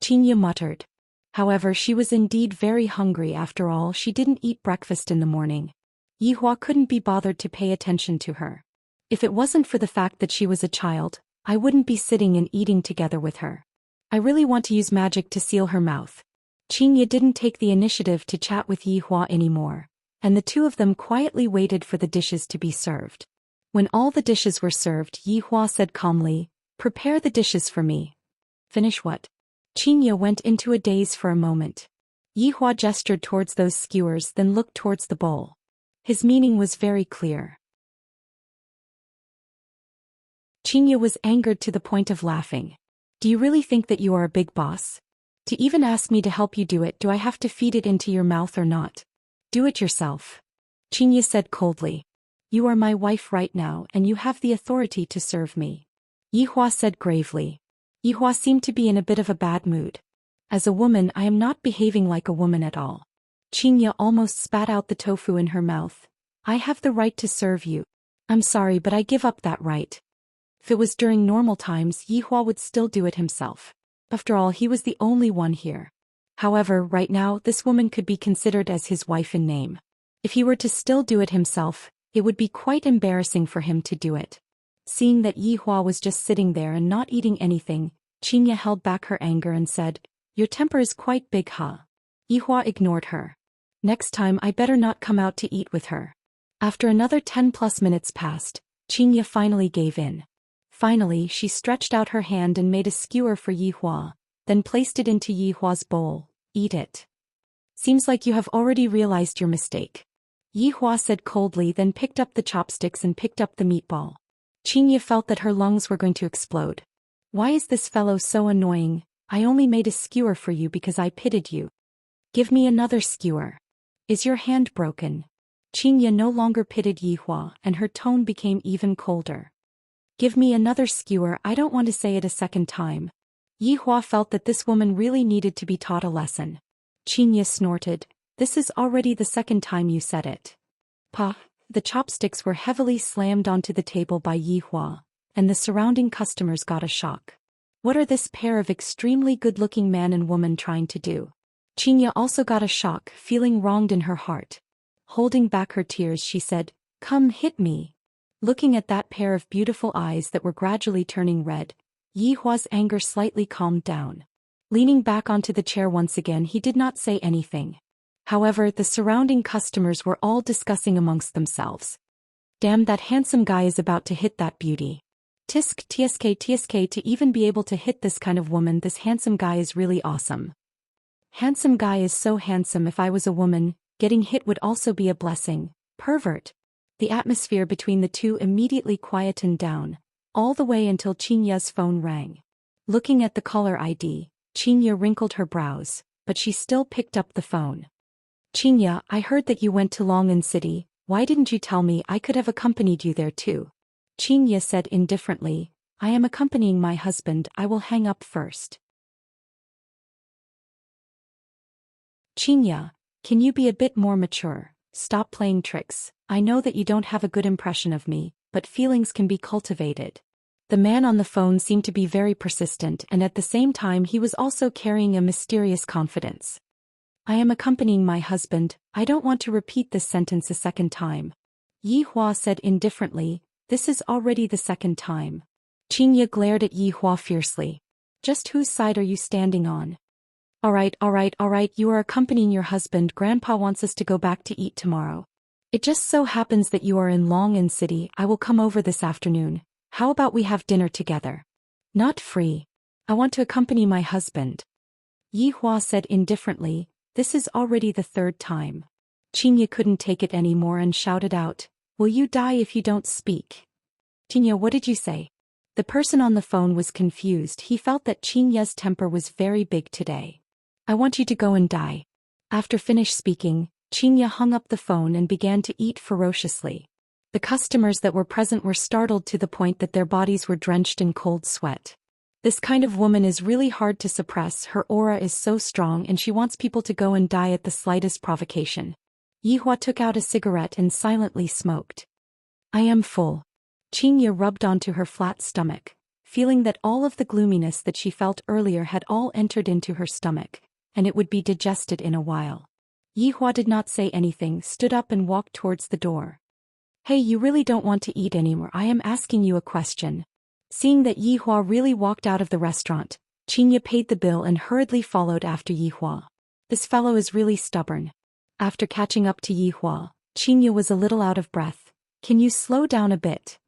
Xianxia muttered. However, she was indeed very hungry. After all, she didn't eat breakfast in the morning. Yi Hua couldn't be bothered to pay attention to her. "If it wasn't for the fact that she was a child, I wouldn't be sitting and eating together with her. I really want to use magic to seal her mouth." Xianxia didn't take the initiative to chat with Yi Hua anymore, and the two of them quietly waited for the dishes to be served. When all the dishes were served, Yi Hua said calmly, "Prepare the dishes for me." "Finish what?" Xianxia went into a daze for a moment. Yi Hua gestured towards those skewers, then looked towards the bowl. His meaning was very clear. Xianxia was angered to the point of laughing. "Do you really think that you are a big boss? To even ask me to help you do it, do I have to feed it into your mouth or not? Do it yourself." Xianxia said coldly. "You are my wife right now and you have the authority to serve me." Yi Hua said gravely. Yi Hua seemed to be in a bit of a bad mood. "As a woman, I am not behaving like a woman at all." Xianxia almost spat out the tofu in her mouth. "I have the right to serve you. I'm sorry, but I give up that right." If it was during normal times, Yi Hua would still do it himself. After all, he was the only one here. However, right now, this woman could be considered as his wife in name. If he were to still do it himself, it would be quite embarrassing for him to do it. Seeing that Yi Hua was just sitting there and not eating anything, Xianxia held back her anger and said, "Your temper is quite big, huh?" Yi Hua ignored her. "Next time I better not come out to eat with her." After another 10+ minutes passed, Xianxia finally gave in. Finally, she stretched out her hand and made a skewer for Yi Hua, then placed it into Yi Hua's bowl. "Eat it." "Seems like you have already realized your mistake," Yi Hua said coldly, then picked up the chopsticks and picked up the meatball. Xianxia felt that her lungs were going to explode. "Why is this fellow so annoying? I only made a skewer for you because I pitied you. Give me another skewer. Is your hand broken?" Xianxia no longer pitied Yi Hua, and her tone became even colder. "Give me another skewer, I don't want to say it a second time." Yi Hua felt that this woman really needed to be taught a lesson. Xianxia snorted, "This is already the second time you said it." "Pa." The chopsticks were heavily slammed onto the table by Yi Hua, and the surrounding customers got a shock. What are this pair of extremely good-looking man and woman trying to do? Xianxia also got a shock, feeling wronged in her heart. Holding back her tears, she said, "Come, hit me." Looking at that pair of beautiful eyes that were gradually turning red, Yi Hua's anger slightly calmed down. Leaning back onto the chair once again, he did not say anything. However, the surrounding customers were all discussing amongst themselves. "Damn, that handsome guy is about to hit that beauty. Tisk tsk, to even be able to hit this kind of woman, this handsome guy is really awesome. Handsome guy is so handsome, if I was a woman, getting hit would also be a blessing. Pervert." The atmosphere between the two immediately quietened down, all the way until Xianxia's phone rang. Looking at the caller ID, Xianxia wrinkled her brows, but she still picked up the phone. Xianxia, I heard that you went to Long'an City. Why didn't you tell me? I could have accompanied you there too. Xianxia said indifferently, I am accompanying my husband. I will hang up first. Xianxia, can you be a bit more mature? Stop playing tricks. I know that you don't have a good impression of me, but feelings can be cultivated. The man on the phone seemed to be very persistent, and at the same time he was also carrying a mysterious confidence. I am accompanying my husband. I don't want to repeat this sentence a second time. Yi Hua said indifferently, this is already the second time. Xianxia glared at Yi Hua fiercely. Just whose side are you standing on? Alright, you are accompanying your husband. Grandpa wants us to go back to eat tomorrow. It just so happens that you are in Long'an City. I will come over this afternoon. How about we have dinner together? Not free. I want to accompany my husband. Yi Hua said indifferently, this is already the third time. Xianxia couldn't take it anymore and shouted out, will you die if you don't speak? Xianxia, what did you say? The person on the phone was confused. He felt that Xianxia's temper was very big today. I want you to go and die. After finished speaking, Xianxia hung up the phone and began to eat ferociously. The customers that were present were startled to the point that their bodies were drenched in cold sweat. This kind of woman is really hard to suppress. Her aura is so strong and she wants people to go and die at the slightest provocation. Yi Hua took out a cigarette and silently smoked. I am full. Xianxia rubbed onto her flat stomach, feeling that all of the gloominess that she felt earlier had all entered into her stomach, and it would be digested in a while. Yi Hua did not say anything, stood up and walked towards the door. Hey, you really don't want to eat anymore? I am asking you a question. Seeing that Yi Hua really walked out of the restaurant, Xianxia paid the bill and hurriedly followed after Yi Hua. This fellow is really stubborn. After catching up to Yi Hua, Xianxia was a little out of breath. Can you slow down a bit?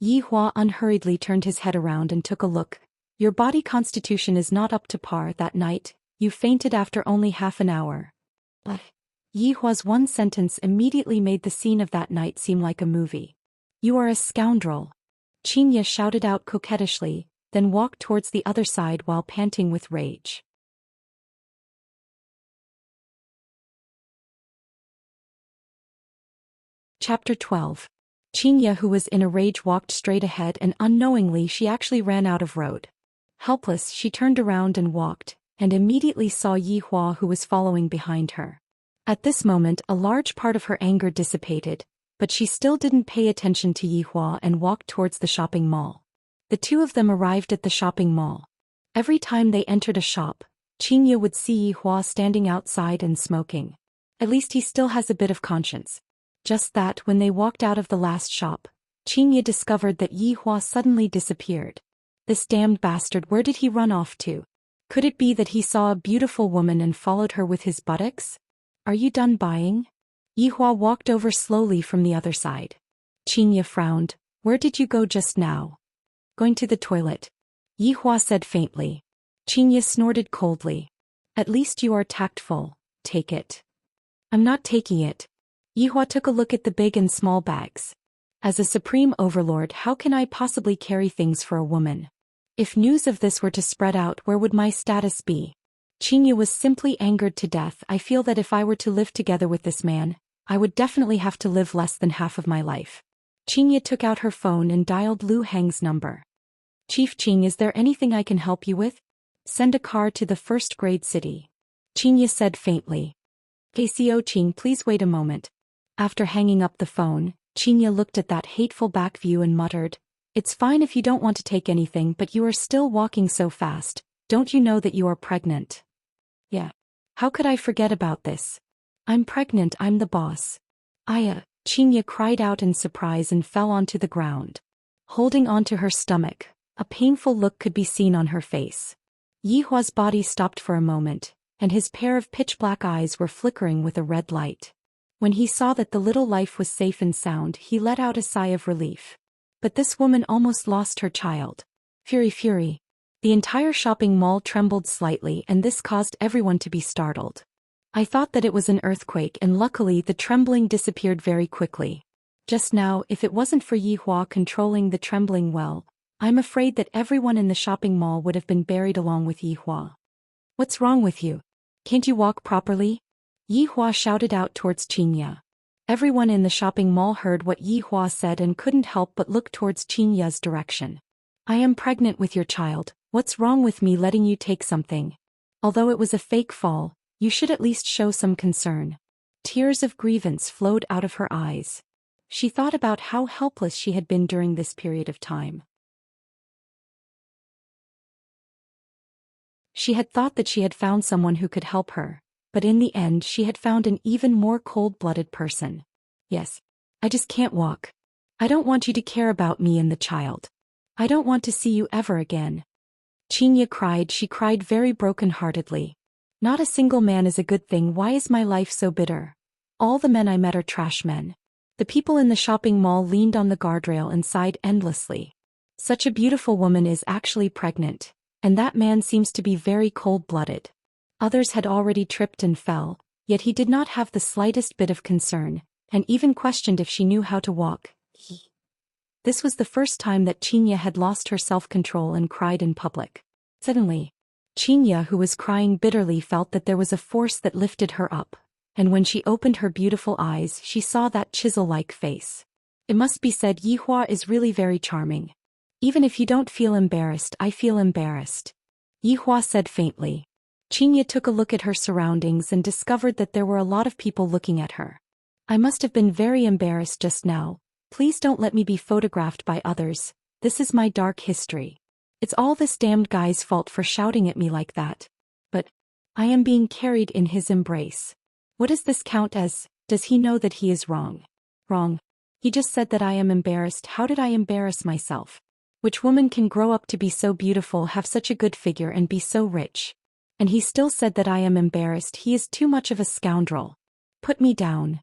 Yi Hua unhurriedly turned his head around and took a look. Your body constitution is not up to par. That night, you fainted after only half an hour. Yi Hua's one sentence immediately made the scene of that night seem like a movie. You are a scoundrel. Xianxia shouted out coquettishly, then walked towards the other side while panting with rage. Chapter 12. Xianxia, who was in a rage, walked straight ahead and unknowingly she actually ran out of road. Helpless, she turned around and walked, and immediately saw Yi Hua, who was following behind her. At this moment a large part of her anger dissipated, but she still didn't pay attention to Yi Hua and walked towards the shopping mall. The two of them arrived at the shopping mall. Every time they entered a shop, Xianxia would see Yi Hua standing outside and smoking. At least he still has a bit of conscience. Just that when they walked out of the last shop, Xianxia discovered that Yi Hua suddenly disappeared. This damned bastard, where did he run off to? Could it be that he saw a beautiful woman and followed her with his buttocks? Are you done buying? Yi Hua walked over slowly from the other side. Xianxia frowned. Where did you go just now? Going to the toilet. Yi Hua said faintly. Xianxia snorted coldly. At least you are tactful. Take it. I'm not taking it. Yi Hua took a look at the big and small bags. As a supreme overlord, how can I possibly carry things for a woman? If news of this were to spread out, where would my status be? Xianxia was simply angered to death. I feel that if I were to live together with this man, I would definitely have to live less than half of my life. Xianxia took out her phone and dialed Lu Heng's number. Chief Qing, is there anything I can help you with? Send a car to the first-grade city. Xianxia said faintly. KCO Qing, please wait a moment. After hanging up the phone, Xianxia looked at that hateful back view and muttered, It's fine if you don't want to take anything, but you are still walking so fast. Don't you know that you are pregnant? Yeah. How could I forget about this? I'm pregnant, I'm the boss. Xianxia cried out in surprise and fell onto the ground. Holding onto her stomach, a painful look could be seen on her face. Yi Hua's body stopped for a moment, and his pair of pitch-black eyes were flickering with a red light. When he saw that the little life was safe and sound, he let out a sigh of relief. But this woman almost lost her child. Fury. The entire shopping mall trembled slightly, and this caused everyone to be startled. I thought that it was an earthquake, and luckily the trembling disappeared very quickly. Just now, if it wasn't for Yi Hua controlling the trembling well, I'm afraid that everyone in the shopping mall would have been buried along with Yi Hua. What's wrong with you? Can't you walk properly? Yi Hua shouted out towards Xianxia. Everyone in the shopping mall heard what Yi Hua said and couldn't help but look towards Xianxia's direction. I am pregnant with your child, what's wrong with me letting you take something? Although it was a fake fall, you should at least show some concern. Tears of grievance flowed out of her eyes. She thought about how helpless she had been during this period of time. She had thought that she had found someone who could help her, but in the end she had found an even more cold-blooded person. Yes. I just can't walk. I don't want you to care about me and the child. I don't want to see you ever again. Xianxia cried. She cried very broken-heartedly. Not a single man is a good thing. Why is my life so bitter? All the men I met are trash men. The people in the shopping mall leaned on the guardrail and sighed endlessly. Such a beautiful woman is actually pregnant, and that man seems to be very cold-blooded. Others had already tripped and fell, yet he did not have the slightest bit of concern, and even questioned if she knew how to walk. This was the first time that Xianxia had lost her self-control and cried in public. Suddenly, Xianxia, who was crying bitterly, felt that there was a force that lifted her up, and when she opened her beautiful eyes she saw that chisel-like face. It must be said Yi Hua is really very charming. Even if you don't feel embarrassed, I feel embarrassed. Yi Hua said faintly. Xianxia took a look at her surroundings and discovered that there were a lot of people looking at her. I must have been very embarrassed just now. Please don't let me be photographed by others. This is my dark history. It's all this damned guy's fault for shouting at me like that. But I am being carried in his embrace. What does this count as? Does he know that he is wrong? Wrong. He just said that I am embarrassed. How did I embarrass myself? Which woman can grow up to be so beautiful, have such a good figure and be so rich? And he still said that I am embarrassed. He is too much of a scoundrel. Put me down.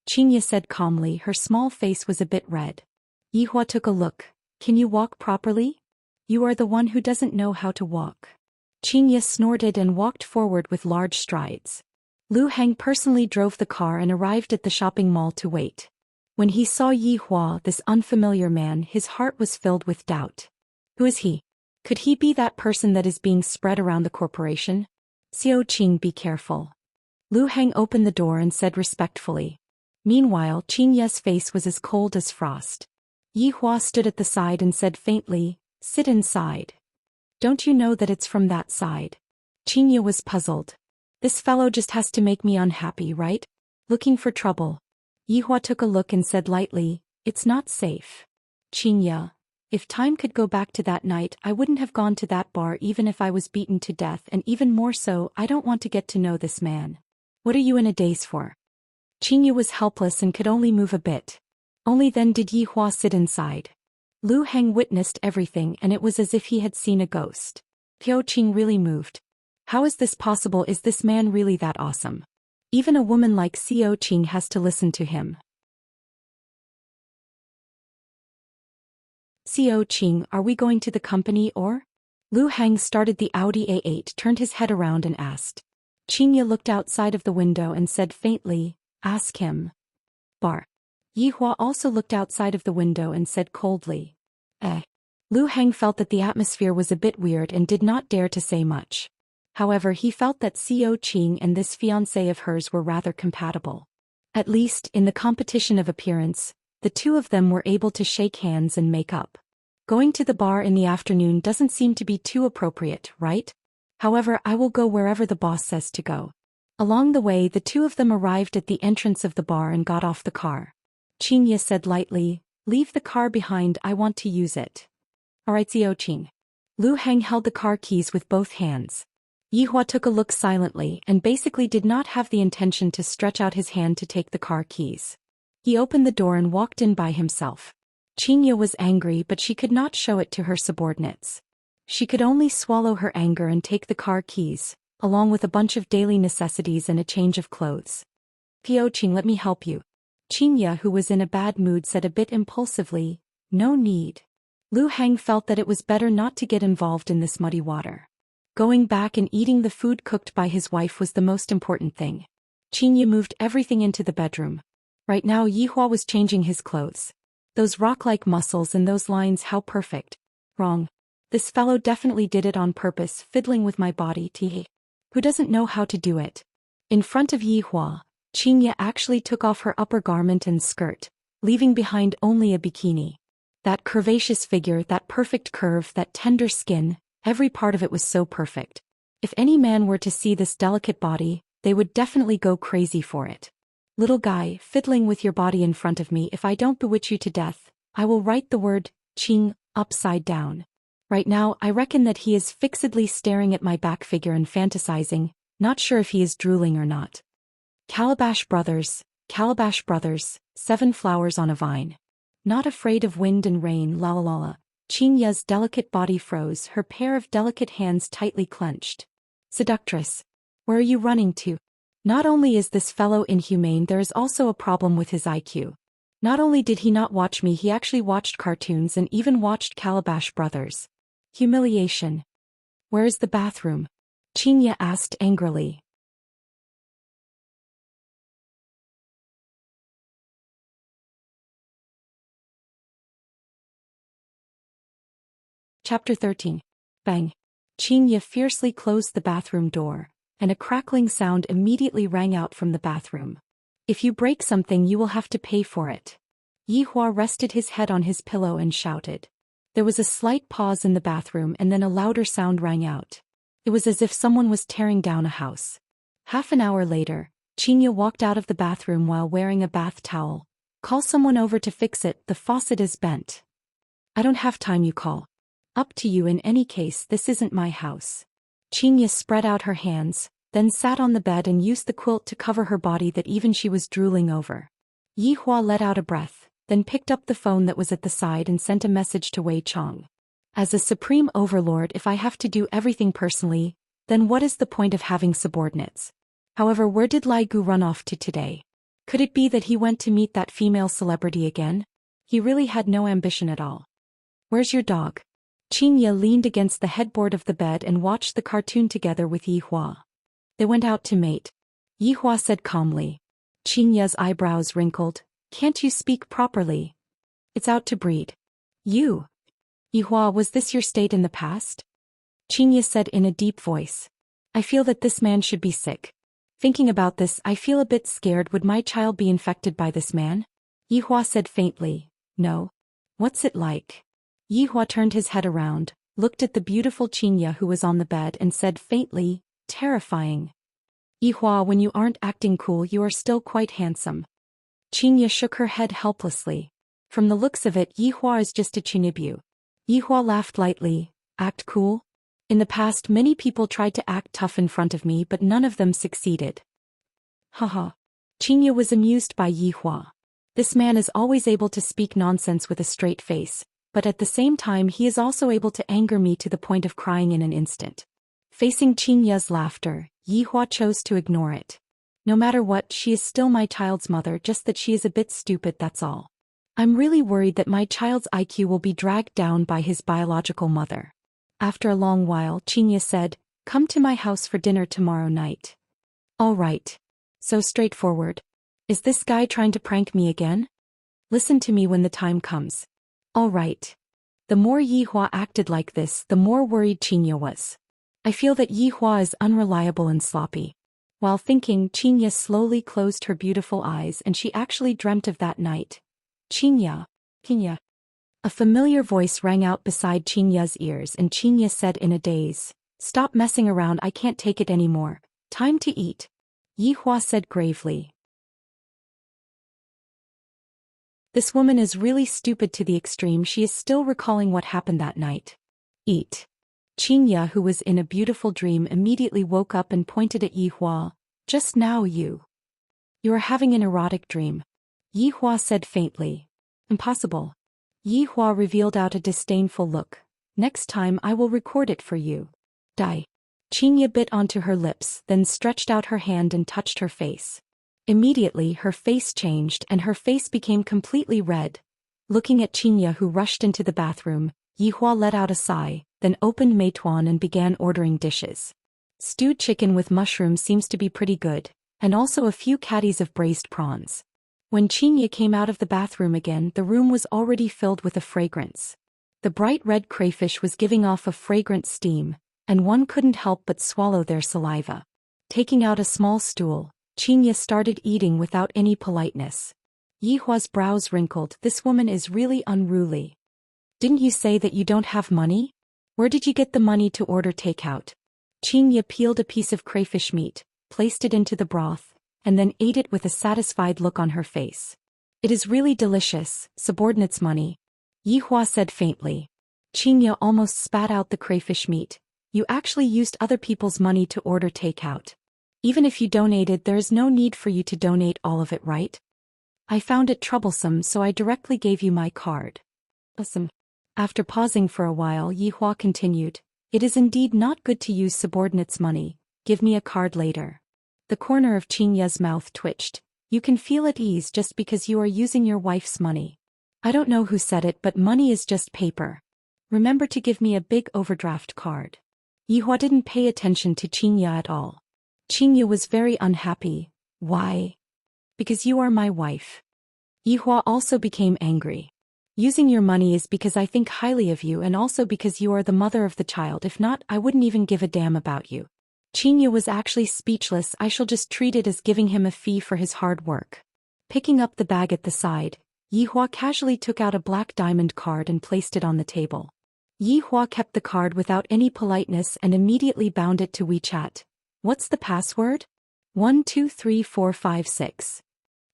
Xianxia said calmly. Her small face was a bit red. Yi Hua took a look. Can you walk properly? You are the one who doesn't know how to walk. Xianxia snorted and walked forward with large strides. Lu Hang personally drove the car and arrived at the shopping mall to wait. When he saw Yi Hua, this unfamiliar man, his heart was filled with doubt. Who is he? Could he be that person that is being spread around the corporation? Xiao Qing, be careful. Lu Hang opened the door and said respectfully. Meanwhile, Xianxia's face was as cold as frost. Yi Hua stood at the side and said faintly, sit inside. Don't you know that it's from that side? Xianxia was puzzled. This fellow just has to make me unhappy, right? Looking for trouble. Yi Hua took a look and said lightly, it's not safe. Xianxia, if time could go back to that night, I wouldn't have gone to that bar even if I was beaten to death, and even more so, I don't want to get to know this man. What are you in a daze for? Xianxia was helpless and could only move a bit. Only then did Yi Hua sit inside. Lu Heng witnessed everything and it was as if he had seen a ghost. Xiao Qing really moved. How is this possible? Is this man really that awesome? Even a woman like Xiao Qing has to listen to him. Xiao Qing, are we going to the company or? Lu Heng started the Audi A8, turned his head around and asked. Xianxia looked outside of the window and said faintly, ask him. Bar. Yi Hua also looked outside of the window and said coldly. Lu Heng felt that the atmosphere was a bit weird and did not dare to say much. However, he felt that Xiao Qing and this fiancé of hers were rather compatible. At least, in the competition of appearance, the two of them were able to shake hands and make up. Going to the bar in the afternoon doesn't seem to be too appropriate, right? However, I will go wherever the boss says to go. Along the way, the two of them arrived at the entrance of the bar and got off the car. Xianxia said lightly, leave the car behind, I want to use it. Alright, Xiao Qing. Lu Heng held the car keys with both hands. Yi Hua took a look silently and basically did not have the intention to stretch out his hand to take the car keys. He opened the door and walked in by himself. Xianxia was angry, but she could not show it to her subordinates. She could only swallow her anger and take the car keys, along with a bunch of daily necessities and a change of clothes. Xiao Qing, let me help you. Xianxia, who was in a bad mood, said a bit impulsively, no need. Lu Heng felt that it was better not to get involved in this muddy water. Going back and eating the food cooked by his wife was the most important thing. Xianxia moved everything into the bedroom. Right now Yi Hua was changing his clothes. Those rock-like muscles and those lines, how perfect. Wrong. This fellow definitely did it on purpose, fiddling with my body. Who doesn't know how to do it? In front of Yihua, Xianxia actually took off her upper garment and skirt, leaving behind only a bikini. That curvaceous figure, that perfect curve, that tender skin, every part of it was so perfect. If any man were to see this delicate body, they would definitely go crazy for it. Little guy, fiddling with your body in front of me, if I don't bewitch you to death, I will write the word, Qing, upside down. Right now, I reckon that he is fixedly staring at my back figure and fantasizing, not sure if he is drooling or not. Calabash brothers, 7 flowers on a vine. Not afraid of wind and rain, la la la la. Xianxia's delicate body froze, her pair of delicate hands tightly clenched. Seductress. Where are you running to? Not only is this fellow inhumane, there is also a problem with his IQ. Not only did he not watch me, he actually watched cartoons and even watched Calabash Brothers. Humiliation. Where is the bathroom? Xianxia asked angrily. Chapter 13. Bang. Xianxia fiercely closed the bathroom door, and a crackling sound immediately rang out from the bathroom. If you break something, you will have to pay for it. Yihua rested his head on his pillow and shouted. There was a slight pause in the bathroom and then a louder sound rang out. It was as if someone was tearing down a house. Half an hour later, Xianxia walked out of the bathroom while wearing a bath towel. Call someone over to fix it, the faucet is bent. I don't have time, you call. Up to you, in any case, this isn't my house. Xianxia spread out her hands, then sat on the bed and used the quilt to cover her body that even she was drooling over. Yihua let out a breath, then picked up the phone that was at the side and sent a message to Wei Chong. As a supreme overlord, if I have to do everything personally, then what is the point of having subordinates? However, where did Lai Gu run off to today? Could it be that he went to meet that female celebrity again? He really had no ambition at all. Where's your dog? Xianxia leaned against the headboard of the bed and watched the cartoon together with Yihua. They went out to mate. Yihua said calmly. Xianxia's eyebrows wrinkled. Can't you speak properly? It's out to breed. You. Yihua, was this your state in the past? Xianxia said in a deep voice. I feel that this man should be sick. Thinking about this, I feel a bit scared. Would my child be infected by this man? Yihua said faintly. No. What's it like? Yihua turned his head around, looked at the beautiful Xianxia who was on the bed and said faintly, terrifying. Yihua, when you aren't acting cool, you are still quite handsome. Xianxia shook her head helplessly. From the looks of it, Yihua is just a chinibu. Yihua laughed lightly. Act cool? In the past, many people tried to act tough in front of me, but none of them succeeded. Haha. Xianxia was amused by Yihua. This man is always able to speak nonsense with a straight face, but at the same time he is also able to anger me to the point of crying in an instant. Facing Xianxia's laughter, Yihua chose to ignore it. No matter what, she is still my child's mother, just that she is a bit stupid, that's all. I'm really worried that my child's IQ will be dragged down by his biological mother. After a long while, Xianxia said, come to my house for dinner tomorrow night. All right. So straightforward. Is this guy trying to prank me again? Listen to me when the time comes. All right. The more Yihua acted like this, the more worried Xianxia was. I feel that Yihua is unreliable and sloppy. While thinking, Xianxia slowly closed her beautiful eyes and she actually dreamt of that night. Xianxia. A familiar voice rang out beside Xianxia's ears and Xianxia said in a daze, stop messing around, I can't take it anymore. Time to eat. Yihua said gravely. This woman is really stupid to the extreme. She is still recalling what happened that night. Eat. Xianxia, who was in a beautiful dream, immediately woke up and pointed at Yihua. Just now you are having an erotic dream. Yihua said faintly. Impossible. Yihua revealed out a disdainful look. Next time I will record it for you. Die. Xianxia bit onto her lips, then stretched out her hand and touched her face. Immediately her face changed and her face became completely red. Looking at Xianxia, who rushed into the bathroom, Yihua let out a sigh, then opened Meituan and began ordering dishes. Stewed chicken with mushrooms seems to be pretty good, and also a few caddies of braised prawns. When Xianxia came out of the bathroom again, the room was already filled with a fragrance. The bright red crayfish was giving off a fragrant steam, and one couldn't help but swallow their saliva. Taking out a small stool, Xianxia started eating without any politeness. Yihua's brows wrinkled. This woman is really unruly. Didn't you say that you don't have money? Where did you get the money to order takeout? Xianxia peeled a piece of crayfish meat, placed it into the broth, and then ate it with a satisfied look on her face. It is really delicious, subordinate's money. Yihua said faintly. Xianxia almost spat out the crayfish meat. You actually used other people's money to order takeout. Even if you donated, there is no need for you to donate all of it, right? I found it troublesome, so I directly gave you my card. Awesome. After pausing for a while, Yihua continued, It is indeed not good to use subordinates' money. Give me a card later. The corner of Xianxia's mouth twitched. You can feel at ease just because you are using your wife's money. I don't know who said it, but money is just paper. Remember to give me a big overdraft card. Yihua didn't pay attention to Xianxia at all. Xianxia was very unhappy. Why? Because you are my wife. Yihua also became angry. Using your money is because I think highly of you and also because you are the mother of the child. If not, I wouldn't even give a damn about you. Xianxia was actually speechless. I shall just treat it as giving him a fee for his hard work. Picking up the bag at the side, Yihua casually took out a black diamond card and placed it on the table. Yihua kept the card without any politeness and immediately bound it to WeChat. What's the password? 123456.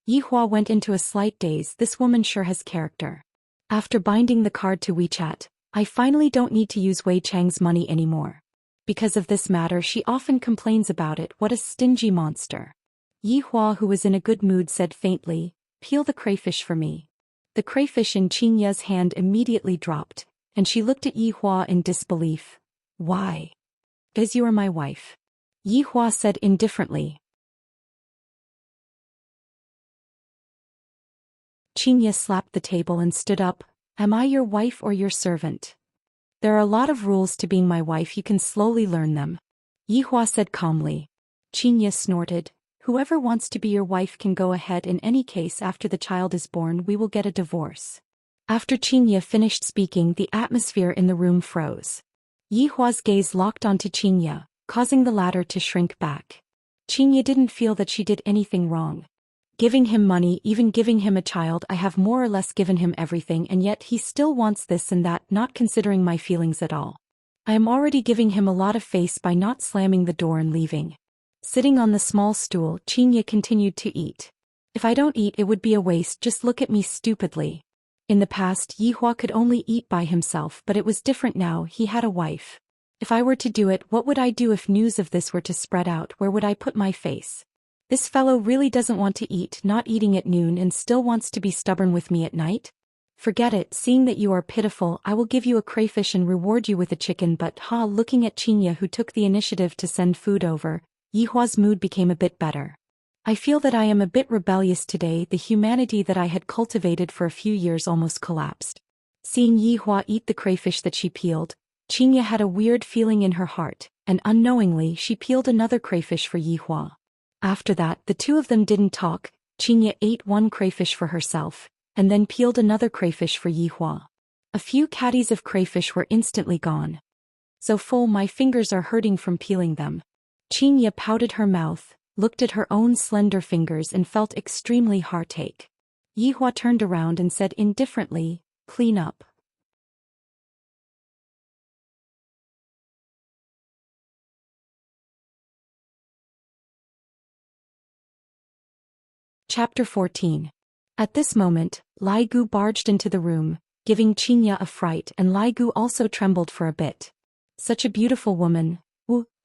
Yihua went into a slight daze. This woman sure has character. After binding the card to WeChat, I finally don't need to use Wei Chang's money anymore. Because of this matter, she often complains about it. What a stingy monster. Yihua, who was in a good mood, said faintly, Peel the crayfish for me. The crayfish in Xianxia's hand immediately dropped, and she looked at Yihua in disbelief. Why? Because you are my wife. Yihua said indifferently. Xianxia slapped the table and stood up. Am I your wife or your servant? There are a lot of rules to being my wife. You can slowly learn them. Yihua said calmly. Xianxia snorted. Whoever wants to be your wife can go ahead. In any case, after the child is born, we will get a divorce. After Xianxia finished speaking, the atmosphere in the room froze. Yihua's gaze locked onto Xianxia, causing the latter to shrink back. Xianxia didn't feel that she did anything wrong. Giving him money, even giving him a child, I have more or less given him everything, and yet he still wants this and that, not considering my feelings at all. I am already giving him a lot of face by not slamming the door and leaving. Sitting on the small stool, Xianxia continued to eat. If I don't eat, it would be a waste. Just look at me stupidly. In the past, Yihua could only eat by himself, but it was different now. He had a wife. If I were to do it, what would I do if news of this were to spread out? Where would I put my face? This fellow really doesn't want to eat, not eating at noon, and still wants to be stubborn with me at night? Forget it. Seeing that you are pitiful, I will give you a crayfish and reward you with a chicken. But looking at Xianxia, who took the initiative to send food over, Yihua's mood became a bit better. I feel that I am a bit rebellious today. The humanity that I had cultivated for a few years almost collapsed. Seeing Yihua eat the crayfish that she peeled, Xianxia had a weird feeling in her heart, and unknowingly she peeled another crayfish for Yihua. After that, the two of them didn't talk. Xianxia ate one crayfish for herself, and then peeled another crayfish for Yihua. A few caddies of crayfish were instantly gone. So full, my fingers are hurting from peeling them. Xianxia pouted her mouth, looked at her own slender fingers and felt extremely heartache. Yihua turned around and said indifferently, Clean up. Chapter 14. At this moment, Lai Gu barged into the room, giving Xianxia a fright, and Lai Gu also trembled for a bit. Such a beautiful woman.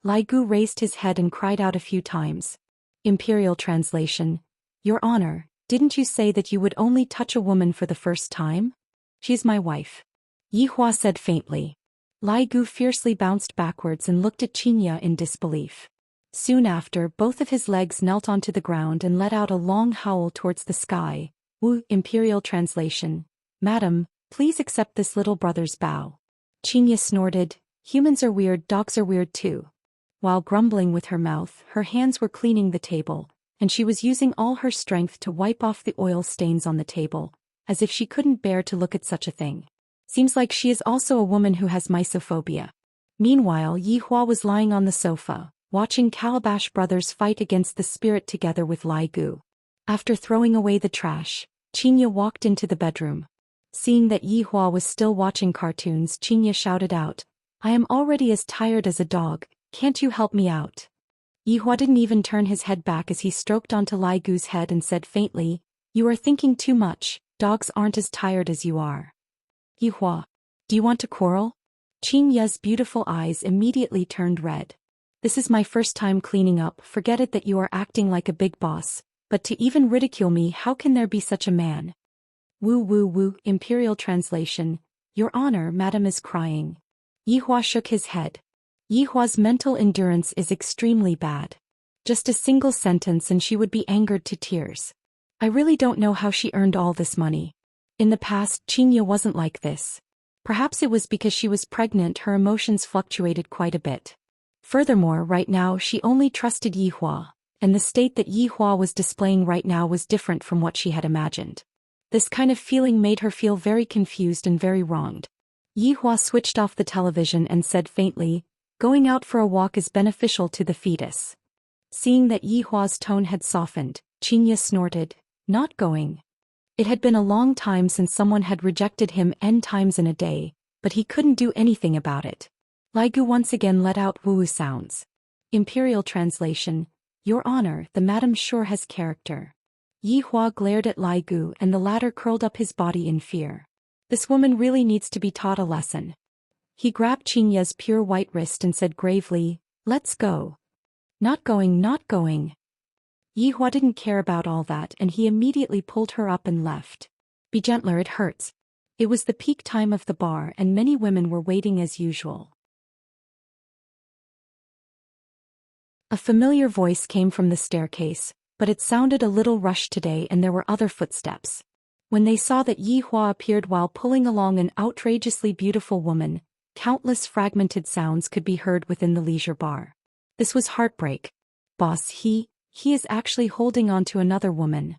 Lai Gu raised his head and cried out a few times. Imperial translation. Your Honor, didn't you say that you would only touch a woman for the first time? She's my wife. Yihua said faintly. Lai Gu fiercely bounced backwards and looked at Xianxia in disbelief. Soon after, both of his legs knelt onto the ground and let out a long howl towards the sky. Imperial translation. Madam, please accept this little brother's bow. Xianxia snorted. Humans are weird, dogs are weird too. While grumbling with her mouth, her hands were cleaning the table, and she was using all her strength to wipe off the oil stains on the table, as if she couldn't bear to look at such a thing. Seems like she is also a woman who has mysophobia. Meanwhile, Yihua was lying on the sofa, watching Calabash brothers fight against the spirit together with Lai Gu. After throwing away the trash, Xianxia walked into the bedroom. Seeing that Yihua was still watching cartoons, Xianxia shouted out, "I am already as tired as a dog, can't you help me out?" Yihua didn't even turn his head back as he stroked onto Lai Gu's head and said faintly, "You are thinking too much, dogs aren't as tired as you are." "Yihua, do you want to quarrel?" Xianxia's beautiful eyes immediately turned red. "This is my first time cleaning up, forget it that you are acting like a big boss, but to even ridicule me, how can there be such a man?" Woo woo woo, Imperial translation, "Your Honor, Madam is crying." Yihua shook his head. Yihua's mental endurance is extremely bad. Just a single sentence and she would be angered to tears. I really don't know how she earned all this money. In the past, Xianxia wasn't like this. Perhaps it was because she was pregnant, her emotions fluctuated quite a bit. Furthermore, right now she only trusted Yihua, and the state that Yihua was displaying right now was different from what she had imagined. This kind of feeling made her feel very confused and very wronged. Yihua switched off the television and said faintly, "Going out for a walk is beneficial to the fetus." Seeing that Yihua's tone had softened, Xianxia snorted, "Not going." It had been a long time since someone had rejected him n times in a day, but he couldn't do anything about it. Lai Gu once again let out woo-woo sounds. Imperial translation, "Your Honor, the madam sure has character." Yihua glared at Lai Gu and the latter curled up his body in fear. This woman really needs to be taught a lesson. He grabbed Xianxia's pure white wrist and said gravely, "Let's go." "Not going, not going." Yihua didn't care about all that and he immediately pulled her up and left. "Be gentler, it hurts." It was the peak time of the bar and many women were waiting as usual. A familiar voice came from the staircase, but it sounded a little rushed today and there were other footsteps. When they saw that Yihua appeared while pulling along an outrageously beautiful woman, countless fragmented sounds could be heard within the leisure bar. This was heartbreak. "Boss, he is actually holding on to another woman.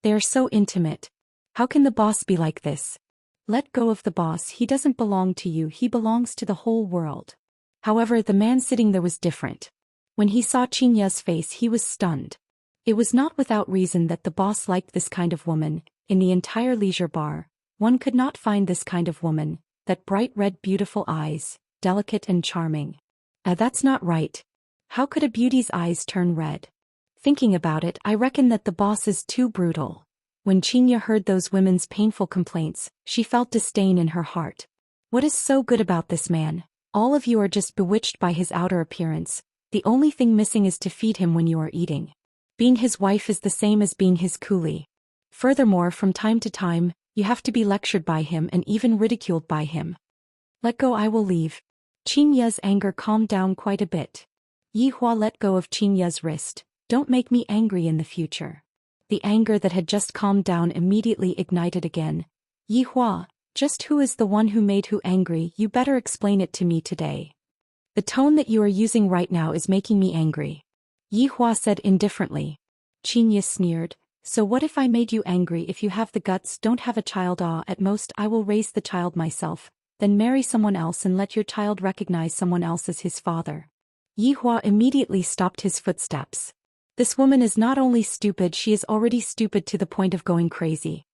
They are so intimate. How can the boss be like this? Let go of the boss, he doesn't belong to you, he belongs to the whole world." However, the man sitting there was different. When he saw Xianxia's face, he was stunned. It was not without reason that the boss liked this kind of woman. In the entire leisure bar, one could not find this kind of woman, that bright red beautiful eyes, delicate and charming. That's not right. How could a beauty's eyes turn red? Thinking about it, I reckon that the boss is too brutal. When Xianxia heard those women's painful complaints, she felt disdain in her heart. What is so good about this man? All of you are just bewitched by his outer appearance. The only thing missing is to feed him when you are eating. Being his wife is the same as being his coolie. Furthermore, from time to time, you have to be lectured by him and even ridiculed by him. Let go, I will leave. Xianxia's anger calmed down quite a bit. Yihua let go of Xianxia's wrist. Don't make me angry in the future. The anger that had just calmed down immediately ignited again. Yihua, just who is the one who made who angry? You better explain it to me today. The tone that you are using right now is making me angry. Yihua said indifferently. Xianxia sneered. So what if I made you angry? If you have the guts, don't have a child. At most I will raise the child myself, then marry someone else and let your child recognize someone else as his father. Yihua immediately stopped his footsteps. This woman is not only stupid, she is already stupid to the point of going crazy.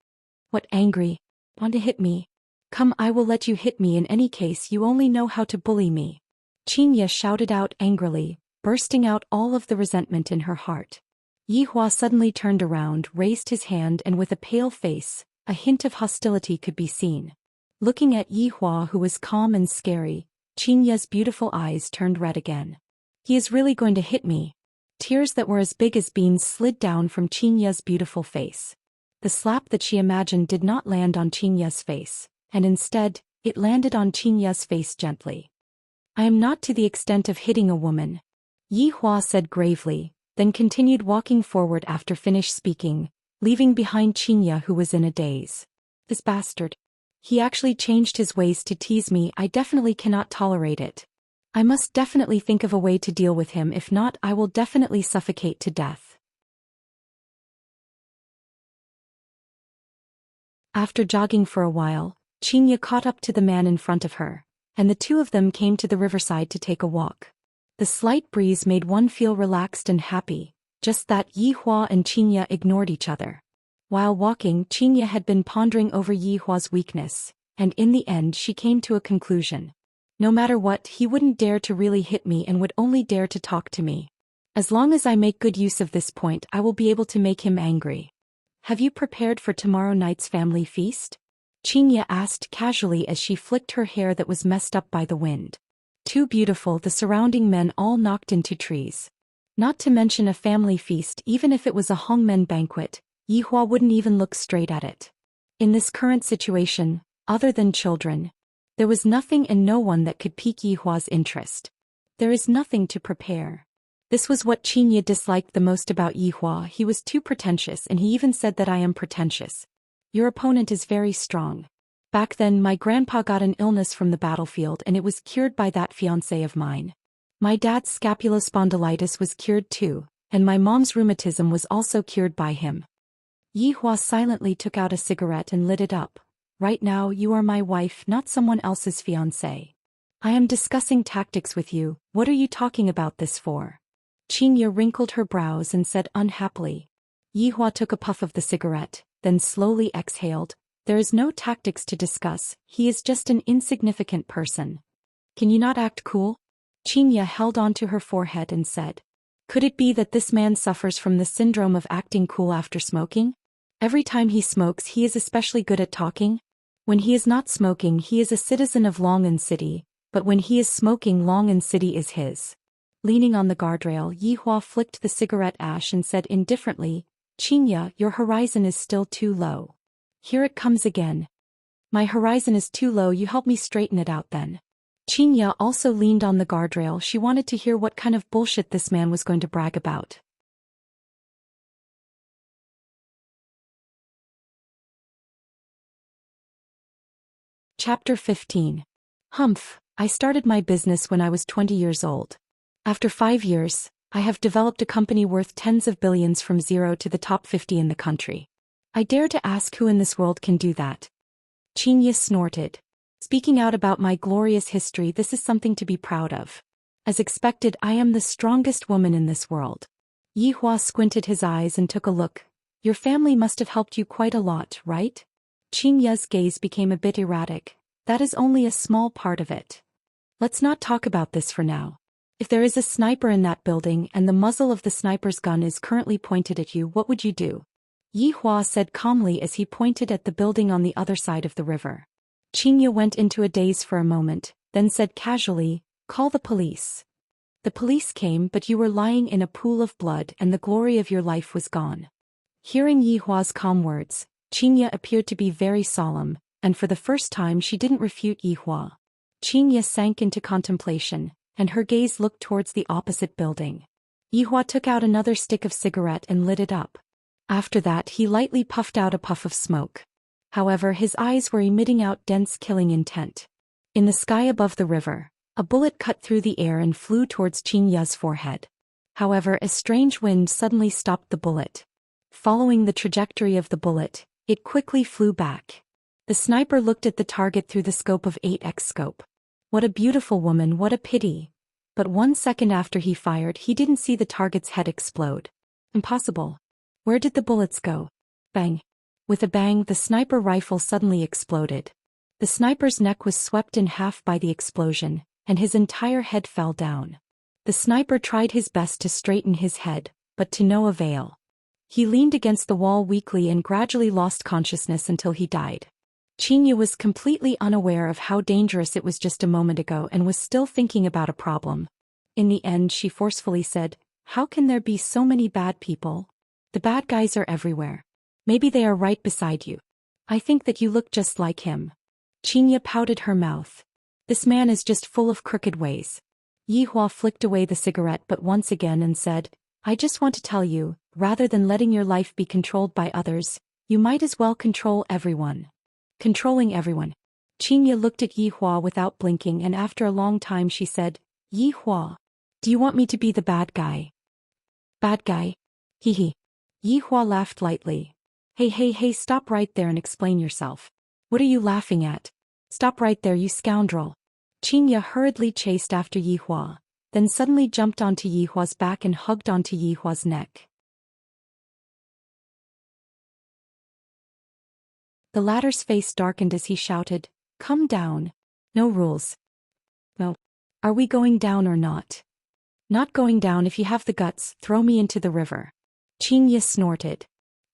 What, angry? Want to hit me? Come, I will let you hit me. In any case, you only know how to bully me. Xianxia shouted out angrily, bursting out all of the resentment in her heart. Yihua suddenly turned around, raised his hand and with a pale face, a hint of hostility could be seen. Looking at Yihua, who was calm and scary, Xianxia's beautiful eyes turned red again. He is really going to hit me. Tears that were as big as beans slid down from Xianxia's beautiful face. The slap that she imagined did not land on Xianxia's face, and instead, it landed on Xianxia's face gently. I am not to the extent of hitting a woman, Yihua said gravely, then continued walking forward after finished speaking, leaving behind Xianxia, who was in a daze. This bastard. He actually changed his ways to tease me. I definitely cannot tolerate it. I must definitely think of a way to deal with him, if not I will definitely suffocate to death. After jogging for a while, Xianxia caught up to the man in front of her, and the two of them came to the riverside to take a walk. The slight breeze made one feel relaxed and happy, just that Yihua and Xianxia ignored each other. While walking, Xianxia had been pondering over Yihua's weakness, and in the end she came to a conclusion. No matter what, he wouldn't dare to really hit me and would only dare to talk to me. As long as I make good use of this point, I will be able to make him angry. Have you prepared for tomorrow night's family feast? Xianxia asked casually as she flicked her hair that was messed up by the wind. Too beautiful, the surrounding men all knocked into trees. Not to mention a family feast, even if it was a hongmen banquet, Yihua wouldn't even look straight at it. In this current situation, other than children, there was nothing and no one that could pique Yihua's interest. There is nothing to prepare. This was what Xianxia disliked the most about Yihua. He was too pretentious, and he even said that I am pretentious. Your opponent is very strong. Back then my grandpa got an illness from the battlefield and it was cured by that fiancé of mine. My dad's scapulospondylitis was cured too, and my mom's rheumatism was also cured by him. Yihua silently took out a cigarette and lit it up. Right now you are my wife, not someone else's fiancé. I am discussing tactics with you. What are you talking about this for? Xianxia wrinkled her brows and said unhappily. Yihua took a puff of the cigarette, then slowly exhaled. There is no tactics to discuss, he is just an insignificant person. Can you not act cool? Xianxia held onto her forehead and said. Could it be that this man suffers from the syndrome of acting cool after smoking? Every time he smokes he is especially good at talking. When he is not smoking he is a citizen of Longan City, but when he is smoking Longan City is his. Leaning on the guardrail, Yihua flicked the cigarette ash and said indifferently, Xianxia, your horizon is still too low. Here it comes again. My horizon is too low, you help me straighten it out then. Xianxia also leaned on the guardrail. She wanted to hear what kind of bullshit this man was going to brag about. Chapter 15. Humph, I started my business when I was 20 years old. After 5 years, I have developed a company worth tens of billions from zero to the top 50 in the country. I dare to ask who in this world can do that. Xianxia snorted. Speaking out about my glorious history, this is something to be proud of. As expected, I am the strongest woman in this world. Yihua squinted his eyes and took a look. Your family must have helped you quite a lot, right? Xianxia's gaze became a bit erratic. That is only a small part of it. Let's not talk about this for now. If there is a sniper in that building and the muzzle of the sniper's gun is currently pointed at you, what would you do? Yihua said calmly as he pointed at the building on the other side of the river. Xianxia went into a daze for a moment, then said casually, call the police. The police came, but you were lying in a pool of blood and the glory of your life was gone. Hearing Yihua's calm words, Xianxia appeared to be very solemn, and for the first time she didn't refute Yihua. Xianxia sank into contemplation, and her gaze looked towards the opposite building. Yihua took out another stick of cigarette and lit it up. After that he lightly puffed out a puff of smoke. However, his eyes were emitting out dense killing intent. In the sky above the river, a bullet cut through the air and flew towards Xianxia's forehead. However, a strange wind suddenly stopped the bullet. Following the trajectory of the bullet, it quickly flew back. The sniper looked at the target through the scope of 8x scope. What a beautiful woman, what a pity. But 1 second after he fired, he didn't see the target's head explode. Impossible. Where did the bullets go? Bang. With a bang, the sniper rifle suddenly exploded. The sniper's neck was swept in half by the explosion, and his entire head fell down. The sniper tried his best to straighten his head, but to no avail. He leaned against the wall weakly and gradually lost consciousness until he died. Xianxia was completely unaware of how dangerous it was just a moment ago and was still thinking about a problem. In the end, she forcefully said, how can there be so many bad people? The bad guys are everywhere. Maybe they are right beside you. I think that you look just like him. Xianxia pouted her mouth. This man is just full of crooked ways. Yihua flicked away the cigarette but once again and said, I just want to tell you, rather than letting your life be controlled by others, you might as well control everyone. Controlling everyone. Xianxia looked at Yihua without blinking and after a long time she said, Yihua, do you want me to be the bad guy? Bad guy? Hee. Yihua laughed lightly. Hey, stop right there and explain yourself. What are you laughing at? Stop right there, you scoundrel. Xianxia hurriedly chased after Yihua. then suddenly jumped onto Yihua's back and hugged onto Yihua's neck. The latter's face darkened as he shouted, "Come down. No rules." "No. Are we going down or not?" "Not going down. If you have the guts, throw me into the river." Xianxia snorted.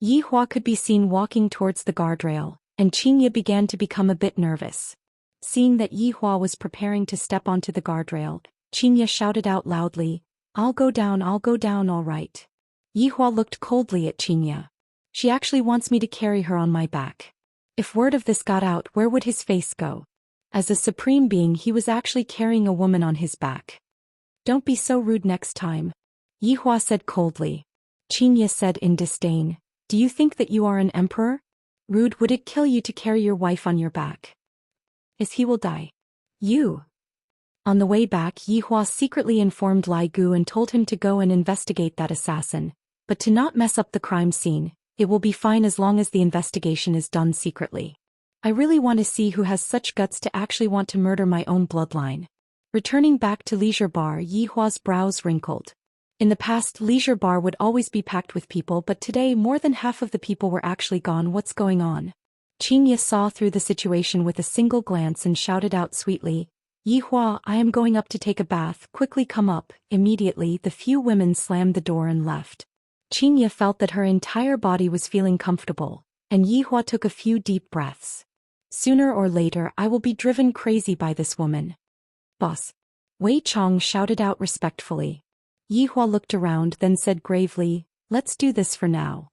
Yihua could be seen walking towards the guardrail, and Xianxia began to become a bit nervous. Seeing that Yihua was preparing to step onto the guardrail, Xianxia shouted out loudly, I'll go down, all right." Yihua looked coldly at Xianxia. She actually wants me to carry her on my back. If word of this got out, where would his face go? As a supreme being, he was actually carrying a woman on his back. "Don't be so rude next time," Yihua said coldly. Xianxia said in disdain, "Do you think that you are an emperor? Rude. Would it kill you to carry your wife on your back? As he will die. You." On the way back, Yihua secretly informed Lai Gu and told him to go and investigate that assassin, but to not mess up the crime scene. It will be fine as long as the investigation is done secretly. I really want to see who has such guts to actually want to murder my own bloodline. Returning back to Leisure Bar, Yihua's brows wrinkled. In the past, Leisure Bar would always be packed with people, but today more than half of the people were actually gone. What's going on? Xianxia saw through the situation with a single glance and shouted out sweetly, "Yihua, I am going up to take a bath. Quickly come up." Immediately, the few women slammed the door and left. Xianxia felt that her entire body was feeling comfortable, and Yihua took a few deep breaths. Sooner or later, I will be driven crazy by this woman. "Boss." Wei Chong shouted out respectfully. Yihua looked around, then said gravely, "Let's do this for now.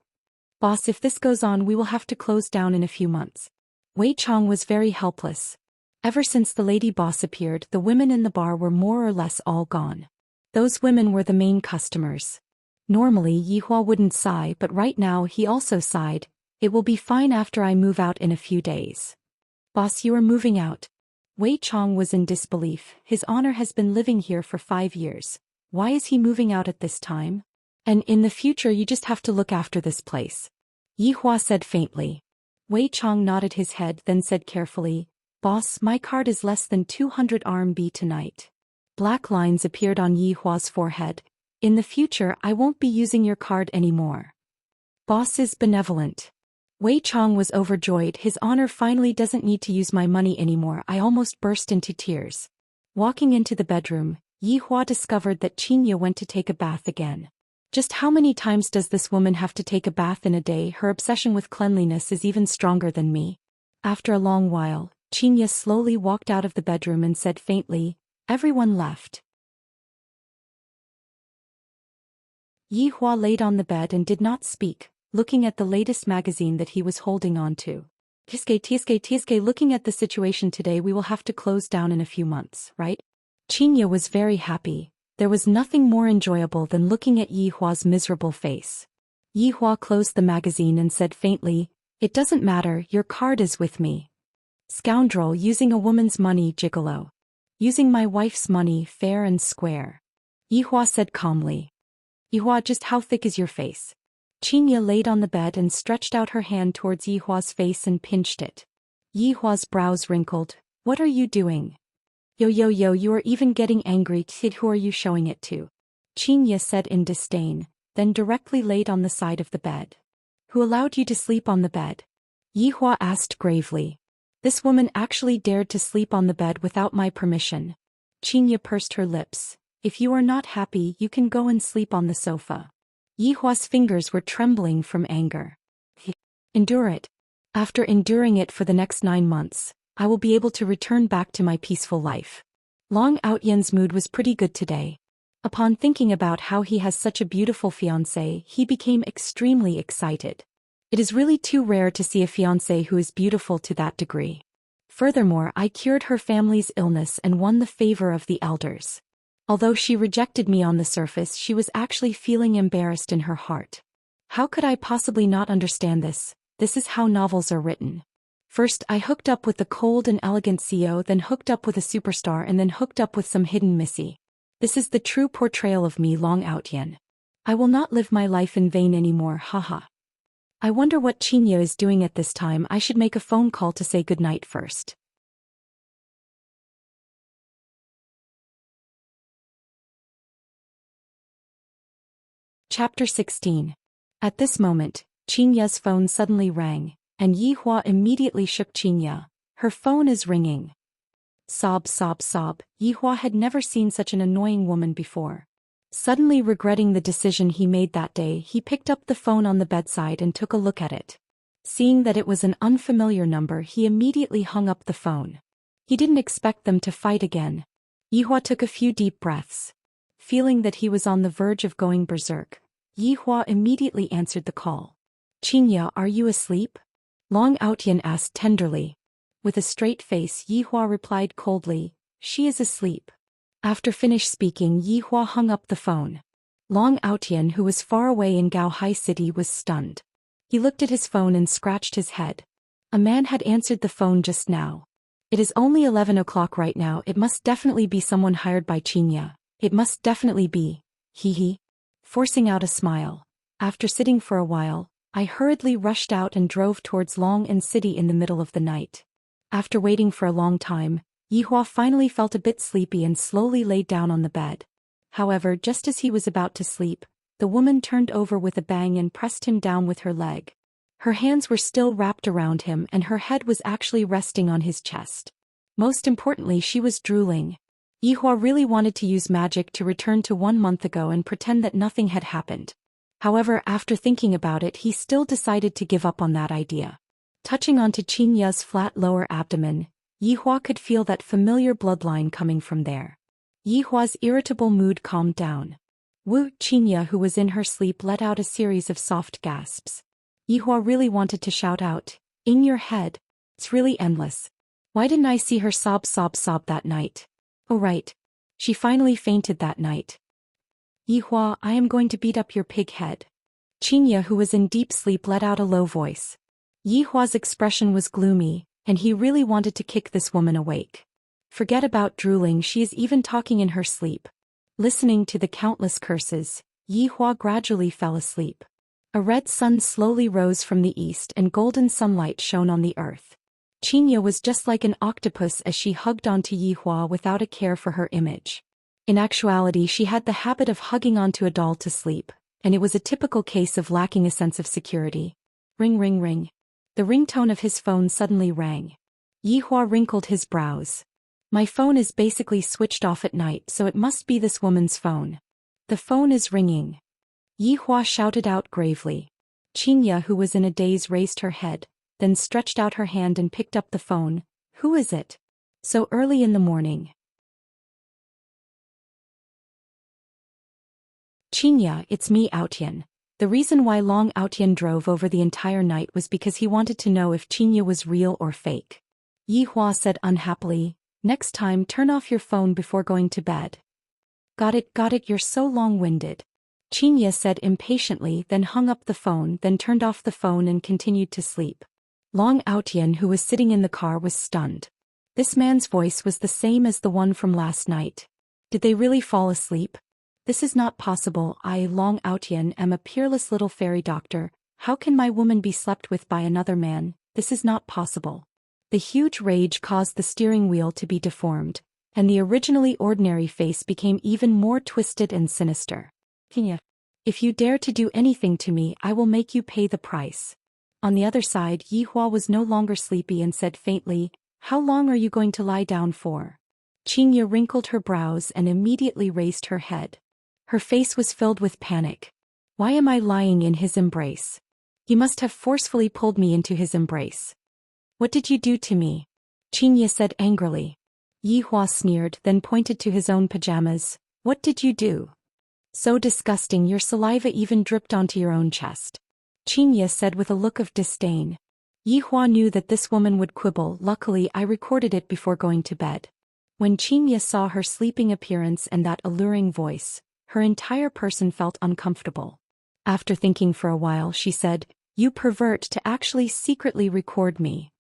Boss, if this goes on, we will have to close down in a few months." Wei Chong was very helpless. Ever since the lady boss appeared, the women in the bar were more or less all gone. Those women were the main customers. Normally Yihua wouldn't sigh, but right now he also sighed. "It will be fine after I move out in a few days." "Boss, you are moving out?" Wei Chong was in disbelief. His honor has been living here for 5 years. Why is he moving out at this time? "And in the future you just have to look after this place," Yihua said faintly. Wei Chong nodded his head, then said carefully, "Boss, my card is less than 200 RMB tonight." Black lines appeared on Yihua's forehead. "In the future I won't be using your card anymore." Boss is benevolent. Wei Chong was overjoyed. His honor finally doesn't need to use my money anymore. I almost burst into tears. Walking into the bedroom, Yihua discovered that Xianxia went to take a bath again. Just how many times does this woman have to take a bath in a day? Her obsession with cleanliness is even stronger than me. After a long while, Xianxia slowly walked out of the bedroom and said faintly, "Everyone left." Yihua laid on the bed and did not speak, looking at the latest magazine that he was holding on to. Tiske, looking at the situation today, we will have to close down in a few months, right? Xianxia was very happy. There was nothing more enjoyable than looking at Yihua's miserable face. Yihua closed the magazine and said faintly, "It doesn't matter, your card is with me." "Scoundrel, using a woman's money, gigolo. Using my wife's money, fair and square," Yihua said calmly. "Yihua, just how thick is your face?" Xianxia laid on the bed and stretched out her hand towards Yihua's face and pinched it. Yihua's brows wrinkled. "What are you doing?" Yo, you are even getting angry, kid. Who are you showing it to?" Xianxia said in disdain, then directly laid on the side of the bed. "Who allowed you to sleep on the bed?" Yihua asked gravely. "This woman actually dared to sleep on the bed without my permission." Xianxia pursed her lips. "If you are not happy, you can go and sleep on the sofa." Yihua's fingers were trembling from anger. "Endure it. After enduring it for the next 9 months, I will be able to return back to my peaceful life." Long Outyan's mood was pretty good today. Upon thinking about how he has such a beautiful fiancée, he became extremely excited. It is really too rare to see a fiancée who is beautiful to that degree. Furthermore, I cured her family's illness and won the favor of the elders. Although she rejected me on the surface, she was actually feeling embarrassed in her heart. How could I possibly not understand this? This is how novels are written. First, I hooked up with the cold and elegant CEO, then hooked up with a superstar, and then hooked up with some hidden missy. This is the true portrayal of me, Long Outyan. I will not live my life in vain anymore, haha. I wonder what Xianxia is doing at this time. I should make a phone call to say goodnight first. Chapter 16. At this moment, Xianxia's phone suddenly rang, and Yihua immediately shook Xianxia. Her phone is ringing. Sob, sob, sob. Yihua had never seen such an annoying woman before. Suddenly regretting the decision he made that day, he picked up the phone on the bedside and took a look at it. Seeing that it was an unfamiliar number, he immediately hung up the phone. He didn't expect them to fight again. Yihua took a few deep breaths. Feeling that he was on the verge of going berserk, Yihua immediately answered the call. Xianxia, are you asleep? Long Autian asked tenderly. With a straight face, Yihua replied coldly, she is asleep. After finished speaking, Yihua hung up the phone. Long Autian, who was far away in Gaohai City, was stunned. He looked at his phone and scratched his head. A man had answered the phone just now. It is only 11 o'clock right now. It must definitely be someone hired by Xianxia. It must definitely be. Hee. Forcing out a smile. After sitting for a while, I hurriedly rushed out and drove towards Long City in the middle of the night. After waiting for a long time, Yihua finally felt a bit sleepy and slowly laid down on the bed. However, just as he was about to sleep, the woman turned over with a bang and pressed him down with her leg. Her hands were still wrapped around him and her head was actually resting on his chest. Most importantly, she was drooling. Yihua really wanted to use magic to return to 1 month ago and pretend that nothing had happened. However, after thinking about it, he still decided to give up on that idea. Touching onto Xianxia's flat lower abdomen, Yihua could feel that familiar bloodline coming from there. Yihua's irritable mood calmed down. Xianxia, who was in her sleep, let out a series of soft gasps. Yihua really wanted to shout out, in your head. It's really endless. Why didn't I see her sob that night? Oh right. She finally fainted that night. Yihua, I am going to beat up your pig head. Xianxia, who was in deep sleep, let out a low voice. Yihua's expression was gloomy, and he really wanted to kick this woman awake. Forget about drooling, she is even talking in her sleep. Listening to the countless curses, Yihua gradually fell asleep. A red sun slowly rose from the east and golden sunlight shone on the earth. Xianxia was just like an octopus as she hugged onto Yihua without a care for her image. In actuality, she had the habit of hugging onto a doll to sleep, and it was a typical case of lacking a sense of security. Ring ring ring. The ringtone of his phone suddenly rang. Yihua wrinkled his brows. My phone is basically switched off at night, so it must be this woman's phone. The phone is ringing. Yihua shouted out gravely. Xianxia, who was in a daze, raised her head, then stretched out her hand and picked up the phone. Who is it? So early in the morning. Xianxia, it's me, Autian. The reason why Long Autian drove over the entire night was because he wanted to know if Xianxia was real or fake. Yihua said unhappily, next time turn off your phone before going to bed. Got it, you're so long-winded. Xianxia said impatiently, then hung up the phone, then turned off the phone and continued to sleep. Long Autian, who was sitting in the car, was stunned. This man's voice was the same as the one from last night. Did they really fall asleep? This is not possible. I, Long Autian, am a peerless little fairy doctor. How can my woman be slept with by another man? This is not possible. The huge rage caused the steering wheel to be deformed, and the originally ordinary face became even more twisted and sinister. Xianxia, if you dare to do anything to me, I will make you pay the price. On the other side, Yihua was no longer sleepy and said faintly, how long are you going to lie down for? Xianxia wrinkled her brows and immediately raised her head. Her face was filled with panic. Why am I lying in his embrace? He must have forcefully pulled me into his embrace. What did you do to me? Xianxia said angrily. Yihua sneered, then pointed to his own pajamas. What did you do? So disgusting, your saliva even dripped onto your own chest. Xianxia said with a look of disdain. Yihua knew that this woman would quibble. Luckily, I recorded it before going to bed. When Xianxia saw her sleeping appearance and that alluring voice, her entire person felt uncomfortable. After thinking for a while, she said, you pervert, to actually secretly record me.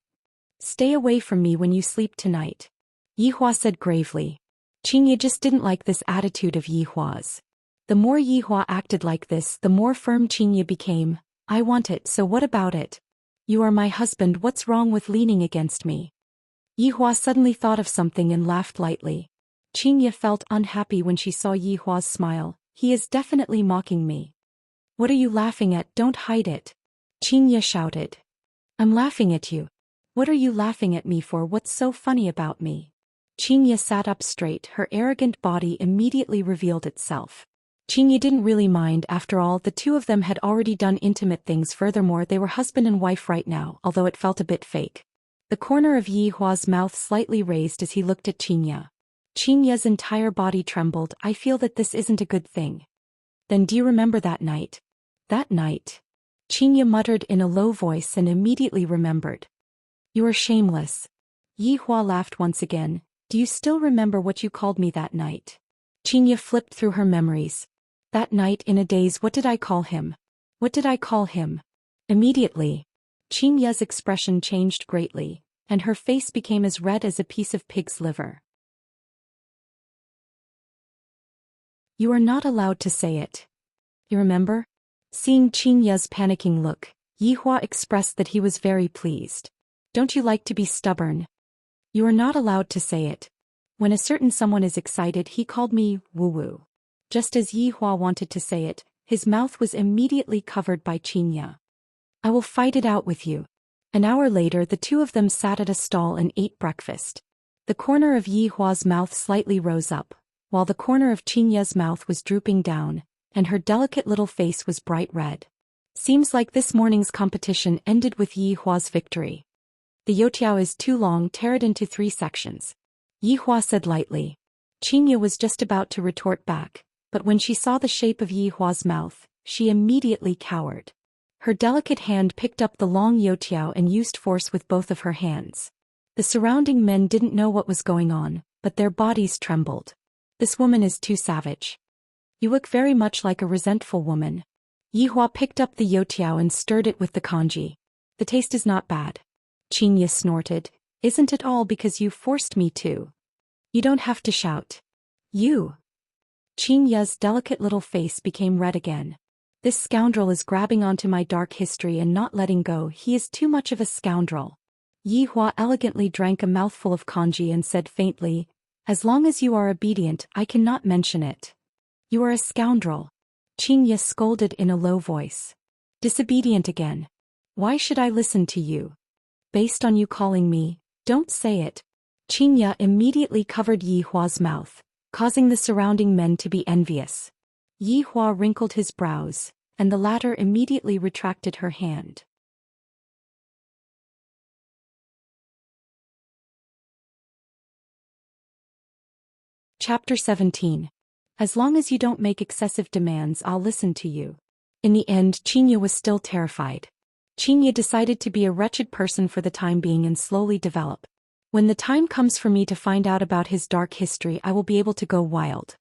Stay away from me when you sleep tonight. Yihua said gravely. Xianxia just didn't like this attitude of Yihua's. The more Yihua acted like this, the more firm Xianxia became. I want it, so what about it? You are my husband, what's wrong with leaning against me? Yihua suddenly thought of something and laughed lightly. Xianxia felt unhappy when she saw Yihua's smile. He is definitely mocking me. What are you laughing at? Don't hide it. Xianxia shouted. I'm laughing at you. What are you laughing at me for? What's so funny about me? Xianxia sat up straight, her arrogant body immediately revealed itself. Xianxia didn't really mind, after all, the two of them had already done intimate things. Furthermore, they were husband and wife right now, although it felt a bit fake. The corner of Yi Hua's mouth slightly raised as he looked at Xianxia. Xianxia's entire body trembled. I feel that this isn't a good thing. Then do you remember that night? That night? Xianxia muttered in a low voice and immediately remembered. You are shameless. Yi Hua laughed once again. Do you still remember what you called me that night? Xianxia flipped through her memories. That night in a daze, what did I call him? What did I call him? Immediately, Xianxia's expression changed greatly, and her face became as red as a piece of pig's liver. You are not allowed to say it. You remember? Seeing Xianxia's panicking look, Yi Hua expressed that he was very pleased. Don't you like to be stubborn? You are not allowed to say it. When a certain someone is excited, he called me woo-woo. Just as Yi Hua wanted to say it, his mouth was immediately covered by Xianxia. I will fight it out with you. An hour later, the two of them sat at a stall and ate breakfast. The corner of Yi Hua's mouth slightly rose up, while the corner of Xianxia's mouth was drooping down, and her delicate little face was bright red. Seems like this morning's competition ended with Yi Hua's victory. The youtiao is too long, tear it into 3 sections. Yi Hua said lightly. Xianxia was just about to retort back, but when she saw the shape of Yi Hua's mouth, she immediately cowered. Her delicate hand picked up the long youtiao and used force with both of her hands. The surrounding men didn't know what was going on, but their bodies trembled. This woman is too savage. You look very much like a resentful woman. Yi Hua picked up the youtiao and stirred it with the congee. The taste is not bad. Xianxia snorted. Isn't it all because you forced me to? You don't have to shout. You. Xianxia's delicate little face became red again. This scoundrel is grabbing onto my dark history and not letting go. He is too much of a scoundrel. Yi Hua elegantly drank a mouthful of congee and said faintly, as long as you are obedient, I cannot mention it. You are a scoundrel. Xianxia scolded in a low voice. Disobedient again. Why should I listen to you? Based on you calling me, don't say it. Xianxia immediately covered Yi Hua's mouth, causing the surrounding men to be envious. Yi Hua wrinkled his brows, and the latter immediately retracted her hand. Chapter 17. As long as you don't make excessive demands, I'll listen to you. In the end, Xianxia was still terrified. Xianxia decided to be a wretched person for the time being and slowly develop. When the time comes for me to find out about his dark history, I will be able to go wild.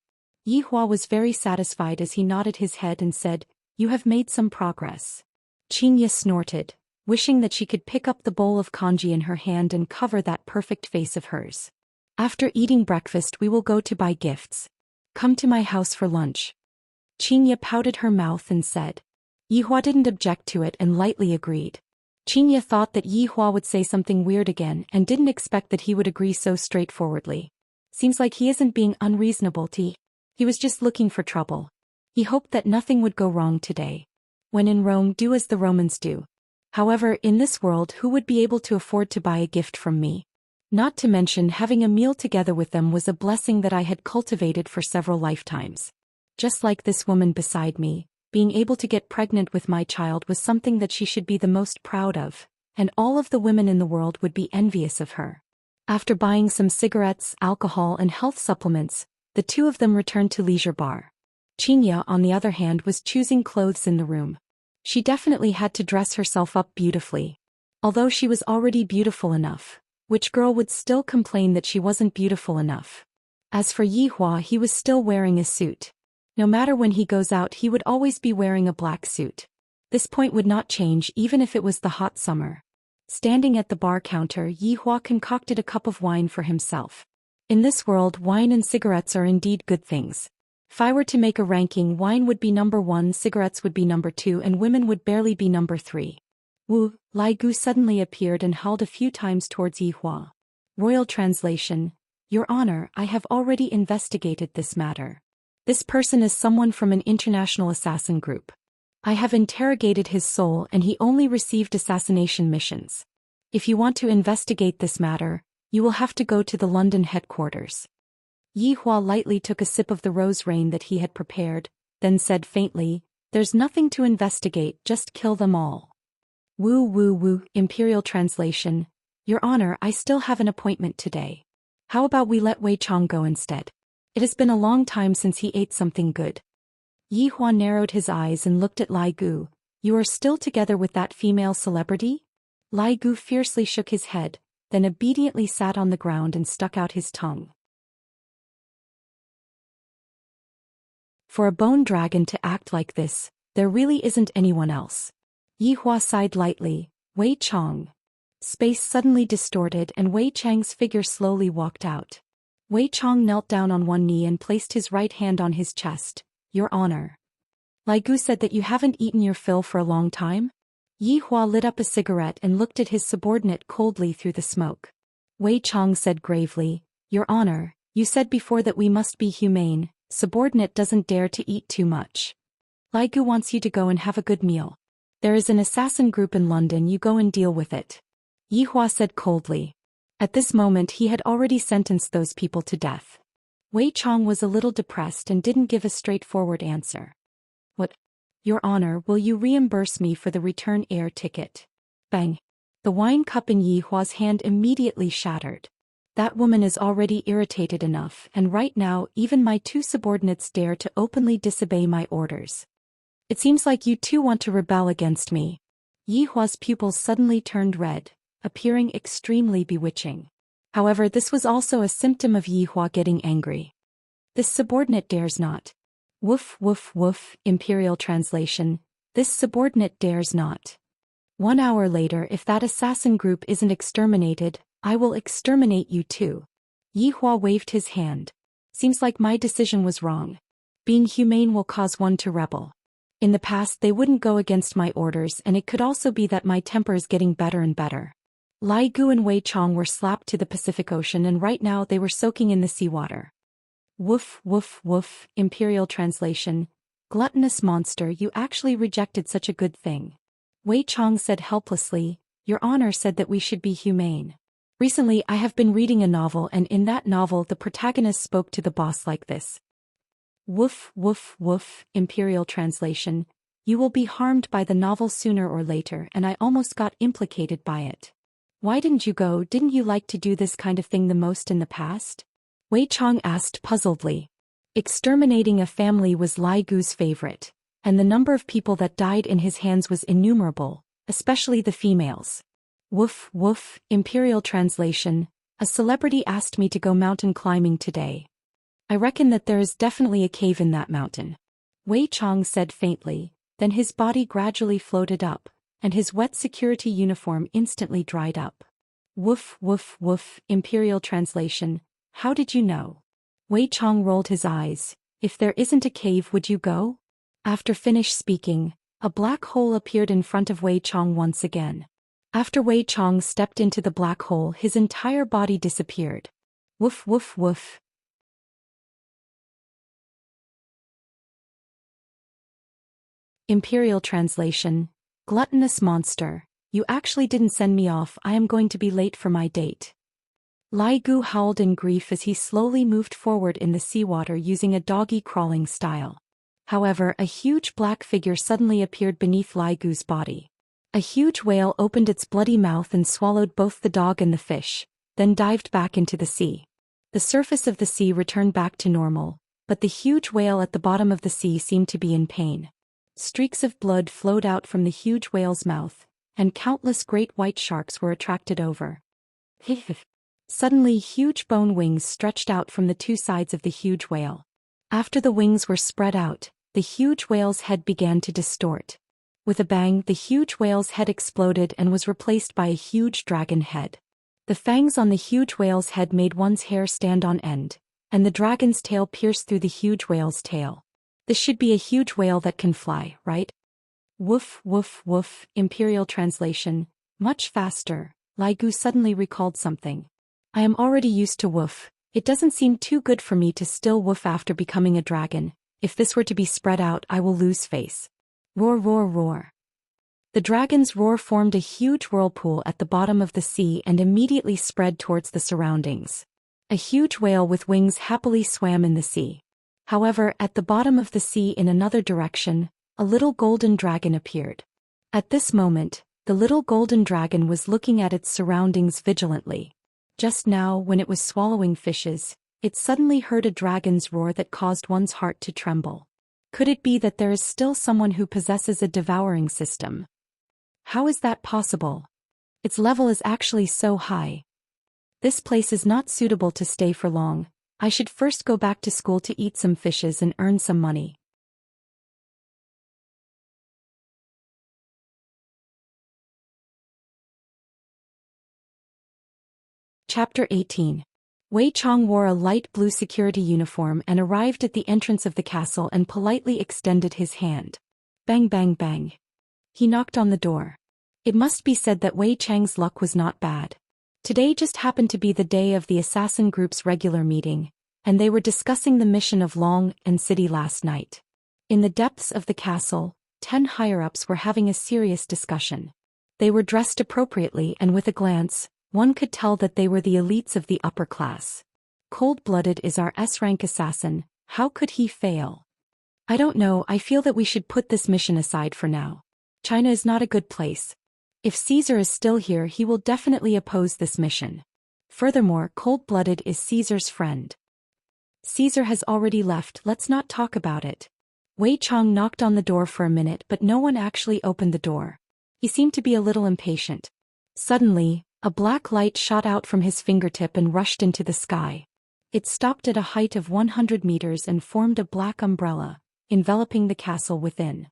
Yi Hua was very satisfied as he nodded his head and said, You have made some progress. Xianxia snorted, wishing that she could pick up the bowl of congee in her hand and cover that perfect face of hers. After eating breakfast, we will go to buy gifts. Come to my house for lunch. Xianxia pouted her mouth and said. Yi Hua didn't object to it and lightly agreed. Xianxia thought that Yi Hua would say something weird again and didn't expect that he would agree so straightforwardly. Seems like he isn't being unreasonable. He was just looking for trouble. He hoped that nothing would go wrong today. When in Rome, do as the Romans do. However, in this world, who would be able to afford to buy a gift from me? Not to mention, having a meal together with them was a blessing that I had cultivated for several lifetimes. Just like this woman beside me, being able to get pregnant with my child was something that she should be the most proud of, and all of the women in the world would be envious of her. After buying some cigarettes, alcohol, and health supplements, the two of them returned to leisure bar. Xianxia, on the other hand, was choosing clothes in the room. She definitely had to dress herself up beautifully. Although she was already beautiful enough, which girl would still complain that she wasn't beautiful enough? As for Yi Hua, he was still wearing a suit. No matter when he goes out, he would always be wearing a black suit. This point would not change even if it was the hot summer. Standing at the bar counter, Yi Hua concocted a cup of wine for himself. In this world, wine and cigarettes are indeed good things. If I were to make a ranking, wine would be number 1, cigarettes would be number 2, and women would barely be number 3. Wu Lai Gu suddenly appeared and howled a few times towards Yi Hua. Royal translation: Your Honor, I have already investigated this matter. This person is someone from an international assassin group. I have interrogated his soul and he only received assassination missions. If you want to investigate this matter, you will have to go to the London headquarters. Yi Hua lightly took a sip of the rose rain that he had prepared, then said faintly, "There's nothing to investigate, just kill them all." Woo woo woo, Imperial translation. Your Honor, I still have an appointment today. How about we let Wei Chong go instead? It has been a long time since he ate something good. Yi Hua narrowed his eyes and looked at Lai Gu. You are still together with that female celebrity? Lai Gu fiercely shook his head, then obediently sat on the ground and stuck out his tongue. For a bone dragon to act like this, there really isn't anyone else. Yi Hua sighed lightly. Wei Chong. Space suddenly distorted and Wei Chang's figure slowly walked out. Wei Chong knelt down on one knee and placed his right hand on his chest. Your Honor. Lai Gu said that you haven't eaten your fill for a long time? Yi Hua lit up a cigarette and looked at his subordinate coldly through the smoke. Wei Chong said gravely, Your Honor, you said before that we must be humane. Subordinate doesn't dare to eat too much. Lai Gu wants you to go and have a good meal. There is an assassin group in London, you go and deal with it. Yi Hua said coldly. At this moment he had already sentenced those people to death. Wei Chong was a little depressed and didn't give a straightforward answer. What? Your Honor, will you reimburse me for the return air ticket? Bang. The wine cup in Yi Hua's hand immediately shattered. That woman is already irritated enough, and right now even my two subordinates dare to openly disobey my orders. It seems like you two want to rebel against me. Yi Hua's pupils suddenly turned red, appearing extremely bewitching. However, this was also a symptom of Yi Hua getting angry. This subordinate dares not. Woof woof woof, Imperial translation. This subordinate dares not. 1 hour later, if that assassin group isn't exterminated, I will exterminate you too. Yi Hua waved his hand. Seems like my decision was wrong. Being humane will cause one to rebel. In the past they wouldn't go against my orders, and it could also be that my temper is getting better and better. Lai Gu and Wei Chong were slapped to the Pacific Ocean and right now they were soaking in the seawater. Woof woof woof, Imperial translation. Gluttonous monster, you actually rejected such a good thing. Wei Chong said helplessly, Your Honor said that we should be humane. Recently I have been reading a novel, and in that novel the protagonist spoke to the boss like this. Woof woof woof, Imperial translation. You will be harmed by the novel sooner or later, and I almost got implicated by it. Why didn't you go? Didn't you like to do this kind of thing the most in the past? Wei Chong asked puzzledly. Exterminating a family was Lai Gu's favorite, and the number of people that died in his hands was innumerable, especially the females. Woof woof, Imperial translation. A celebrity asked me to go mountain climbing today. I reckon that there is definitely a cave in that mountain. Wei Chong said faintly, then his body gradually floated up, and his wet security uniform instantly dried up. Woof woof woof, Imperial translation. How did you know? Wei Chong rolled his eyes. If there isn't a cave, would you go? After finished speaking, a black hole appeared in front of Wei Chong once again. After Wei Chong stepped into the black hole, his entire body disappeared. Woof woof woof. Imperial translation. Gluttonous monster, you actually didn't send me off. I am going to be late for my date. Lai Gu howled in grief as he slowly moved forward in the seawater using a doggy crawling style. However, a huge black figure suddenly appeared beneath Lai Gu's body. A huge whale opened its bloody mouth and swallowed both the dog and the fish, then dived back into the sea. The surface of the sea returned back to normal, but the huge whale at the bottom of the sea seemed to be in pain. Streaks of blood flowed out from the huge whale's mouth, and countless great white sharks were attracted over. Suddenly huge bone wings stretched out from the two sides of the huge whale. After the wings were spread out, the huge whale's head began to distort. With a bang, the huge whale's head exploded and was replaced by a huge dragon head. The fangs on the huge whale's head made one's hair stand on end, and the dragon's tail pierced through the huge whale's tail. This should be a huge whale that can fly, right? Woof woof woof, Imperial translation. Much faster. Lai Gu suddenly recalled something. I am already used to woof. It doesn't seem too good for me to still woof after becoming a dragon. If this were to be spread out, I will lose face. Roar, roar, roar. The dragon's roar formed a huge whirlpool at the bottom of the sea and immediately spread towards the surroundings. A huge whale with wings happily swam in the sea. However, at the bottom of the sea in another direction, a little golden dragon appeared. At this moment, the little golden dragon was looking at its surroundings vigilantly. Just now, when it was swallowing fishes, it suddenly heard a dragon's roar that caused one's heart to tremble. Could it be that there is still someone who possesses a devouring system? How is that possible? Its level is actually so high. This place is not suitable to stay for long. I should first go back to school to eat some fishes and earn some money. Chapter 18. Wei Chong wore a light blue security uniform and arrived at the entrance of the castle and politely extended his hand. Bang bang bang. He knocked on the door. It must be said that Wei Chang's luck was not bad. Today just happened to be the day of the assassin group's regular meeting, and they were discussing the mission of Long and City last night. In the depths of the castle, 10 higher-ups were having a serious discussion. They were dressed appropriately and with a glance, one could tell that they were the elites of the upper class. Cold-blooded is our S-rank assassin, how could he fail? I don't know, I feel that we should put this mission aside for now. China is not a good place. If Caesar is still here, he will definitely oppose this mission. Furthermore, Cold-blooded is Caesar's friend. Caesar has already left, let's not talk about it. Wei Chong knocked on the door for a minute but no one actually opened the door. He seemed to be a little impatient. Suddenly, a black light shot out from his fingertip and rushed into the sky. It stopped at a height of 100 meters and formed a black umbrella, enveloping the castle within.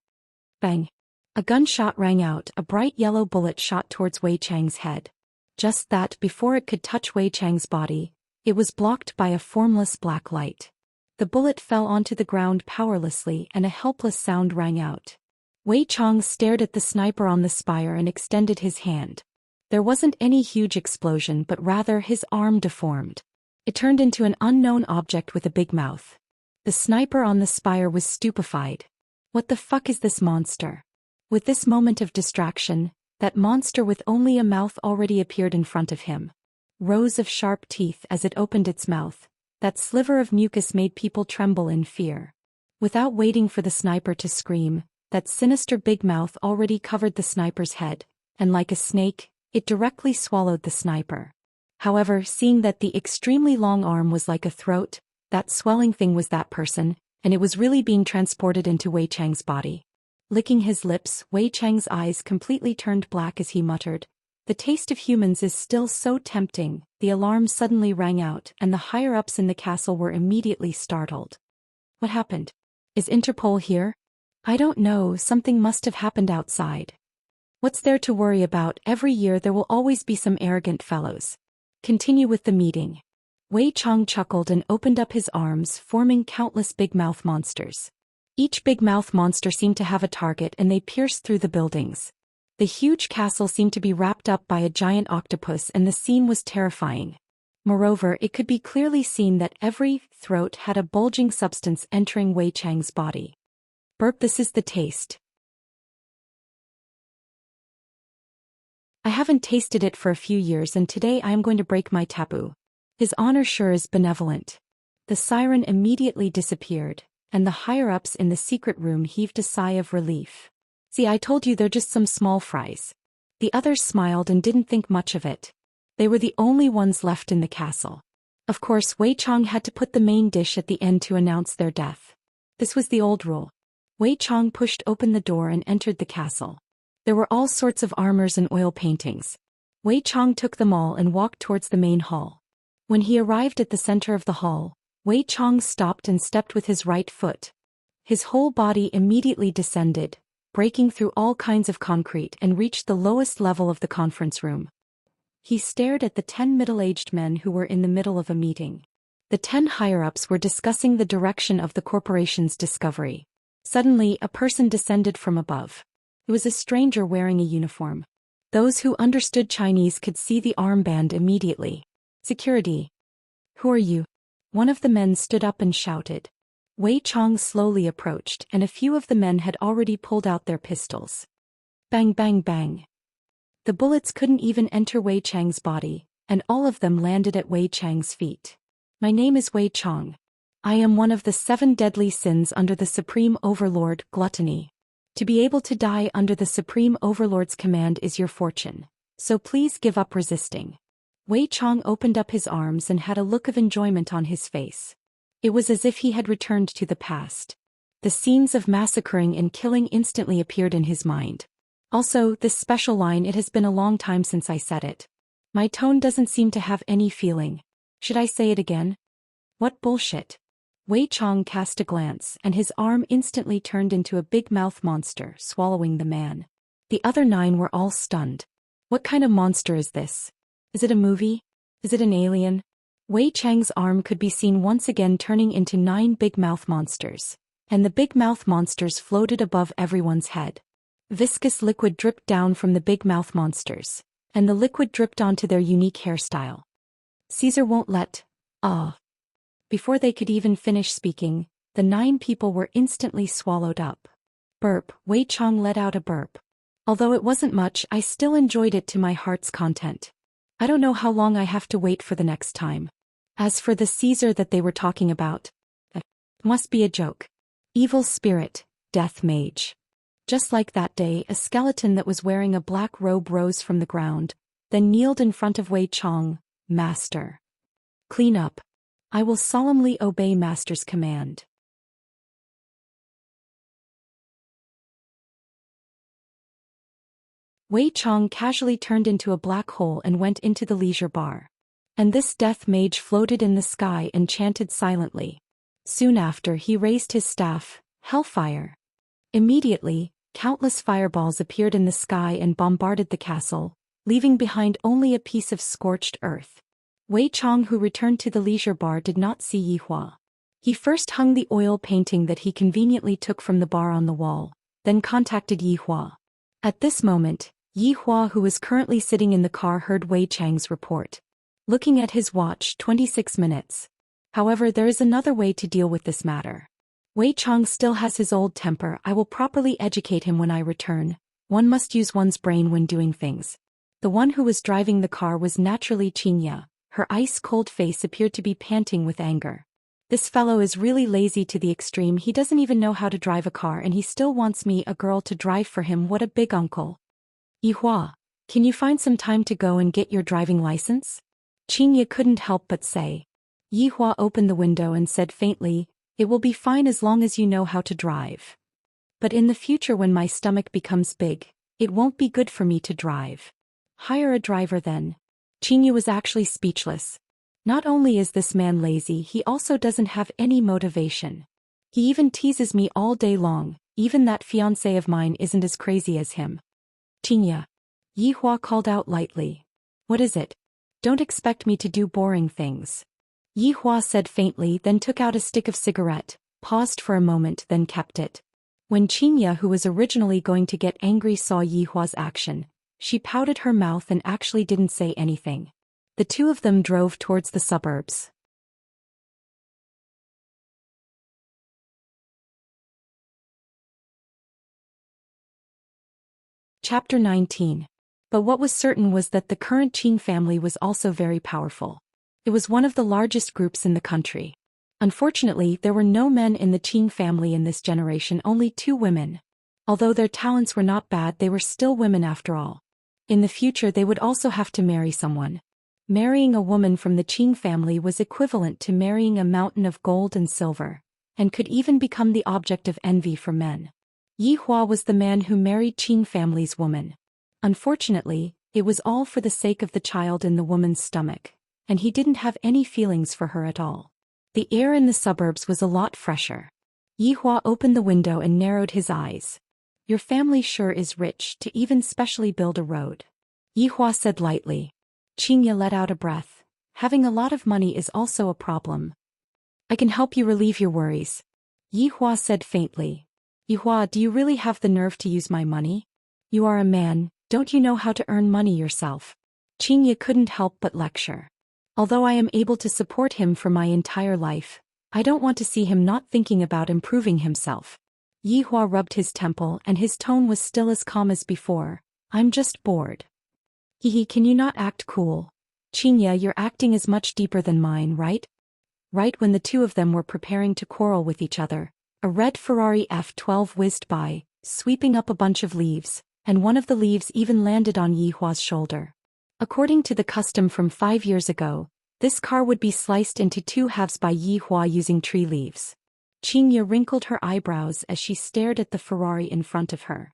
Bang! A gunshot rang out, a bright yellow bullet shot towards Wei Chang's head. Just that, before it could touch Wei Chang's body, it was blocked by a formless black light. The bullet fell onto the ground powerlessly and a helpless sound rang out. Wei Chang stared at the sniper on the spire and extended his hand. There wasn't any huge explosion but rather his arm deformed. It turned into an unknown object with a big mouth. The sniper on the spire was stupefied. What the fuck is this monster? With this moment of distraction, that monster with only a mouth already appeared in front of him. Rows of sharp teeth as it opened its mouth. That sliver of mucus made people tremble in fear. Without waiting for the sniper to scream, that sinister big mouth already covered the sniper's head, and like a snake, it directly swallowed the sniper. However, seeing that the extremely long arm was like a throat, that swelling thing was that person, and it was really being transported into Wei Chang's body. Licking his lips, Wei Chang's eyes completely turned black as he muttered, "The taste of humans is still so tempting." The alarm suddenly rang out and the higher-ups in the castle were immediately startled. What happened? Is Interpol here? I don't know, something must have happened outside. What's there to worry about? Every year there will always be some arrogant fellows. Continue with the meeting. Wei Chang chuckled and opened up his arms, forming countless big mouth monsters. Each big mouth monster seemed to have a target and they pierced through the buildings. The huge castle seemed to be wrapped up by a giant octopus and the scene was terrifying. Moreover, it could be clearly seen that every throat had a bulging substance entering Wei Chang's body. Burp, this is the taste. I haven't tasted it for a few years and today I am going to break my taboo. His honor sure is benevolent. The siren immediately disappeared, and the higher-ups in the secret room heaved a sigh of relief. See, I told you they're just some small fries. The others smiled and didn't think much of it. They were the only ones left in the castle. Of course, Wei Chang had to put the main dish at the end to announce their death. This was the old rule. Wei Chang pushed open the door and entered the castle. There were all sorts of armors and oil paintings. Wei Chang took them all and walked towards the main hall. When he arrived at the center of the hall, Wei Chang stopped and stepped with his right foot. His whole body immediately descended, breaking through all kinds of concrete and reached the lowest level of the conference room. He stared at the 10 middle-aged men who were in the middle of a meeting. The 10 higher-ups were discussing the direction of the corporation's discovery. Suddenly, a person descended from above. It was a stranger wearing a uniform. Those who understood Chinese could see the armband immediately. Security. Who are you? One of the men stood up and shouted. Wei Chong slowly approached, and a few of the men had already pulled out their pistols. Bang bang bang. The bullets couldn't even enter Wei Chang's body, and all of them landed at Wei Chang's feet. My name is Wei Chong. I am one of the 7 deadly sins under the Supreme Overlord, gluttony. To be able to die under the Supreme Overlord's command is your fortune, so please give up resisting. Wei Chong opened up his arms and had a look of enjoyment on his face. It was as if he had returned to the past. The scenes of massacring and killing instantly appeared in his mind. Also, this special line, it has been a long time since I said it. My tone doesn't seem to have any feeling. Should I say it again? What bullshit. Wei Chong cast a glance, and his arm instantly turned into a big mouth monster, swallowing the man. The other 9 were all stunned. What kind of monster is this? Is it a movie? Is it an alien? Wei Chang's arm could be seen once again turning into 9 big mouth monsters, and the big mouth monsters floated above everyone's head. Viscous liquid dripped down from the big mouth monsters, and the liquid dripped onto their unique hairstyle. Caesar won't let. Before they could even finish speaking, the 9 people were instantly swallowed up. Burp. Wei Chong let out a burp. Although it wasn't much, I still enjoyed it to my heart's content. I don't know how long I have to wait for the next time. As for the Caesar that they were talking about, must be a joke. Evil spirit, death mage. Just like that day, a skeleton that was wearing a black robe rose from the ground, then kneeled in front of Wei Chong. Master. Clean up. I will solemnly obey Master's command. Wei Chong casually turned into a black hole and went into the leisure bar. And this death mage floated in the sky and chanted silently. Soon after, he raised his staff, Hellfire. Immediately, countless fireballs appeared in the sky and bombarded the castle, leaving behind only a piece of scorched earth. Wei Chong, who returned to the leisure bar, did not see Yi Hua. He first hung the oil painting that he conveniently took from the bar on the wall, then contacted Yi Hua. At this moment, Yi Hua, who was currently sitting in the car, heard Wei Chang's report. Looking at his watch, 26 minutes. However, there is another way to deal with this matter. Wei Chong still has his old temper. I will properly educate him when I return. One must use one's brain when doing things. The one who was driving the car was naturally Xianxia. Her ice-cold face appeared to be panting with anger. This fellow is really lazy to the extreme. He doesn't even know how to drive a car, and he still wants me, a girl, to drive for him. What a big uncle. Yi Hua, can you find some time to go and get your driving license? Xianxia couldn't help but say. Yi Hua opened the window and said faintly, it will be fine as long as you know how to drive. But in the future, when my stomach becomes big, it won't be good for me to drive. Hire a driver then. Xianxia was actually speechless. Not only is this man lazy, he also doesn't have any motivation. He even teases me all day long. Even that fiancé of mine isn't as crazy as him. Xianxia. Yi Hua called out lightly. What is it? Don't expect me to do boring things. Yi Hua said faintly, then took out a stick of cigarette, paused for a moment, then kept it. When Xianxia, who was originally going to get angry, saw Yi Hua's action, she pouted her mouth and actually didn't say anything. The two of them drove towards the suburbs. Chapter 19. But what was certain was that the current Qing family was also very powerful. It was one of the largest groups in the country. Unfortunately, there were no men in the Qing family in this generation, only 2 women. Although their talents were not bad, they were still women after all. In the future, they would also have to marry someone. Marrying a woman from the Qing family was equivalent to marrying a mountain of gold and silver, and could even become the object of envy for men. Yi Hua was the man who married Qing family's woman. Unfortunately, it was all for the sake of the child in the woman's stomach, and he didn't have any feelings for her at all. The air in the suburbs was a lot fresher. Yi Hua opened the window and narrowed his eyes. Your family sure is rich to even specially build a road. Yi Hua said lightly. Xianxia let out a breath. Having a lot of money is also a problem. I can help you relieve your worries. Yi Hua said faintly. Yi Hua, do you really have the nerve to use my money? You are a man, don't you know how to earn money yourself? Xianxia couldn't help but lecture. Although I am able to support him for my entire life, I don't want to see him not thinking about improving himself. Yi Hua rubbed his temple and his tone was still as calm as before. I'm just bored. Hehe, can you not act cool? Xianxia, your acting is much deeper than mine, right? Right when the two of them were preparing to quarrel with each other, a red Ferrari F12 whizzed by, sweeping up a bunch of leaves, and one of the leaves even landed on Yi Hua's shoulder. According to the custom from 5 years ago, this car would be sliced into 2 halves by Yi Hua using tree leaves. Xianxia wrinkled her eyebrows as she stared at the Ferrari in front of her.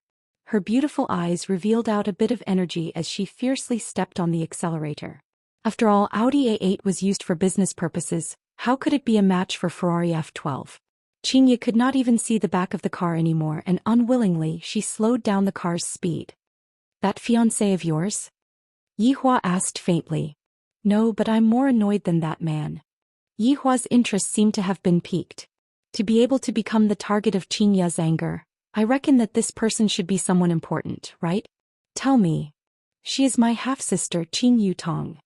Her beautiful eyes revealed out a bit of energy as she fiercely stepped on the accelerator. After all, Audi A8 was used for business purposes, how could it be a match for Ferrari F12? Xianxia could not even see the back of the car anymore and unwillingly she slowed down the car's speed. That fiancé of yours? Yi Hua asked faintly. No, but I'm more annoyed than that man. Yi Hua's interest seemed to have been piqued. To be able to become the target of Xianxia's anger, I reckon that this person should be someone important, right? Tell me. She is my half-sister Qin Yutong.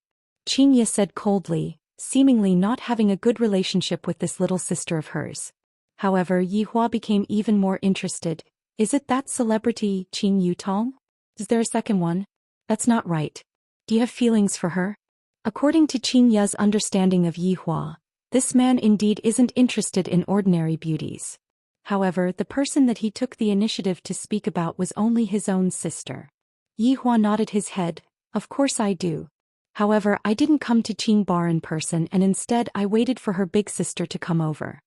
Xianxia said coldly, seemingly not having a good relationship with this little sister of hers. However, Yi Hua became even more interested. Is it that celebrity, Qin Yutong? Is there a second one? That's not right. Do you have feelings for her? According to Xianxia's understanding of Yi Hua, this man indeed isn't interested in ordinary beauties. However, the person that he took the initiative to speak about was only his own sister. Yi Hua nodded his head. Of course I do. However, I didn't come to Qin Bar in person and instead I waited for her big sister to come over.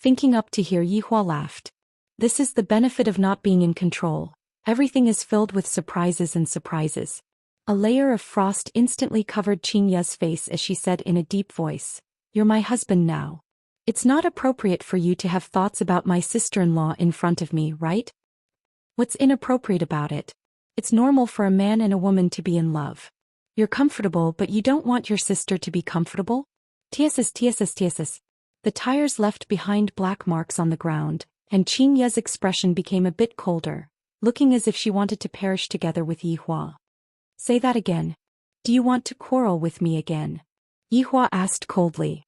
Thinking up to hear, Yi Hua laughed. This is the benefit of not being in control. Everything is filled with surprises and surprises. A layer of frost instantly covered Xianxia's face as she said in a deep voice, You're my husband now. It's not appropriate for you to have thoughts about my sister-in-law in front of me, right? What's inappropriate about it? It's normal for a man and a woman to be in love. You're comfortable but you don't want your sister to be comfortable? TSS. The tires left behind black marks on the ground, and Xianxia's expression became a bit colder, looking as if she wanted to perish together with Yi Hua. Say that again. Do you want to quarrel with me again? Yi Hua asked coldly.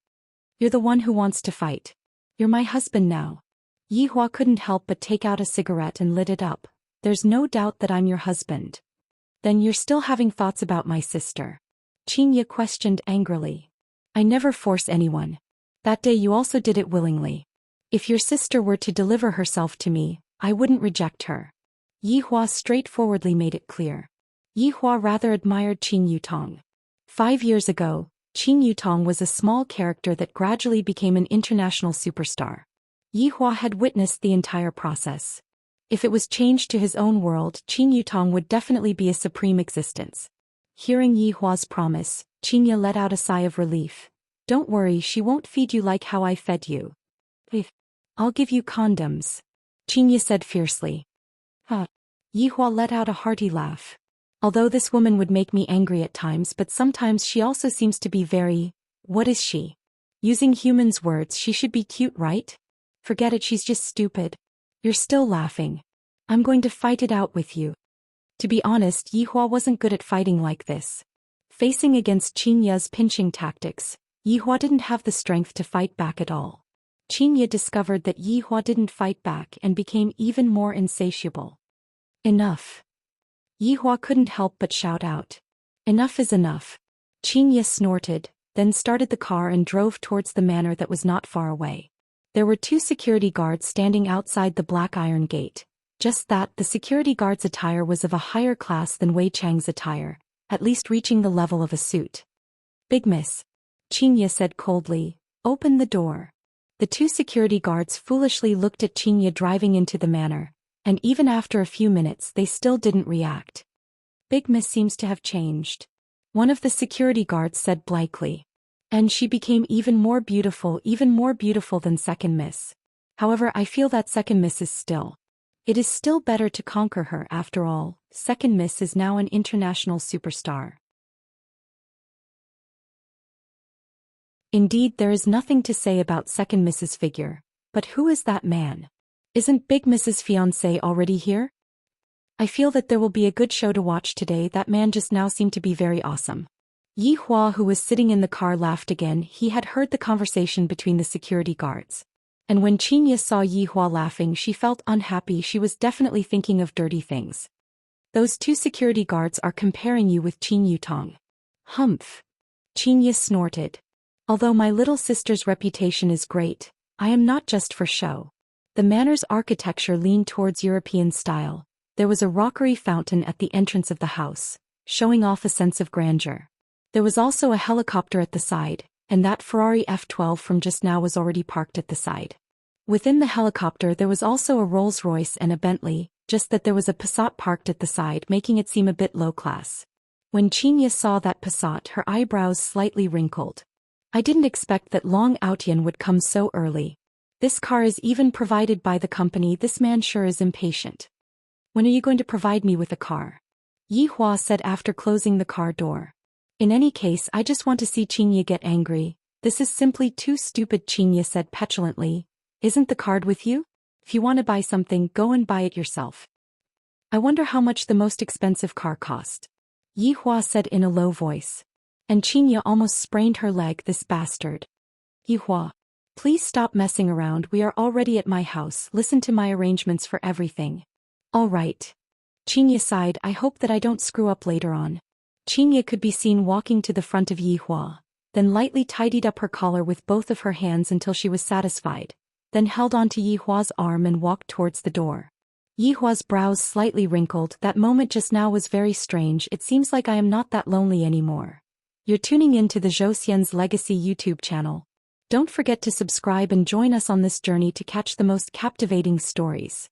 You're the one who wants to fight. You're my husband now. Yi Hua couldn't help but take out a cigarette and lit it up. There's no doubt that I'm your husband. Then you're still having thoughts about my sister? Xianxia questioned angrily. I never force anyone. That day you also did it willingly. If your sister were to deliver herself to me, I wouldn't reject her. Yi Hua straightforwardly made it clear. Yi Hua rather admired Qin Yutong. 5 years ago, Qin Yutong was a small character that gradually became an international superstar. Yi Hua had witnessed the entire process. If it was changed to his own world, Qin Yutong would definitely be a supreme existence. Hearing Yi Hua's promise, Xianxia let out a sigh of relief. Don't worry, she won't feed you like how I fed you. I'll give you condoms. Xianxia said fiercely. Yi Hua let out a hearty laugh. Although this woman would make me angry at times, but sometimes she also seems to be very... What is she? Using humans' words, she should be cute, right? Forget it, she's just stupid. You're still laughing. I'm going to fight it out with you. To be honest, Yi Hua wasn't good at fighting like this. Facing against Xianxia's pinching tactics, Yi Hua didn't have the strength to fight back at all. Xianxia discovered that Yi Hua didn't fight back and became even more insatiable. Enough. Yi Hua couldn't help but shout out. Enough is enough. Xianxia snorted, then started the car and drove towards the manor that was not far away. There were 2 security guards standing outside the black iron gate. Just that, the security guard's attire was of a higher class than Wei Chang's attire, at least reaching the level of a suit. Big miss. Xianxia said coldly, open the door. The 2 security guards foolishly looked at Xianxia driving into the manor, and even after a few minutes they still didn't react. Big Miss seems to have changed. One of the security guards said blankly. And she became even more beautiful than Second Miss. However, I feel that Second Miss is still. It is still better to conquer her after all. Second Miss is now an international superstar. Indeed, there is nothing to say about Second Miss's figure. But who is that man? Isn't Big Miss's fiancé already here? I feel that there will be a good show to watch today. That man just now seemed to be very awesome. Yi Hua, who was sitting in the car, laughed again. He had heard the conversation between the security guards. And when Xianxia saw Yi Hua laughing, she felt unhappy. She was definitely thinking of dirty things. Those two security guards are comparing you with Qin Yutong. Humph. Xianxia snorted. Although my little sister's reputation is great, I am not just for show. The manor's architecture leaned towards European style. There was a rockery fountain at the entrance of the house, showing off a sense of grandeur. There was also a helicopter at the side, and that Ferrari F12 from just now was already parked at the side. Within the helicopter there was also a Rolls-Royce and a Bentley, just that there was a Passat parked at the side, making it seem a bit low class. When Xianxia saw that Passat, her eyebrows slightly wrinkled. I didn't expect that Long Outian would come so early. This car is even provided by the company. This man sure is impatient. When are you going to provide me with a car? Yi Hua said after closing the car door. In any case, I just want to see Xianxia get angry. This is simply too stupid, Xianxia said petulantly. Isn't the card with you? If you want to buy something, go and buy it yourself. I wonder how much the most expensive car cost. Yi Hua said in a low voice. And Xianxia almost sprained her leg. This bastard. Yi Hua. Please stop messing around. We are already at my house. Listen to my arrangements for everything. All right. Xianxia sighed. I hope that I don't screw up later on. Xianxia could be seen walking to the front of Yi Hua, then lightly tidied up her collar with both of her hands until she was satisfied, then held onto Yi Hua's arm and walked towards the door. Yi Hua's brows slightly wrinkled. That moment just now was very strange. It seems like I am not that lonely anymore. You're tuning in to the Zhou Xian's Legacy YouTube channel. Don't forget to subscribe and join us on this journey to catch the most captivating stories.